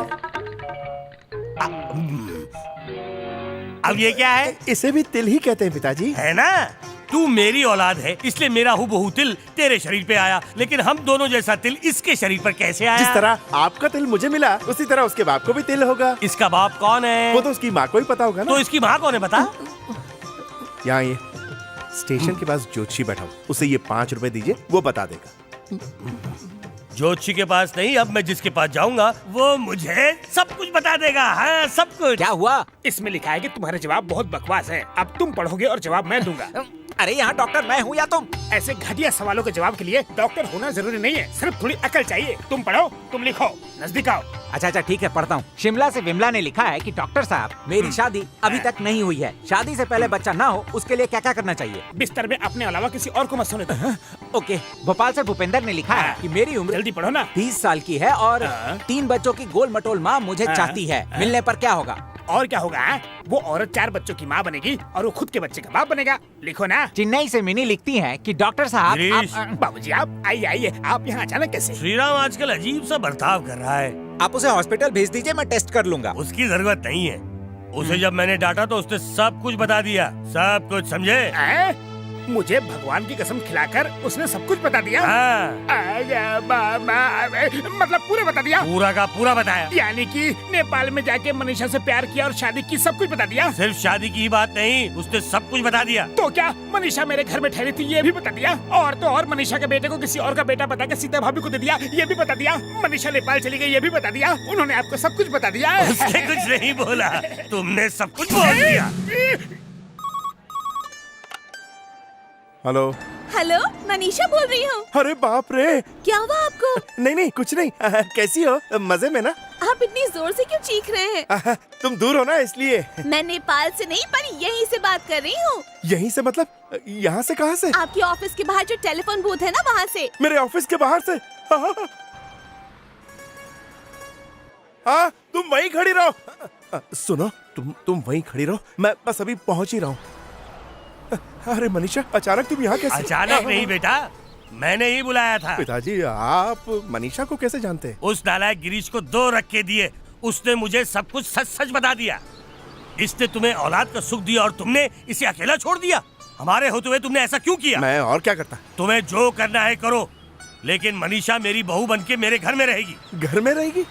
अब ये क्या है? इसे भी तिल ही कहते हैं पिताजी। है ना? तू मेरी औलाद है, इसलिए मेरा हुबहू तिल तेरे शरीर पे आया, लेकिन हम दोनों जैसा तिल इसके शरीर पर कैसे आया? जिस तरह आपका तिल मुझे मिला, उसी तरह उसके बाप को भी तिल होगा। इसका बाप कौन है? वो तो उसकी माँ को ही पता होगा ना। तो इसकी माँ कौन है बता? यहाँ ये स्टेशन के पास ज्योतिषी बैठा हो, उसे ये 5 रुपए दीजिए, वो बता देगा। ज्योतिषी के पास नहीं, अब मैं जिसके पास जाऊंगा वो मुझे सब कुछ बता देगा। हाँ, सब कुछ। क्या हुआ? इसमें लिखा है कि तुम्हारे जवाब बहुत बकवास हैं। अब तुम पढ़ोगे और जवाब मैं दूंगा। अरे यहाँ डॉक्टर मैं हूँ या तुम? ऐसे घटिया सवालों के जवाब के लिए डॉक्टर होना जरूरी नहीं है, सिर्फ थोड़ी अकल चाहिए। तुम पढ़ो, तुम लिखो, नजदीक आओ। अच्छा अच्छा ठीक है, पढ़ता हूँ। शिमला से विमला ने लिखा है कि डॉक्टर साहब, मेरी शादी अभी तक नहीं हुई है। शादी से पहले बच्चा ना हो, उसके लिए क्या क्या करना चाहिए? बिस्तर में अपने अलावा किसी और को मत सोने दो। ओके। भोपाल से भूपेंद्र ने लिखा है कि मेरी उम्र जल्दी पढ़ो ना। 20 साल की है और 3 बच्चों की गोल मटोल माँ मुझे चाहती है। मिलने पर क्या होगा? और क्या होगा? वो औरत 4 बच्चों की माँ बनेगी और वो खुद के बच्चे का बाप बनेगा। लिखो ना। चेन्नई से मिनी लिखती है कि डॉक्टर साहब बाबूजी आप आइए आइए, आप यहाँ अचानक कैसे? श्रीराम आजकल अजीब सा बर्ताव कर रहा है। आप उसे हॉस्पिटल भेज दीजिए, मैं टेस्ट कर लूंगा। उसकी जरूरत नहीं है। उसे जब मैंने डांटा तो उसने सब कुछ बता दिया, सब कुछ, समझे? मुझे भगवान की कसम खिलाकर उसने सब कुछ बता दिया। हाँ। मतलब पूरा बता दिया? पूरा का पूरा बताया। यानी कि नेपाल में जाके मनीषा से प्यार किया और शादी की, सब कुछ बता दिया? सिर्फ शादी की ही बात नहीं, उसने सब कुछ बता दिया। तो क्या मनीषा मेरे घर में ठहरी थी, ये भी बता दिया? और तो और मनीषा के बेटे को किसी और का बेटा बता के सीता भाभी को दे दिया, ये भी बता दिया? मनीषा नेपाल चली गई, ये भी बता दिया? उन्होंने आपको सब कुछ बता दिया? उसने कुछ नहीं बोला, तुमने सब कुछ बोल दिया। हेलो हेलो, मनीषा बोल रही हूँ। अरे बाप रे, क्या हुआ आपको? नहीं नहीं कुछ नहीं। कैसी हो? मजे में ना? आप इतनी जोर से क्यों चीख रहे हैं? तुम दूर हो ना इसलिए। मैं नेपाल से नहीं पर यहीं से बात कर रही हूँ। यहीं से मतलब यहाँ से कहाँ से? आपकी ऑफिस के बाहर जो टेलीफोन बूथ है ना, वहाँ से। मेरे ऑफिस के बाहर से? हाँ, तुम वहीं खड़ी रहो। सुनो, तुम वहीं खड़ी रहो, मैं बस अभी पहुँच ही रहा हूँ। अरे मनीषा, अचानक तुम यहाँ कैसे? अचानक नहीं बेटा, मैंने ही बुलाया था। पिताजी, आप मनीषा को कैसे जानते हैं? उस नालायक गिरीश को 2 रख के दिए, उसने मुझे सब कुछ सच सच बता दिया। इसने तुम्हें औलाद का सुख दिया और तुमने इसे अकेला छोड़ दिया। हमारे होते हुए तुमने ऐसा क्यों किया? मैं और क्या करता? तुम्हें जो करना है करो, लेकिन मनीषा मेरी बहू बनके मेरे घर में रहेगी। घर में रहेगी?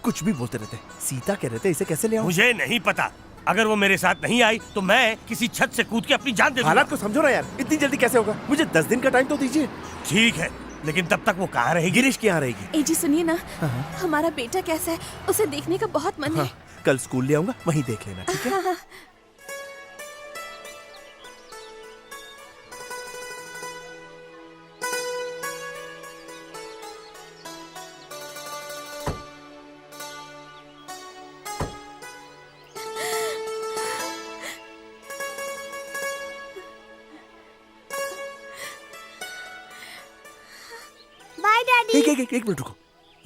कुछ भी बोलते रहते। सीता कह रहे थे, इसे कैसे ले आऊं? मुझे नहीं पता। अगर वो मेरे साथ नहीं आई तो मैं किसी छत से कूद के अपनी जान दे दूंगा। हालात को समझो ना यार, इतनी जल्दी कैसे होगा? मुझे 10 दिन का टाइम तो दीजिए। ठीक है, लेकिन तब तक वो कहाँ रहेगी? गिरीश की यहाँ रहेगी। ए जी सुनिए ना, हमारा बेटा कैसा है, उसे देखने का बहुत मन है। कल स्कूल ले आऊंगा, वहीं देख लेना, ठीक है? Bye daddy. एक मिनट रुको।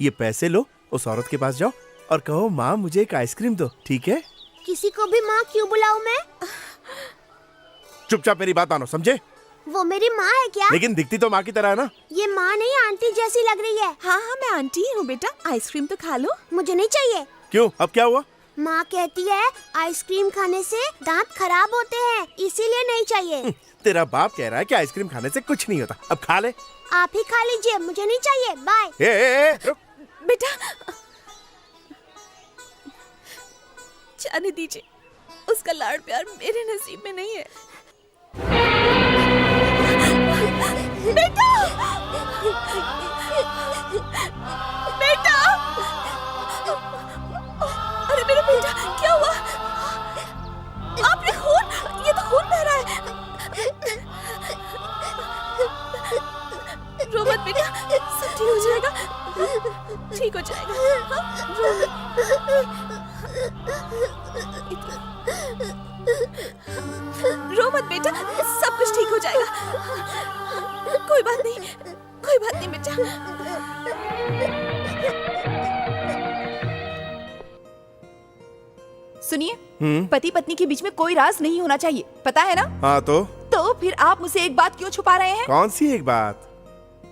ये पैसे लो, उस औरत के पास जाओ और कहो माँ मुझे एक आइसक्रीम दो, ठीक है? किसी को भी माँ क्यों बुलाऊं मैं? चुपचाप मेरी बात मानो, समझे? वो मेरी माँ है क्या? लेकिन दिखती तो माँ की तरह है ना। ये माँ नहीं, आंटी जैसी लग रही है। हाँ हाँ, मैं आंटी हूँ बेटा, आइसक्रीम तो खा लो। मुझे नहीं चाहिए। क्यों, अब क्या हुआ? माँ कहती है आइसक्रीम खाने से दांत खराब होते हैं, इसीलिए नहीं चाहिए। तेरा बाप कह रहा है कि आइसक्रीम खाने से कुछ नहीं होता, अब खा ले। आप ही खा लीजिए, मुझे नहीं चाहिए। बाय। रुक। बेटा जाने दीजिए, उसका लाड़ प्यार मेरे नसीब में नहीं है। बेटा, बेटा, अरे मेरा बेटा, क्या हुआ? आपने खून, ये तो खून बह रहा है। रो मत बेटा, सब ठीक हो जाएगा, ठीक हो जाएगा। रो मत बेटा, सब कुछ ठीक हो जाएगा। कोई बात नहीं, कोई बात नहीं बेटा। सुनिए, पति पत्नी के बीच में कोई राज नहीं होना चाहिए, पता है ना? हाँ तो फिर आप मुझसे एक बात क्यों छुपा रहे हैं? कौन सी एक बात?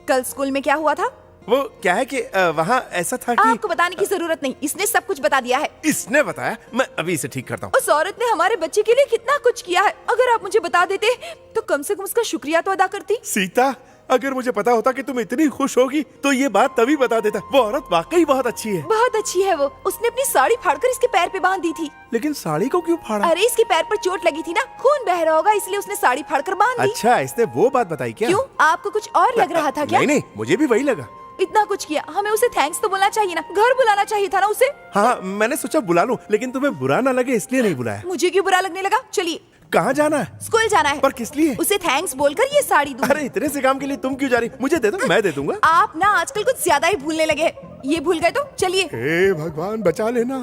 कल स्कूल में क्या हुआ था? वो क्या है कि वहाँ ऐसा था कि आपको बताने की जरूरत नहीं, इसने सब कुछ बता दिया है। इसने बताया? मैं अभी इसे ठीक करता हूँ। उस औरत ने हमारे बच्चे के लिए कितना कुछ किया है, अगर आप मुझे बता देते तो कम से कम उसका शुक्रिया तो अदा करती। सीता, अगर मुझे पता होता कि तुम इतनी खुश होगी तो ये बात तभी बता देता। वो औरत वाकई बहुत अच्छी है। बहुत अच्छी है वो। उसने अपनी साड़ी फाड़कर इसके पैर पे बांध दी थी। लेकिन साड़ी को क्यों फाड़ा? अरे इसके पैर पर चोट लगी थी ना, खून बह रहा होगा, इसलिए उसने साड़ी फाड़कर बांध दी। अच्छा, इसने वो बात बताई क्या? क्यों, आपको कुछ और लग रहा था क्या? नहीं, मुझे भी वही लगा। इतना कुछ किया, हमें उसे थैंक्स तो बोलना चाहिए ना, घर बुलाना चाहिए था ना उसे। हाँ, मैंने सोचा बुला लूं, लेकिन तुम्हें बुरा ना लगे इसलिए नहीं बुलाया। मुझे क्यों बुरा लगने लगा? चलिए। कहाँ जाना है? स्कूल जाना है। पर किस लिए? उसे थैंक्स बोलकर ये साड़ी दूंगी। अरे इतने से काम के लिए तुम क्यों जा रही? मुझे दे दो, मैं दे दूंगा। आप ना आजकल कुछ ज्यादा ही भूलने लगे। ये भूल गए तो चलिए। हे भगवान, बचा लेना।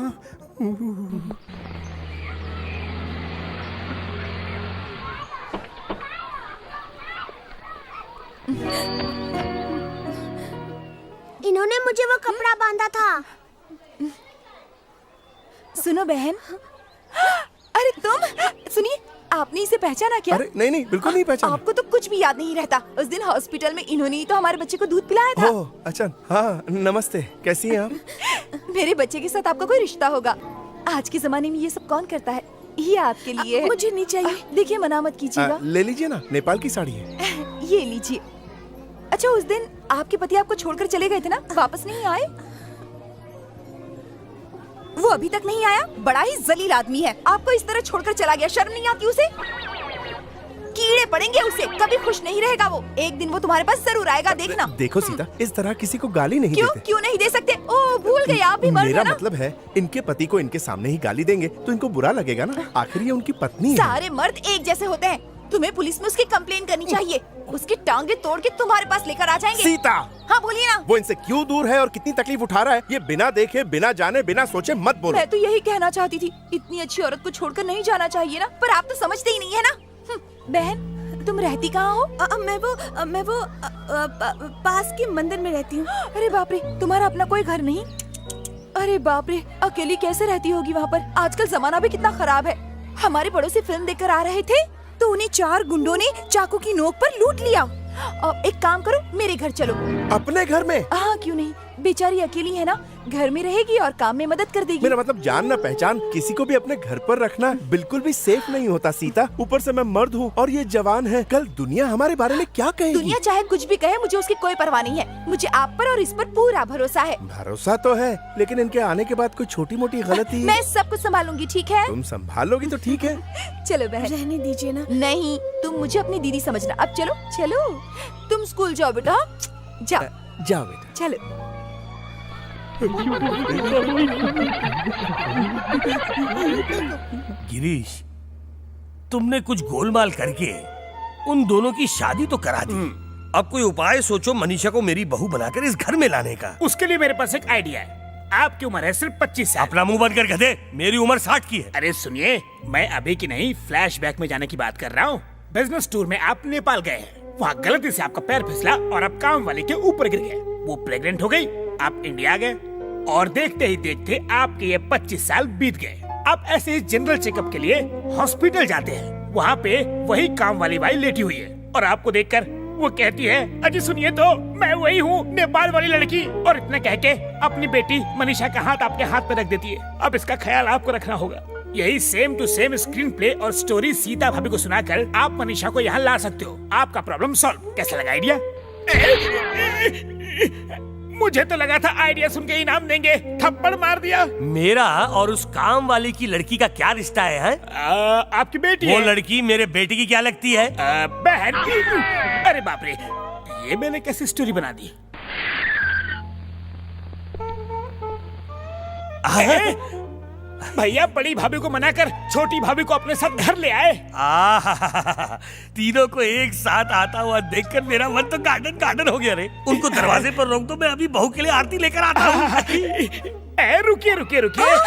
इन्होंने मुझे वो कपड़ा बांधा था। सुनो बहन, अरे तुम सुनिए, आपने इसे पहचाना क्या? अरे नहीं, बिल्कुल नहीं पहचाना। आपको तो कुछ भी याद नहीं रहता। उस दिन हॉस्पिटल में इन्होंने ही तो हमारे बच्चे को दूध पिलाया था। ओह, अच्छा, हाँ, नमस्ते, कैसी हैं आप? मेरे बच्चे के साथ आपका कोई रिश्ता होगा। आज के जमाने में ये सब कौन करता है? ये आपके लिए है। मुझे नहीं चाहिए। देखिए, मना मत कीजिएगा। ले लीजिए ना, नेपाल की साड़ी है। ये लीजिए। अच्छा, उस दिन आपके पति आपको छोड़कर चले गए थे ना, वापस नहीं आए? वो अभी तक नहीं आया? बड़ा ही जलील आदमी है, आपको इस तरह छोड़कर चला गया। शर्म नहीं आती उसे? कीड़े पड़ेंगे उसे, कभी खुश नहीं रहेगा वो। एक दिन वो तुम्हारे पास जरूर आएगा, देखना। देखो सीता, इस तरह किसी को गाली नहीं क्यों? देते। क्यों नहीं दे सकते? ओ, भूल गए, आप भी मर्द मेरा हैं ना? मतलब है, इनके पति को इनके सामने ही गाली देंगे तो इनको बुरा लगेगा ना। आखिर ये उनकी पत्नी है। सारे मर्द एक जैसे होते हैं। तुम्हें पुलिस में उसकी कंप्लेन करनी चाहिए। उसकी टांगे तोड़ के तुम्हारे पास लेकर आ जाएंगे। सीता, हाँ बोलिए ना। वो इनसे क्यों दूर है और कितनी तकलीफ उठा रहा है, ये बिना देखे, बिना जाने, बिना सोचे मत बोलो। मैं तो यही कहना चाहती थी, इतनी अच्छी औरत को छोड़कर नहीं जाना चाहिए ना, पर आप तो समझते ही नहीं है ना। बहन, तुम रहती कहाँ हो? मैं वो पास के मंदिर में रहती हूँ। अरे बाप रे, तुम्हारा अपना कोई घर नहीं? अरे बाप रे, अकेली कैसे रहती होगी वहाँ पर? आजकल जमाना भी कितना खराब है। हमारे पड़ोसी फिल्म देखकर आ रहे थे तो उन्हें 4 गुंडों ने चाकू की नोक पर लूट लिया। एक काम करो, मेरे घर चलो। अपने घर में? हाँ, क्यों नहीं, बेचारी अकेली है ना, घर में रहेगी और काम में मदद कर देगी। मेरा मतलब जान न पहचान किसी को भी अपने घर पर रखना बिल्कुल भी सेफ नहीं होता सीता। ऊपर से मैं मर्द हूँ और ये जवान है, कल दुनिया हमारे बारे में क्या कहेगी? दुनिया चाहे कुछ भी कहे, मुझे उसकी कोई परवाह नहीं है। मुझे आप पर और इस पर पूरा भरोसा है। भरोसा तो है, लेकिन इनके आने के बाद कोई छोटी मोटी गलती। मैं सब कुछ संभालूंगी, ठीक है? तुम संभालोगी तो ठीक है। चलो बहन, रहने दीजिए ना। नहीं, तुम मुझे अपनी दीदी समझना। अब चलो चलो, तुम स्कूल जाओ बेटा, जाओ जाओ बेटा, चलो। गिरीश, तुमने कुछ गोलमाल करके उन दोनों की शादी तो करा दी। अब कोई उपाय सोचो मनीषा को मेरी बहू बनाकर इस घर में लाने का। उसके लिए मेरे पास एक आइडिया है। आपकी उम्र है सिर्फ 25 साल। अपना मुंह बंद कर गधे, मेरी उम्र 60 की है। अरे सुनिए, मैं अभी की नहीं फ्लैशबैक में जाने की बात कर रहा हूँ। बिजनेस टूर में आप नेपाल गए हैं, वहाँ गलती से आपका पैर फिसला और आप काम वाले के ऊपर गिर गए। वो प्रेग्नेंट हो गई, आप इंडिया गए और देखते ही देखते आपके ये 25 साल बीत गए। आप ऐसे ही जनरल चेकअप के लिए हॉस्पिटल जाते हैं, वहाँ पे वही काम वाली बाई लेटी हुई है और आपको देखकर वो कहती है, अजी सुनिए तो, मैं वही हूँ नेपाल वाली लड़की। और इतना कह के अपनी बेटी मनीषा का हाथ आपके हाथ पे रख देती है। अब इसका ख्याल आपको रखना होगा। यही same to same screenplay और स्टोरी सीता भाभी को सुनाकर आप मनीषा को यहाँ ला सकते हो। आपका प्रॉब्लम सॉल्व। कैसा लगा आइडिया? मुझे तो लगा था आइडिया सुन के इनाम देंगे, थप्पड़ मार दिया। मेरा और उस काम वाली की लड़की का क्या रिश्ता है? आपकी बेटी वो है। लड़की मेरे बेटे की क्या लगती है? बहन। अरे बाप रे, ये मैंने कैसी स्टोरी बना दी? भैया बड़ी भाभी को मनाकर छोटी भाभी को अपने साथ घर ले आए। तीनों को एक साथ आता हुआ देखकर मेरा मन तो गार्डन गार्डन हो गया रे। उनको दरवाजे पर रोक दो, मैं अभी बहू के लिए आरती लेकर आता हूँ। रुकिए रुकिए रुकिए।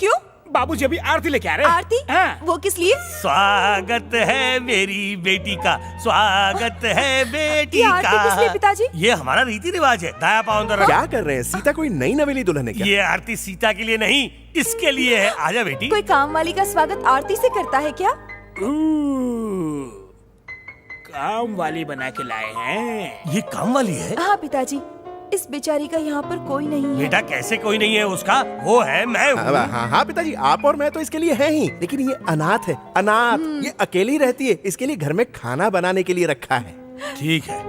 क्यों? बाबूजी अभी आरती लेके आ रहे हैं। आरती? हाँ। वो किस लिए? स्वागत है मेरी बेटी का, स्वागत है बेटी ये आरती किस लिए का। पिताजी? ये हमारा रीति रिवाज है। दाया पाँव अंदर रख। क्या कर रहे हैं? सीता कोई नई नवेली दुल्हन है क्या? ये आरती सीता के लिए नहीं, इसके लिए है। आजा बेटी। कोई काम वाली का स्वागत आरती से करता है क्या? काम वाली बना के लाए हैं। ये काम वाली है? हाँ पिताजी, इस बेचारी का यहाँ पर कोई नहीं है। बेटा कैसे कोई नहीं है? उसका वो है, मैं हूँ। हाँ हाँ पिताजी, आप और मैं तो इसके लिए हैं ही, लेकिन ये अनाथ है, अनाथ। ये अकेली रहती है, इसके लिए घर में खाना बनाने के लिए रखा है। ठीक है,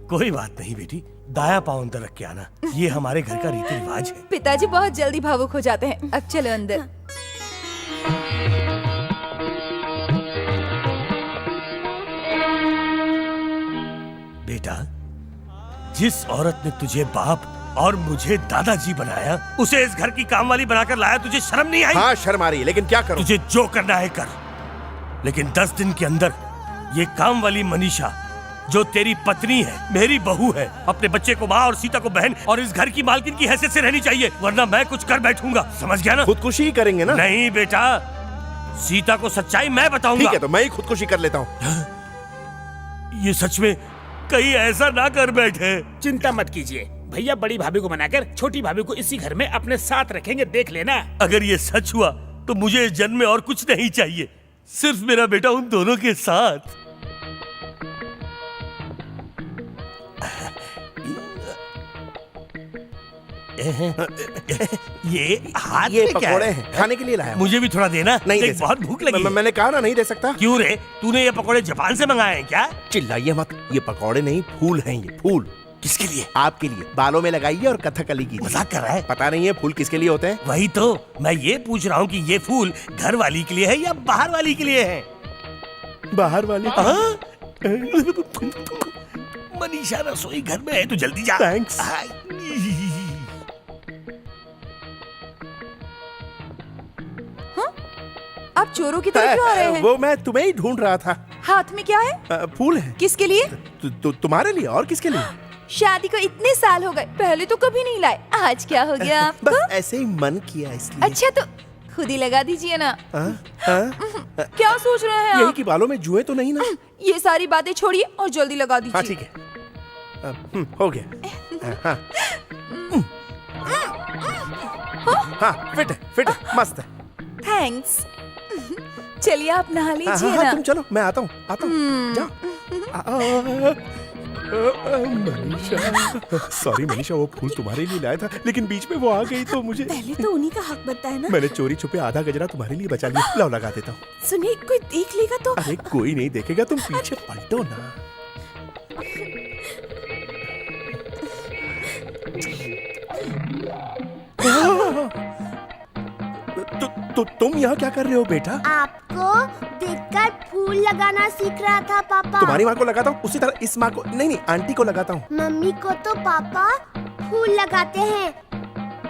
कोई बात नहीं बेटी, दाया पाँव अंदर रख के आना, ये हमारे घर का रीति रिवाज है। पिताजी बहुत जल्दी भावुक हो जाते हैं। अब चलो अंदर। बेटा, जिस औरत ने तुझे बाप और मुझे दादाजी बनाया, उसे इस घर की कामवाली बनाकर लाया, तुझे शर्म नहीं आई? हाँ शर्म आ रही है, लेकिन क्या करूं? तुझे जो करना है कर, लेकिन 10 दिन के अंदर ये काम वाली मनीषा जो तेरी पत्नी है, मेरी बहू है, अपने बच्चे को माँ और सीता को बहन और इस घर की मालकिन की हैसियत से रहनी चाहिए, वरना मैं कुछ कर बैठूंगा। समझ गया ना? खुदकुशी ही करेंगे ना? नहीं बेटा, सीता को सच्चाई मैं बताऊंगा। ठीक है, तो मैं ही खुदकुशी कर लेता हूँ। ये सच में कहीं ऐसा ना कर बैठे। चिंता मत कीजिए भैया, बड़ी भाभी को मनाकर छोटी भाभी को इसी घर में अपने साथ रखेंगे, देख लेना। अगर ये सच हुआ तो मुझे इस जन्म में और कुछ नहीं चाहिए, सिर्फ मेरा बेटा उन दोनों के साथ। ये हाथ ये में क्या पकोड़े है? हैं, खाने के लिए लाया हूं। मुझे भी थोड़ा देना। नहीं देख, दे बहुत सकता। भूख लगी है। मैंने कहा ना नहीं दे सकता। क्यों रे? तूने ये पकोड़े जापान से मंगाए हैं क्या? चिल्लाइए मत, ये पकौड़े नहीं फूल हैं, ये फूल। किसके लिए? आपके लिए। बालों में लगाइए और कथकली कीजिए। मजाक कर रहा है? पता नहीं है फूल किसके लिए होते हैं? वही तो मैं ये पूछ रहा हूँ कि ये फूल घर वाली के लिए है या बाहर वाली के लिए है? बाहर वाली। मनीषा रसोई घर में है, तो जल्दी जा। थैंक्स। आप चोरों की तरह क्यों आ रहे हैं? वो मैं तुम्हें ही ढूंढ रहा था। हाथ में क्या है? फूल है। किसके लिए? तुम्हारे लिए, और किसके लिए? शादी को इतने साल हो गए, पहले तो कभी नहीं लाए, आज क्या हो गया आपको? बस ऐसे ही मन किया इसलिए। अच्छा तो खुद ही लगा दीजिए ना। क्या सोच रहे हैं यही आप? कि बालों में जुए तो नहीं ना? ये सारी बातें छोड़िए और जल्दी लगा दीजिए। हाँ ठीक है, हो गया। हाँ फिट है, मस्त है। थैंक्स। चलिए आप नहा लीजिए हाँ, ना। तुम चलो, मैं आता हूँ। जाओ। मनीषा, सॉरी मनीषा, वो फूल तुम्हारे लिए लाया था, लेकिन बीच में वो आ गई तो मुझे। पहले तो उन्हीं का हक बनता है ना। मैंने चोरी छुपे आधा गजरा तुम्हारे लिए बचा लिया। लाओ लगा देता हूँ। सुनिए, कोई देख लेगा तो? अरे कोई नहीं देखेगा, तुम पीछे पलटो ना। तुम यहाँ क्या कर रहे हो बेटा? आपको देखकर फूल लगाना सीख रहा था पापा। तुम्हारी माँ को लगाता हूँ उसी तरह इस माँ को, नहीं आंटी को लगाता हूँ। मम्मी को तो पापा फूल लगाते हैं,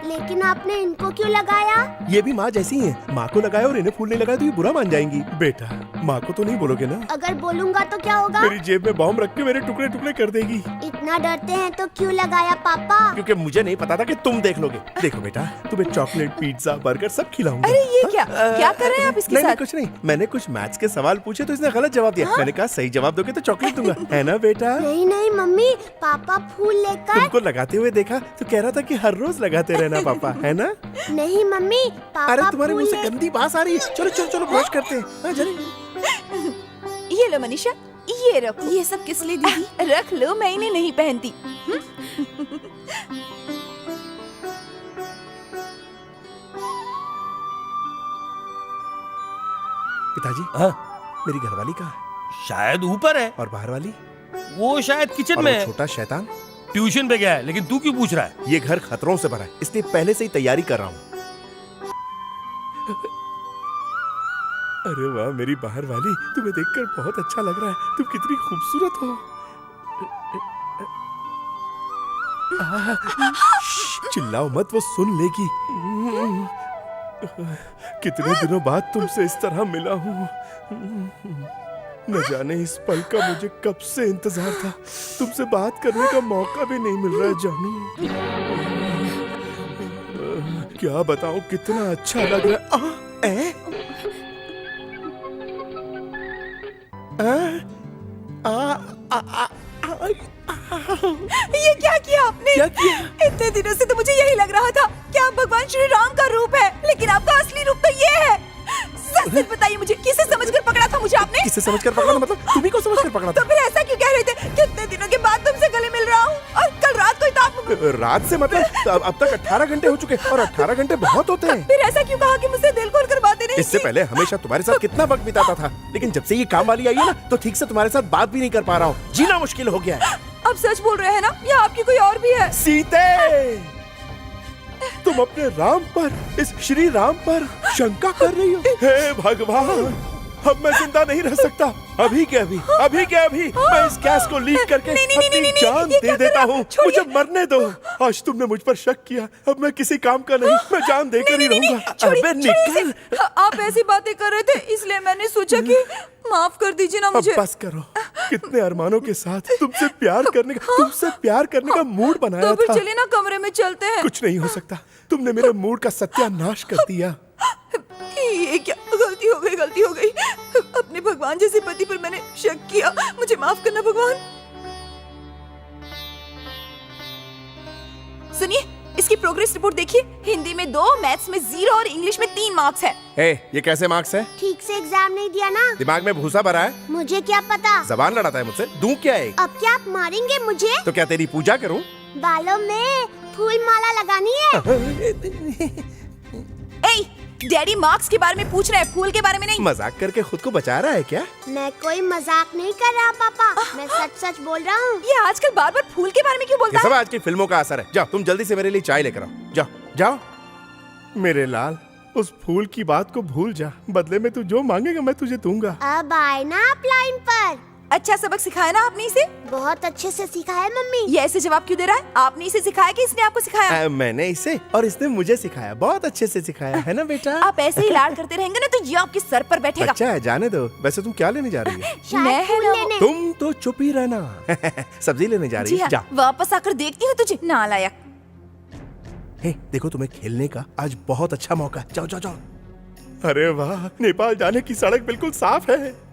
लेकिन आपने इनको क्यों लगाया? ये भी माँ जैसी हैं। माँ को लगाया और इन्हें फूल नहीं लगाया तो ये बुरा मान जाएंगी। बेटा, माँ को तो नहीं बोलोगे ना? अगर बोलूंगा तो क्या होगा? मेरी जेब में बॉम्ब रख के मेरे टुकड़े टुकड़े कर देगी। इतना डरते हैं तो क्यों लगाया पापा? क्योंकि मुझे नहीं पता था कि तुम देख लोगे। देखो बेटा, तुम्हें चॉकलेट, पिज्जा, बर्गर सब खिलाऊंगा। अरे ये क्या कर रहे हैं आप इसके नहीं, साथ? नहीं कुछ नहीं, मैंने कुछ मैथ्स के सवाल पूछे तो इसने गलत जवाब दिया। मैंने कहा सही जवाब दोगे तो चॉकलेट दूंगा, है ना बेटा? नहीं नहीं मम्मी, पापा फूल लेकर। तुमको लगाते हुए देखा तो कह रहा था कि हर रोज लगाते रहना पापा, है ना? नहीं मम्मी, पापा अरे तुम्हारे मुंह से फूल गंदी बात आ रही है। चलो चलो चलो ब्रश करते हैं। ये लो मनीषा, ये रखो। ये सब किस लिए दीदी? रख लो, मैं इन्हें नहीं पहनती। पिताजी, हाँ? मेरी घरवाली कहाँ है? शायद ऊपर है। और बाहर वाली? वो शायद किचन और में वो है। छोटा शैतान? ट्यूशन पे गया है, लेकिन तू क्यों पूछ रहा है? ये घर खतरों से भरा है, इसलिए पहले से ही तैयारी कर रहा हूँ। अरे वाह मेरी बाहर वाली, तुम्हें देखकर बहुत अच्छा लग रहा है। तुम कितनी खूबसूरत हो। चिल्लाओ मत, वो सुन लेगी। कितने दिनों बाद तुमसे इस तरह मिला हूँ। न जाने इस पल का मुझे कब से इंतजार था। तुमसे बात करने का मौका भी नहीं मिल रहा है जानू। क्या बताऊं, कितना अच्छा लग रहा है। ये क्या किया आपने? क्या किया? इतने दिनों से तो मुझे यही लग रहा था कि आप भगवान श्री राम का रूप है, लेकिन आपका असली रूप तो ये है। सच सच बताइए मुझे, किसे समझकर पकड़ा था मुझे आपने? किसे समझकर पकड़ा था? मतलब तुम्ही को समझकर पकड़ा था? तो फिर ऐसा क्यों कह रहे थे? कितने दिनों के बाद तुमसे गले मिल रहा हूँ, और कल रात को ही तो आप। रात से मतलब अब तक 18 घंटे हो चुके, और 18 घंटे बहुत होते हैं। फिर ऐसा क्यों कहा कि मुझसे दिल खोल कर बातें नहीं की? इससे पहले हमेशा तुम्हारे साथ कितना वक्त बिताता था, लेकिन जब से ये काम वाली आई है ना, तो ठीक से तुम्हारे साथ बात भी नहीं कर पा रहा हूँ। जीना मुश्किल हो गया है। अब सच बोल रहे हैं ना, या आपकी कोई और भी है? सीते, तुम अपने राम पर, इस श्री राम पर शंका कर रही हो? हे भगवान, अब मैं जिंदा नहीं रह सकता। अभी के अभी मैं इस गैस को लीक करके अपनी जान दे देता हूँ। मुझे मरने दो। आज तुमने मुझ पर शक किया, अब मैं किसी काम का नहीं, मैं जान देकर ही रहूंगा। अबे निकल। आप ऐसी बातें कर रहे थे, इसलिए मैंने सोचा कि माफ कर दीजिए ना मुझे। अब बस करो। कितने अरमानों के साथ तुमसे प्यार करने का मूड बनाया तो फिर था। चलिए ना कमरे में चलते हैं। कुछ नहीं हो सकता, तुमने मेरे मूड का सत्यानाश कर दिया। ये क्या गलती हो गई। अपने भगवान जैसे पति पर मैंने शक किया, मुझे माफ करना भगवान। सुनिए, इसकी प्रोग्रेस रिपोर्ट देखिए। हिंदी में 2, मैथ्स में 0 और इंग्लिश में 3 मार्क्स है। ये कैसे मार्क्स है? ठीक से एग्जाम नहीं दिया ना। दिमाग में भूसा भरा है? मुझे क्या पता। जबान लड़ाता है मुझसे, दूं क्या है? अब क्या आप मारेंगे मुझे? तो क्या तेरी पूजा करूं? बालों में फूल माला लगानी है। डैडी मार्क्स के बारे में पूछ रहे हैं, फूल के बारे में नहीं। मजाक करके खुद को बचा रहा है क्या? मैं कोई मजाक नहीं कर रहा पापा, मैं सच सच बोल रहा हूँ। ये आजकल बार बार फूल के बारे में क्यों बोलता ये सब है? आज की फिल्मों का असर है। जाओ तुम जल्दी से मेरे लिए चाय लेकर आओ। जाओ जाओ। मेरे लाल, उस फूल की बात को भूल जा। बदले में तू जो मांगेगा मैं तुझे दूंगा। अब आए ना आप लाइन पर। अच्छा सबक सिखाया ना आपने इसे? बहुत अच्छे से सीखा है मम्मी। ये ऐसे जवाब क्यों दे रहा है? आपने इसे सिखाया कि इसने आपको सिखाया? मैंने इसे और इसने मुझे सिखाया, बहुत अच्छे से सिखाया है ना बेटा। आप ऐसे ही लाड करते रहेंगे ना तो ये आपके सर पर बैठेगा। अच्छा है, जाने दो। वैसे तुम क्या लेने जा रही है? शायद फूल लेने। तुम तो चुप ही रहना। सब्जी लेने जा रही जी है? हाँ, जा। वापस आकर देखती हूँ तुझे नालायक। हे, देखो तुम्हें खेलने का आज बहुत अच्छा मौका है। जाओ जाओ जाओ। अरे वाह, नेपाल जाने की सड़क बिल्कुल साफ है।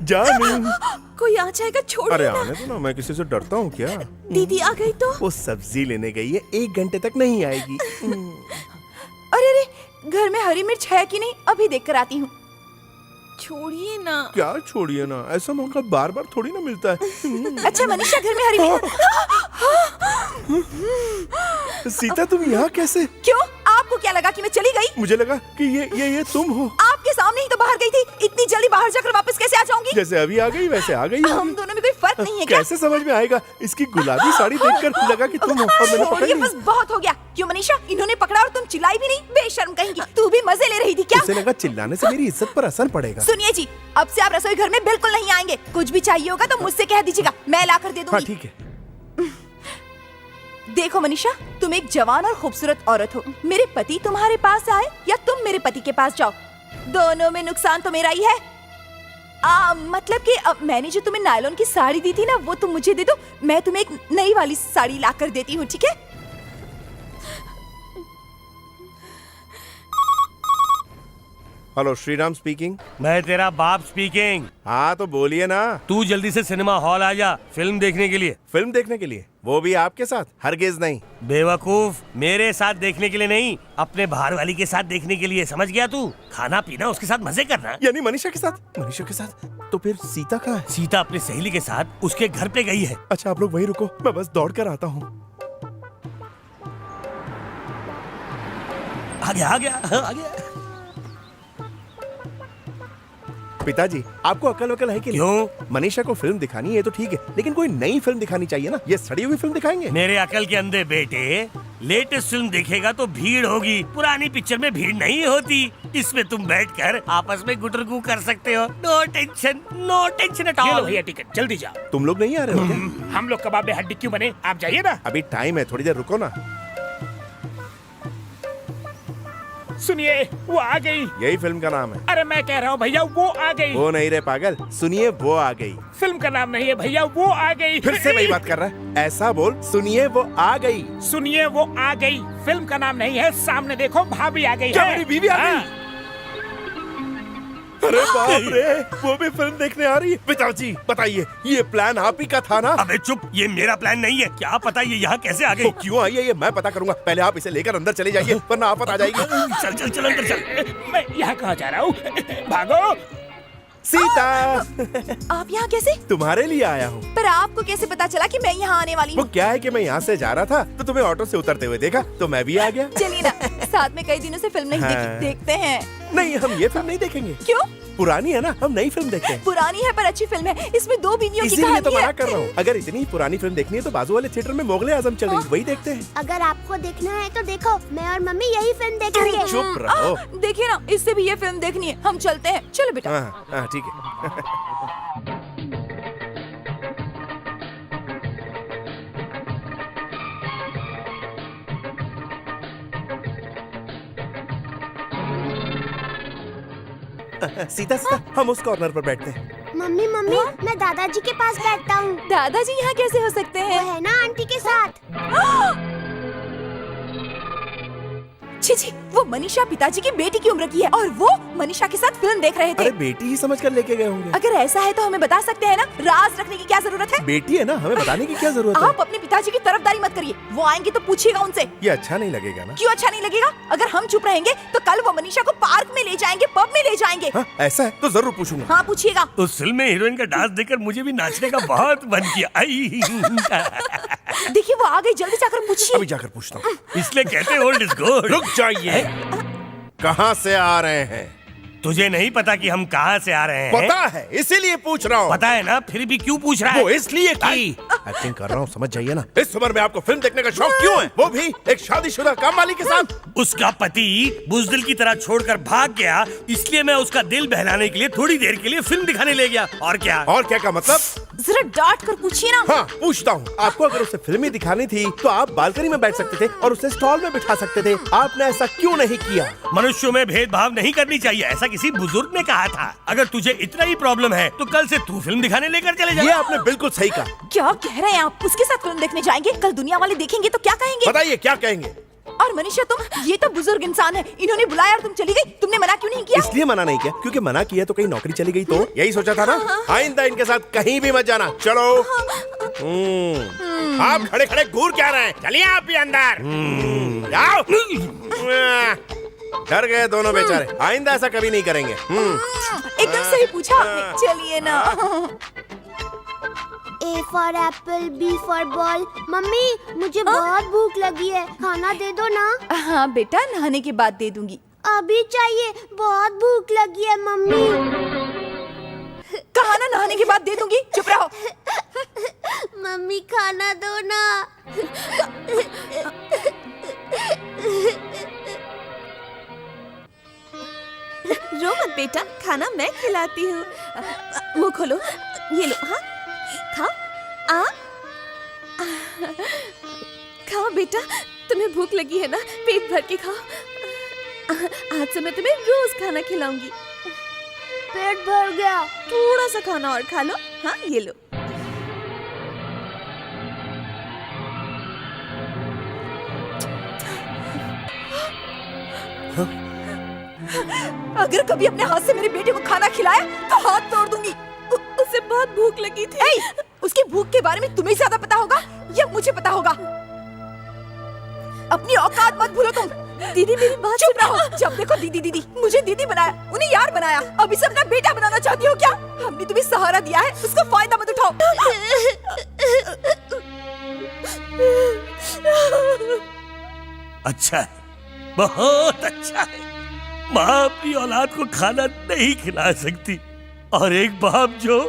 जानू। कोई आ जाएगा, छोड़िए अरे ना। आने दो ना, मैं किसी से डरता हूँ क्या? दीदी आ गई तो? वो सब्जी लेने गई है, 1 घंटे तक नहीं आएगी। अरे अरे, घर में हरी मिर्च है कि नहीं? अभी देख कर आती हूँ। छोड़िए ना। क्या छोड़िए ना, ऐसा मौका बार बार थोड़ी ना मिलता है। अच्छा मनीषा, घर में हरी मिर्च। सीता तुम यहाँ कैसे? क्यों, आपको क्या लगा कि मैं चली गई? मुझे लगा कि ये तुम हो। आपके सामने ही तो बाहर गई थी। इतनी जल्दी बाहर जाकर वापस कैसे आ जाऊंगी? जैसे अभी आ गई वैसे आ गई। हम दोनों में कोई फर्क नहीं है क्या? कैसे समझ में आएगा? इसकी गुलाबी साड़ी देखकर लगा कि तुम हो और मैंने पकड़ छोड़िए, ली। बस बहुत हो गया। क्यों मनीषा, इन्होंने पकड़ा और तुम चिल्लाई भी नहीं? बेशर्म कहेंगी। तू भी मजे ले रही थी क्या? उसे लगा चिल्लाने से मेरी इज्जत पर असर पड़ेगा। सुनिए जी, अब से आप रसोई घर में बिल्कुल नहीं आएंगे। कुछ भी चाहिए होगा तो मुझसे कह दीजिएगा, मैं लाकर दे दूंगी। हाँ ठीक है। देखो मनीषा, तुम एक जवान और खूबसूरत औरत हो। मेरे पति तुम्हारे पास आए या तुम मेरे पति के पास जाओ, दोनों में नुकसान तो मेरा ही है। मतलब कि मैंने जो तुम्हें नायलॉन की साड़ी दी थी ना, वो तुम मुझे दे दो। मैं तुम्हें एक नई वाली साड़ी लाकर देती हूँ, ठीक है? Hello, Shriram speaking. मैं तेरा बाप स्पीकिंग। हाँ तो बोलिए ना। तू जल्दी से सिनेमा हॉल आ जा, फिल्म देखने के लिए। फिल्म देखने के लिए? वो भी आपके साथ? हरगिज नहीं। बेवकूफ, मेरे साथ देखने के लिए नहीं, अपने बाहर वाली के साथ देखने के लिए। समझ गया तू? खाना पीना उसके साथ मजे करना। यानी मनीषा के साथ? मनीषा के साथ? तो फिर सीता कहाँ है? सीता अपनी सहेली के साथ उसके घर पे गई है। अच्छा आप लोग वहीं रुको, मैं बस दौड़ कर आता हूँ। आ गया आ गया आ गया। पिताजी, आपको अकल वकल है कि नहीं? क्यों? मनीषा को फिल्म दिखानी है तो ठीक है, लेकिन कोई नई फिल्म दिखानी चाहिए ना। ये सड़ी हुई फिल्म दिखाएंगे? मेरे अकल के अंधे बेटे, लेटेस्ट फिल्म देखेगा तो भीड़ होगी, पुरानी पिक्चर में भीड़ नहीं होती। इसमें तुम बैठकर आपस में गुटरगू कर सकते हो। No tension, no tension at ये लो ऑल। भैया टिकट, जल्दी जाओ। तुम लोग नहीं आ रहे हो क्या? हम लोग कबाब में हड्डी क्यों बने? आप जाइए ना। अभी टाइम है, थोड़ी देर रुको ना। सुनिए, वो आ गई। यही फिल्म का नाम है। अरे मैं कह रहा हूँ भैया, वो आ गई। वो नहीं रे पागल, सुनिए वो आ गई। फिल्म का नाम नहीं है भैया, वो आ गई। फिर से वही बात कर रहा है। ऐसा बोल, सुनिए वो आ गई। सुनिए वो आ गई। फिल्म का नाम नहीं है। सामने देखो, भाभी आ गई क्या है। मेरी बीवी आ गई? हाँ। अरे बाप रे, वो भी फिल्म देखने आ रही है। पिताजी बताइए, ये प्लान आप ही का था ना? अबे चुप, ये मेरा प्लान नहीं है। क्या पता ये यहाँ कैसे आ गई? तो क्यों आई है ये मैं पता करूंगा। पहले आप इसे लेकर अंदर चले जाइए, वरना आफत आ जाएगी। चल चल चल अंदर चल। मैं यहाँ कहाँ जा रहा हूँ? भागो। सीता, आप यहाँ कैसे? तुम्हारे लिए आया हूँ। पर आपको कैसे पता चला कि मैं यहाँ आने वाली वो हूँ? क्या है कि मैं यहाँ से जा रहा था तो तुम्हें ऑटो से उतरते हुए देखा तो मैं भी आ गया। चलिए ना, साथ में कई दिनों से फिल्म नहीं देखी, हाँ। देखते हैं। नहीं, हम ये फिल्म नहीं देखेंगे। क्यों? पुरानी है ना, हम नई फिल्म देखते हैं। पुरानी है पर अच्छी फिल्म है। इसमें 2 बीवियों की इसीलिए तो कहानी मना है। कर रहा हूँ। अगर इतनी पुरानी फिल्म देखनी है तो बाजू वाले थिएटर में मुगले आजम चल रही, वही देखते हैं। अगर आपको देखना है तो देखो, मैं और मम्मी यही फिल्म देखेंगे। चुप रहो। देखिए ना, इससे भी ये फिल्म देखनी है। हम चलते हैं। चलो बेटा। हाँ हाँ ठीक है। सीता सीता, हम उस कॉर्नर पर बैठते हैं। मम्मी मम्मी, मैं दादाजी के पास बैठता हूँ। दादाजी यहाँ कैसे हो सकते वो हैं? है ना आंटी के साथ। छी छी, वो मनीषा पिताजी की बेटी की उम्र की है और वो मनीषा के साथ फिल्म देख रहे थे। अरे बेटी ही समझ कर लेके गए होंगे। अगर ऐसा है तो हमें बता सकते हैं ना, राज रखने की क्या जरूरत है? बेटी है ना, हमें बताने की क्या जरूरत है? आप अपने पिताजी की तरफदारी मत करिए। वो आएंगे तो पूछिएगा उनसे। ये अच्छा नहीं लगेगा ना? क्यों अच्छा नहीं लगेगा? अगर हम चुप रहेंगे तो कल वो मनीषा को पार्क में ले जाएंगे, पब में ले जाएंगे। हाँ, ऐसा है तो जरूर पूछूंगा। हाँ पूछिएगा। उस फिल्म में हीरोइन का डांस देखकर मुझे भी नाचने का बहुत मन किया। आई। देखिए वो आ गई, जल्दी जाकर पूछिए। अभी जाकर पूछता हूँ। इसलिए कहते हैं ओल्ड इज गोल्ड। रुक जाइए। कहाँ से आ रहे हैं? तुझे नहीं पता कि हम कहाँ से आ रहे हैं? पता है, इसीलिए पूछ रहा हूँ। पता है ना, फिर भी क्यों पूछ रहा है? वो इसलिए कि एक्टिंग कर रहा हूँ, समझ जाइए ना। इस उम्र में आपको फिल्म देखने का शौक क्यों है? वो भी एक शादीशुदा काम वाली के साथ। उसका पति बुज़दिल की तरह छोड़कर भाग गया, इसलिए मैं उसका दिल बहलाने के लिए थोड़ी देर के लिए फिल्म दिखाने ले गया। और क्या? और क्या का मतलब? जरा डांट कर पूछिए ना। हाँ, पूछता हूँ। आपको अगर उसे फिल्म ही दिखानी थी तो आप बालकनी में बैठ सकते थे और उसे स्टॉल में बिठा सकते थे। आपने ऐसा क्यों नहीं किया? मनुष्यों में भेदभाव नहीं करनी चाहिए, ऐसा किसी बुजुर्ग ने कहा था। अगर तुझे इतना ही प्रॉब्लम है तो कल से तू फिल्म दिखाने लेकर चले जा। ये आपने बिल्कुल सही कहा। क्या कह रहे हैं आप? उसके साथ फिल्म देखने जाएंगे? कल दुनिया वाले देखेंगे तो क्या कहेंगे? बताइए क्या कहेंगे? और मनीषा तुम, ये तो बुजुर्ग इंसान है, इन्होंने बुलाया और तुम चली गई। तुमने मना क्यों नहीं किया? इसलिए मना नहीं किया क्योंकि मना किया तो कहीं नौकरी चली गई तो यही सोचा था ना। आइंदा इनके साथ कहीं भी मत जाना। चलो। आप खड़े खड़े घूर क्या रहे हैं? चलिए आप भी अंदर जाओ। डर गए दोनों बेचारे। आइंदा ऐसा कभी नहीं करेंगे। एकदम सही पूछा आपने। चलिए ना। A for apple, B for ball। Mummy, मुझे बहुत भूख लगी है, खाना दे दो ना। हाँ बेटा, नहाने के बाद दे दूंगी। अभी चाहिए, बहुत भूख लगी है मम्मी। कहा ना नहाने के बाद दे दूंगी, चुप रहो। मम्मी खाना दो ना। रो मत बेटा, खाना मैं खिलाती हूँ। मुंह खोलो, ये लो। हाँ खाओ। खाओ बेटा, तुम्हें भूख लगी है ना, पेट भर के खाओ। आज से मैं तुम्हें रोज खाना खिलाऊंगी। पेट भर गया। थोड़ा सा खाना और खा लो। हाँ ये लो। अगर कभी अपने हाथ से मेरे बेटे को खाना खिलाया तो हाथ तोड़ दूंगी। उसे बहुत भूख लगी थी। उसकी भूख के बारे में तुम्हें ज्यादा पता होगा या मुझे पता होगा? अपनी औकात मत भूलो तुम। दीदी मेरी बात चुप रहो। जब देखो दीदी दीदी। मुझे दीदी बनाया, उन्हें यार बनाया, अब इसे अपना बेटा बनाना चाहती हो क्या? हमने तुम्हें सहारा दिया है, उसका फायदा मत उठाओ। अच्छा है, बहुत अच्छा है। माँ अपनी औलाद को खाना नहीं खिला सकती और एक बाप जो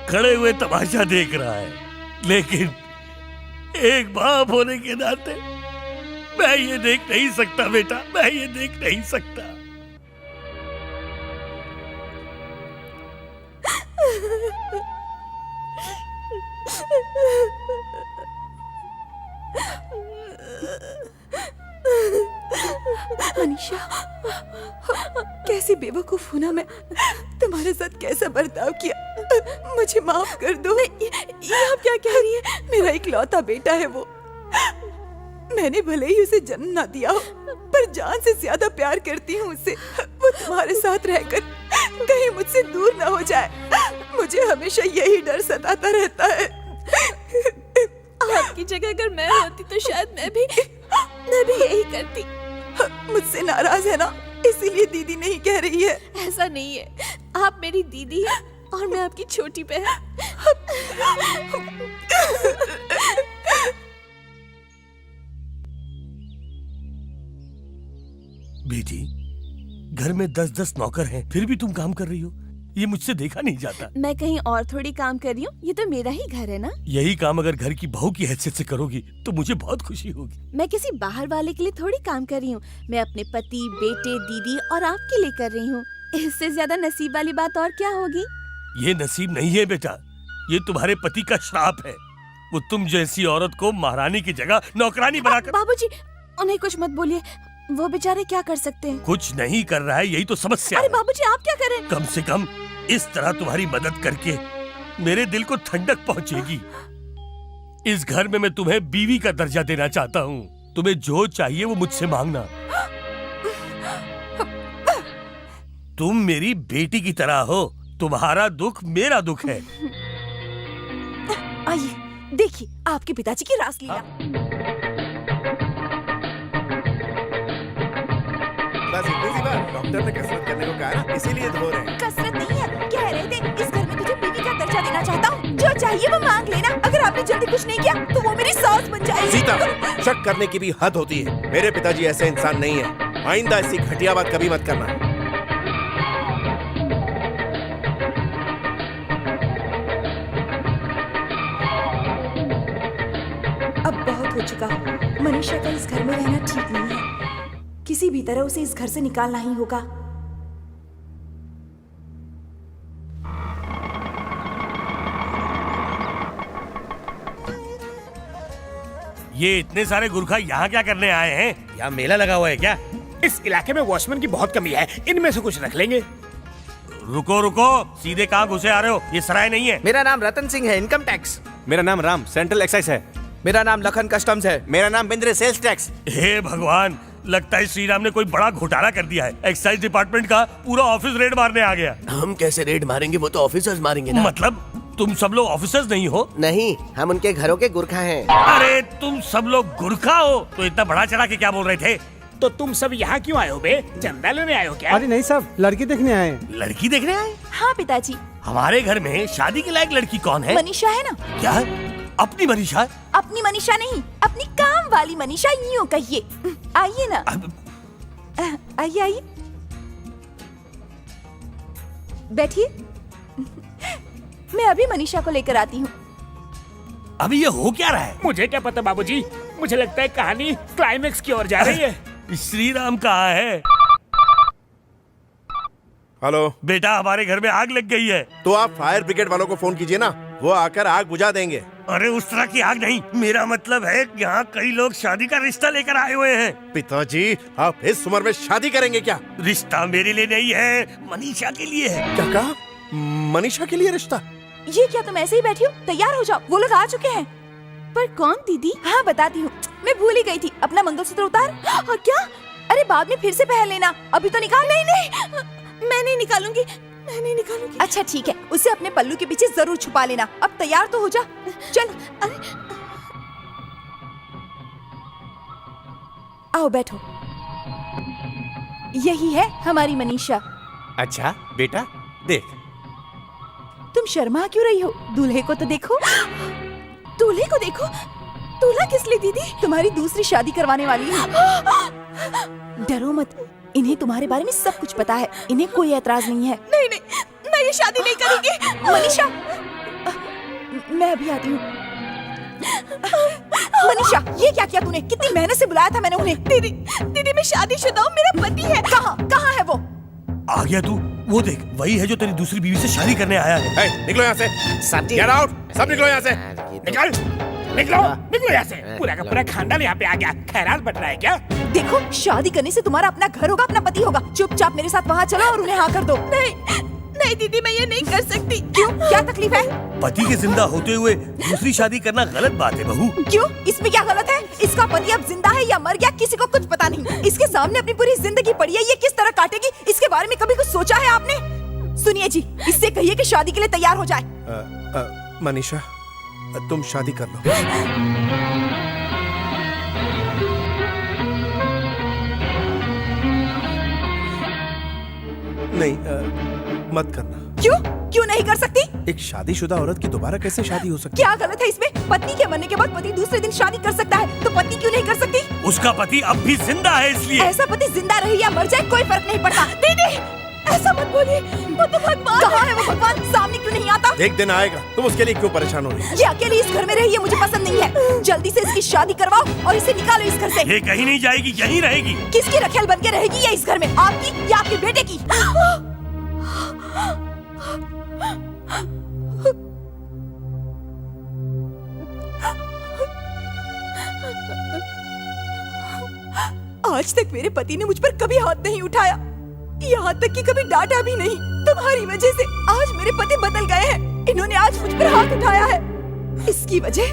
खड़े हुए तमाशा देख रहा है, लेकिन एक बाप होने के नाते मैं ये देख नहीं सकता बेटा, मैं ये देख नहीं सकता। मनीषा, कैसी बेवकूफ हूं ना मैं। तुम्हारे साथ कैसा बर्ताव किया, मुझे माफ कर दो। ये आप क्या कह रही हैं? मेरा इकलौता बेटा है वो। मैंने भले ही उसे जन्म ना दिया हो, पर जान से ज्यादा प्यार करती हूँ उससे। वो तुम्हारे साथ रहकर कहीं मुझसे दूर ना हो जाए, मुझे हमेशा यही डर सताता रहता है। आपकी जगह अगर मैं होती तो शायद मैं भी यही करती। मुझसे नाराज है ना, इसीलिए दीदी नहीं कह रही है। ऐसा नहीं है, आप मेरी दीदी हैं और मैं आपकी छोटी बहन। बेटी, घर में 10-10 नौकर हैं, फिर भी तुम काम कर रही हो, ये मुझसे देखा नहीं जाता। मैं कहीं और थोड़ी काम कर रही हूँ, ये तो मेरा ही घर है ना। यही काम अगर घर की बहू की हैसियत से करोगी तो मुझे बहुत खुशी होगी। मैं किसी बाहर वाले के लिए थोड़ी काम कर रही हूँ, मैं अपने पति, बेटे, दीदी और आपके लिए कर रही हूँ। इससे ज्यादा नसीब वाली बात और क्या होगी? ये नसीब नहीं है बेटा, ये तुम्हारे पति का श्राप है। वो तुम जैसी औरत को महारानी की जगह नौकरानी बनाकर। बाबूजी, उन्हें कुछ मत बोलिए, वो बेचारे क्या कर सकते हैं? कुछ नहीं कर रहा है, यही तो समस्या अरे है। बाबूजी, आप क्या करें? कम से कम इस तरह तुम्हारी मदद करके मेरे दिल को ठंडक पहुंचेगी। इस घर में मैं तुम्हें बीवी का दर्जा देना चाहता हूँ। तुम्हें जो चाहिए वो मुझसे मांगना। तुम मेरी बेटी की तरह हो, तुम्हारा दुख मेरा दुख है। आइए देखिए आपके पिताजी की रासलीला। बस इतनी सी बात, डॉक्टर ने कसरत करने को कहा ना, इसीलिए धो रहे हैं। कसरत नहीं है, कह रहे थे इस घर में तुझे बीवी का दर्जा देना चाहता हूँ, जो चाहिए वो मांग लेना। अगर आपने जल्दी कुछ नहीं किया तो वो मेरी सास बन जाएगी। सीता, शक करने की भी हद होती है। मेरे पिताजी ऐसे इंसान नहीं है। आइंदा ऐसी घटिया बात कभी मत करना। बहुत हो चुका। मनीषा का इस घर में रहना ठीक नहीं है। किसी भी तरह उसे इस घर से निकालना ही होगा। ये इतने सारे गुरखा यहाँ क्या करने आए हैं? यहाँ मेला लगा हुआ है क्या? इस इलाके में वॉचमैन की बहुत कमी है, इनमें से कुछ रख लेंगे। रुको रुको, सीधे कहाँ घुसे आ रहे हो? ये सराय नहीं है। मेरा नाम रतन सिंह है, इनकम टैक्स। मेरा नाम राम, सेंट्रल एक्साइज है। मेरा नाम लखन, कस्टम्स है। मेरा नाम बिंद्रे, सेल्स टैक्स। हे भगवान, लगता है श्री राम ने कोई बड़ा घोटाला कर दिया है। एक्साइज डिपार्टमेंट का पूरा ऑफिस रेड मारने आ गया। हम कैसे रेड मारेंगे, वो तो ऑफिसर्स मारेंगे ना। मतलब तुम सब लोग ऑफिसर्स नहीं हो? नहीं, हम उनके घरों के गुरखा हैं। अरे तुम सब लोग गुरखा हो तो इतना बड़ा चढ़ा के क्या बोल रहे थे? तो तुम सब यहाँ क्यों आए हो बे? चंदा लेने आए हो क्या? अरे नहीं साहब, लड़की देखने आए। लड़की देखने आए? हाँ पिताजी। हमारे घर में शादी के लायक लड़की कौन है? मनीषा है ना। क्या? अपनी मनीषा? अपनी मनीषा नहीं, अपनी काम वाली मनीषा, यूं कहिए। आइए ना, आइए आइए, बैठिए। मैं अभी मनीषा को लेकर आती हूँ। अभी ये हो क्या रहा है? मुझे क्या पता बाबूजी, मुझे लगता है कहानी क्लाइमेक्स की ओर जा रही है। श्री राम कहाँ है? हेलो बेटा, हमारे घर में आग लग गई है। तो आप फायर ब्रिगेड वालों को फोन कीजिए ना, वो आकर आग बुझा देंगे। अरे उस तरह की आग नहीं, मेरा मतलब है यहाँ कई लोग शादी का रिश्ता लेकर आए हुए हैं। पिताजी, आप इस उम्र में शादी करेंगे क्या? रिश्ता मेरे लिए नहीं है, मनीषा के लिए है। क्या कहा? मनीषा के लिए रिश्ता? ये क्या तुम ऐसे ही बैठी हो? तैयार हो जाओ, वो लोग आ चुके हैं। पर कौन दीदी? हाँ बताती हूँ, मैं भूल ही गई थी। अपना मंगलसूत्र उतार। क्या? अरे बाद में फिर से पहन लेना, अभी तो निकाल। नहीं नहीं, मैं नहीं निकालूंगी, मैं नहीं निकालूंगी। अच्छा ठीक है, उसे अपने पल्लू के पीछे जरूर छुपा लेना। अब तैयार तो हो जा, चल। अरे आओ बैठो, यही है हमारी मनीषा। अच्छा बेटा, देख। तुम शर्मा क्यों रही हो? दूल्हे को तो देखो, दूल्हे को देखो। दूल्हा किस लिए दीदी? तुम्हारी दूसरी शादी करवाने वाली है। डरो मत, इन्हें तुम्हारे बारे में सब कुछ पता है, इन्हें कोई ऐतराज नहीं है। नहीं नहीं, मैं ये शादी नहीं करूंगी। मनीषा, मैं अभी आती हूँ। मनीषा, ये क्या किया तूने? कितनी मेहनत से बुलाया था मैंने उन्हें। दीदी, दीदी मैं शादीशुदा हूँ, मेरा पति है। कहाँ है वो? आ गया तू? वो देख, वही है जो तेरी दूसरी बीवी से शादी करने आया है। निकलो यहाँ से, गेट आउट, सब निकलो यहाँ से। निकल, निकलो, निकलो यहाँ से। पूरा का पूरा खानदान यहाँ पे आ गया, खैरात बट रहा है क्या? देखो, शादी करने से तुम्हारा अपना घर होगा, अपना पति होगा। चुपचाप मेरे साथ वहाँ चलो और उन्हें हाँ कर दो। नहीं नहीं दीदी, मैं ये नहीं कर सकती। क्यों? क्या तकलीफ है? पति के जिंदा होते हुए दूसरी शादी करना गलत बात है बहू। क्यों? इसमें क्या गलत है? इसका पति अब जिंदा है या मर गया, किसी को कुछ पता नहीं। इसके सामने अपनी पूरी जिंदगी पड़ी है, ये किस तरह काटेगी, इसके बारे में कभी कुछ सोचा है आपने? सुनिए जी, इससे कहिए कि शादी के लिए तैयार हो जाए। मनीषा, तुम शादी कर लो। नहीं, मत करना। क्यों? क्यों नहीं कर सकती? एक शादीशुदा औरत की दोबारा कैसे शादी हो सकती? क्या गलत है इसमें? पत्नी के मरने के बाद पति दूसरे दिन शादी कर सकता है, तो पत्नी क्यों नहीं कर सकती? उसका पति अब भी जिंदा है, इसलिए। ऐसा पति जिंदा रहे या मर जाए कोई फर्क नहीं पड़ता। दीदी, ऐसा मत बोलिए, वो तो भगवान। कहाँ है वो भगवान? सामने क्यों नहीं आता? एक दिन आएगा, तुम उसके लिए क्यों परेशान हो रही हो? ये अकेली इस घर में रही, ये मुझे पसंद नहीं है। जल्दी से इसकी शादी करवाओ और इसे निकालो इस घर से। ये कहीं नहीं जाएगी, यहीं रहेगी। किसकी रखेल बन के रहेगी ये इस घर में? आपकी या आपके बेटे की? आज तक मेरे पति ने मुझ पर कभी हाथ नहीं उठाया, यहाँ तक कि कभी डांटा भी नहीं। तुम्हारी वजह से आज मेरे पति बदल गए हैं, इन्होंने आज मुझ पर हाथ उठाया है। इसकी वजह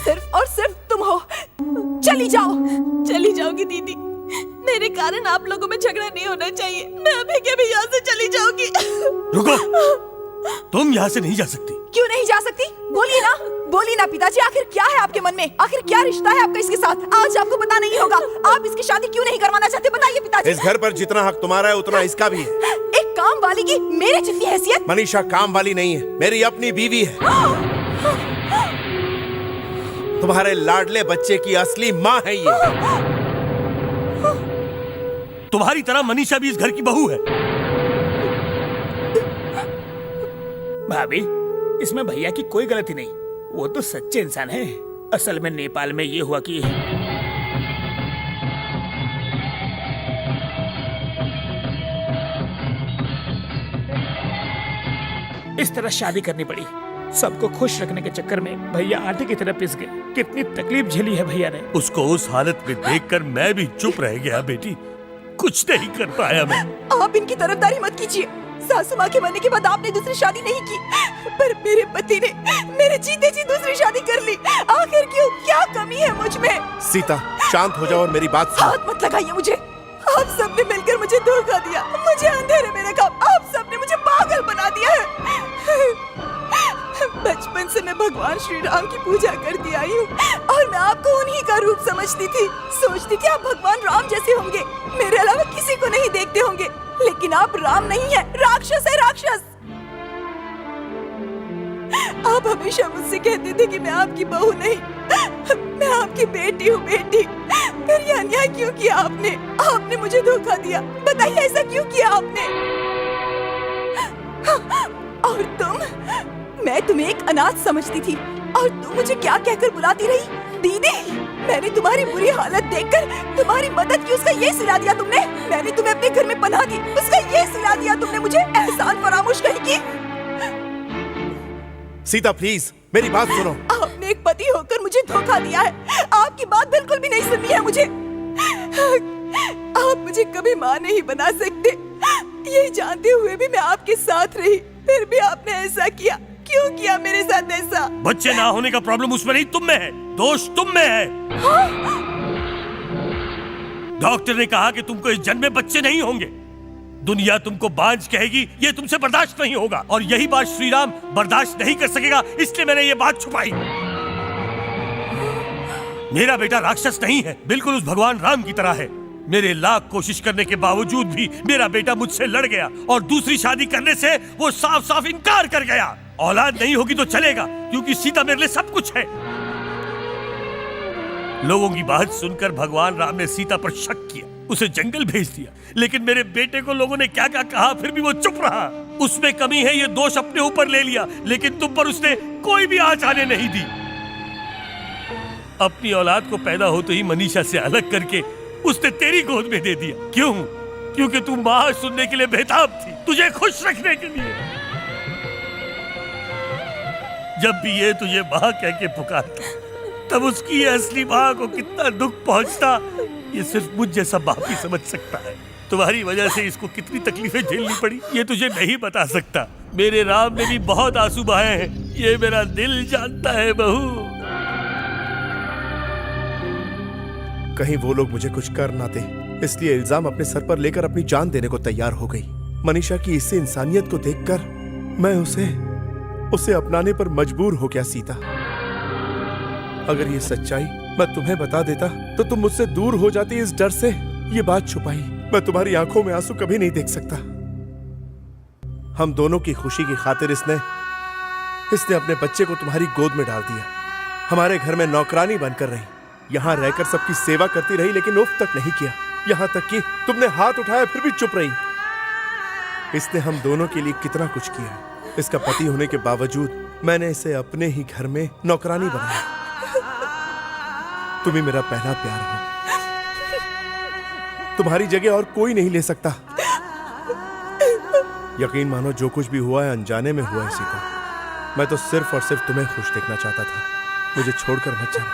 सिर्फ और सिर्फ तुम हो। चली जाओ। चली जाओगी दीदी, मेरे कारण आप लोगों में झगड़ा नहीं होना चाहिए। मैं अभी के भी यहाँ से चली जाऊंगी। रुको, तुम यहाँ से नहीं जा सकती। क्यों नहीं जा सकती? बोलिए ना, बोलिए ना पिताजी, आखिर क्या है आपके मन में? आखिर क्या रिश्ता है आपका इसके साथ? आज आपको पता नहीं होगा। आप इसकी शादी क्यों नहीं करवाना चाहते? बताइए पिताजी। इस घर पर जितना हक तुम्हारा है उतना इसका भी है। एक काम वाली की मेरे जितनी हैसियत? मनीषा काम वाली नहीं है, मेरी अपनी बीवी है। तुम्हारे लाडले बच्चे की असली माँ है ये। तुम्हारी तरह मनीषा भी इस घर की बहू है। भाभी, इसमें भैया की कोई गलती नहीं, वो तो सच्चे इंसान है। असल में नेपाल में ये हुआ कि इस तरह शादी करनी पड़ी। सबको खुश रखने के चक्कर में भैया आटे की तरह पिस गए। कितनी तकलीफ झेली है भैया ने। उसको उस हालत में देखकर मैं भी चुप रह गया बेटी, कुछ नहीं कर पाया मैं। आप इनकी तरफदारी मत कीजिए। सासू माँ के मरने के बाद आपने दूसरी शादी नहीं की, पर मेरे पति ने मेरे जीते जी दूसरी शादी कर ली। आखिर क्यों? क्या कमी है मुझ में? सीता शांत हो जाओ और मेरी बात सुनो। हाथ मत लगाइए मुझे। आप सबने मिलकर मुझे धोखा दिया, मुझे अंधेरे में रखा। आप सबने मुझे पागल बना दिया है। बचपन से मैं भगवान श्री राम की पूजा करती आई हूँ और मैं आपको उन्हीं का रूप समझती थी। सोचती थी आप भगवान राम जैसे होंगे, मेरे अलावा किसी को नहीं देखते होंगे। लेकिन आप राम नहीं है, राक्षस है, राक्षस। आप हमेशा मुझसे कहते थे कि मैं आपकी बहू नहीं, मैं आपकी बेटी हूँ, बेटी। फिर ये अन्याय क्यों किया आपने? आपने मुझे धोखा दिया। बताइए ऐसा क्यों किया आपने? और तुम? मैं तुम्हें एक अनाथ समझती थी और तुम मुझे क्या कहकर बुलाती रही? दीदी। मैंने तुम्हारी बुरी हालत देखकर तुम्हारी मदद की, उसका ये सिला दिया तुमने। मैंने तुम्हें अपने घर में पनाह दी, उसका ये सिला दिया तुमने मुझे। एहसान फरामोश कहीं की। सीता प्लीज मेरी बात सुनो। आपने एक पति होकर मुझे धोखा दिया है। आपकी बात बिल्कुल भी नहीं सुननी है मुझे। आप मुझे कभी माँ नहीं बना सकते, ये जानते हुए भी मैं आपके साथ रही। फिर भी आपने ऐसा किया। क्यों किया मेरे साथ ऐसा? बच्चे ना होने का प्रॉब्लम उसमें नहीं, तुम में है। दोष तुम में है। डॉक्टर ने कहा कि तुमको इस जन्म में बच्चे नहीं होंगे। दुनिया तुमको बांझ कहेगी, ये तुमसे बर्दाश्त नहीं होगा। और यही बात श्री राम बर्दाश्त नहीं कर सकेगा, इसलिए मैंने ये बात छुपाई। मेरा बेटा राक्षस नहीं है, बिल्कुल उस भगवान राम की तरह है। मेरे लाख कोशिश करने के बावजूद भी मेरा बेटा मुझसे लड़ गया और दूसरी शादी करने से वो साफ साफ इनकार कर गया। औलाद नहीं होगी तो चलेगा, क्योंकि सीता मेरे लिए सब कुछ है। लोगों की बात सुनकर भगवान राम ने सीता पर शक किया, उसे जंगल भेज दिया। लेकिन मेरे बेटे को लोगों ने क्या क्या कहा, फिर भी वो चुप रहा। उसमें कमी है, ये दोष अपने ऊपर ले लिया, लेकिन तुम पर उसने कोई भी आँच आने नहीं दी। अपनी औलाद को पैदा होते ही मनीषा से अलग करके उसने तेरी गोद में दे दिया। क्यों? क्योंकि तू माँ सुनने के लिए बेताब थी, तुझे खुश रखने के लिए। जब भी ये तुझे माँ कह के पुकारता, तब उसकी असली माँ को कितना दुख पहुंचता, ये सिर्फ मुझ जैसा बाप ही समझ सकता है। तुम्हारी वजह से इसको कितनी तकलीफें झेलनी पड़ी, ये तुझे नहीं बता सकता। मेरे राम ने भी बहुत आंसू बहाए हैं, ये मेरा दिल जानता है बहू। कहीं वो लोग मुझे कुछ कर ना दे, इसलिए इल्जाम अपने सर पर लेकर अपनी जान देने को तैयार हो गई। मनीषा की इस इंसानियत को देखकर मैं उसे अपनाने पर मजबूर हो गया। सीता, अगर ये सच्चाई मैं तुम्हें बता देता तो तुम मुझसे दूर हो जाती। इस डर से ये बात छुपाई। मैं तुम्हारी आंखों में आंसू कभी नहीं देख सकता। हम दोनों की खुशी की खातिर इसने अपने बच्चे को तुम्हारी गोद में डाल दिया। हमारे घर में नौकरानी बनकर रही, यहाँ रहकर सबकी सेवा करती रही, लेकिन उफ तक नहीं किया। यहाँ तक कि तुमने हाथ उठाया फिर भी चुप रही। इसने हम दोनों के लिए कितना कुछ किया। इसका पति होने के बावजूद मैंने इसे अपने ही घर में नौकरानी बनाया। तुम ही मेरा पहला प्यार हो, तुम्हारी जगह और कोई नहीं ले सकता। यकीन मानो जो कुछ भी हुआ है अनजाने में हुआ है सीता। मैं तो सिर्फ और सिर्फ तुम्हें खुश देखना चाहता था। मुझे छोड़कर मत जाना।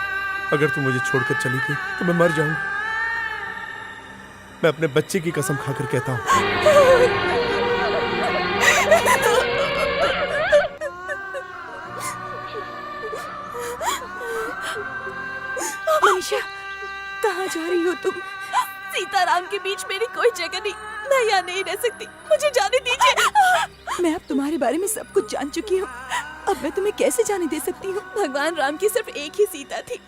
अगर तुम मुझे छोड़कर चली गई तो मैं मर जाऊंगा। मैं अपने बच्चे की कसम खाकर कहता हूं। मनीषा, कहाँ जा रही हो तुम? सीताराम के बीच मेरी कोई जगह नहीं, मैं यहाँ नहीं रह सकती, मुझे जाने दीजिए। मैं अब तुम्हारे बारे में सब कुछ जान चुकी हूँ। अब मैं तुम्हें कैसे जाने दे सकती हूँ? भगवान राम की सिर्फ एक ही सीता थी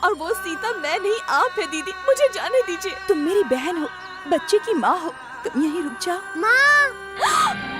और वो सीता मैं नहीं, आप है दीदी, मुझे जाने दीजिए। तुम मेरी बहन हो, बच्चे की माँ हो, तुम यहीं रुक जाओ। माँ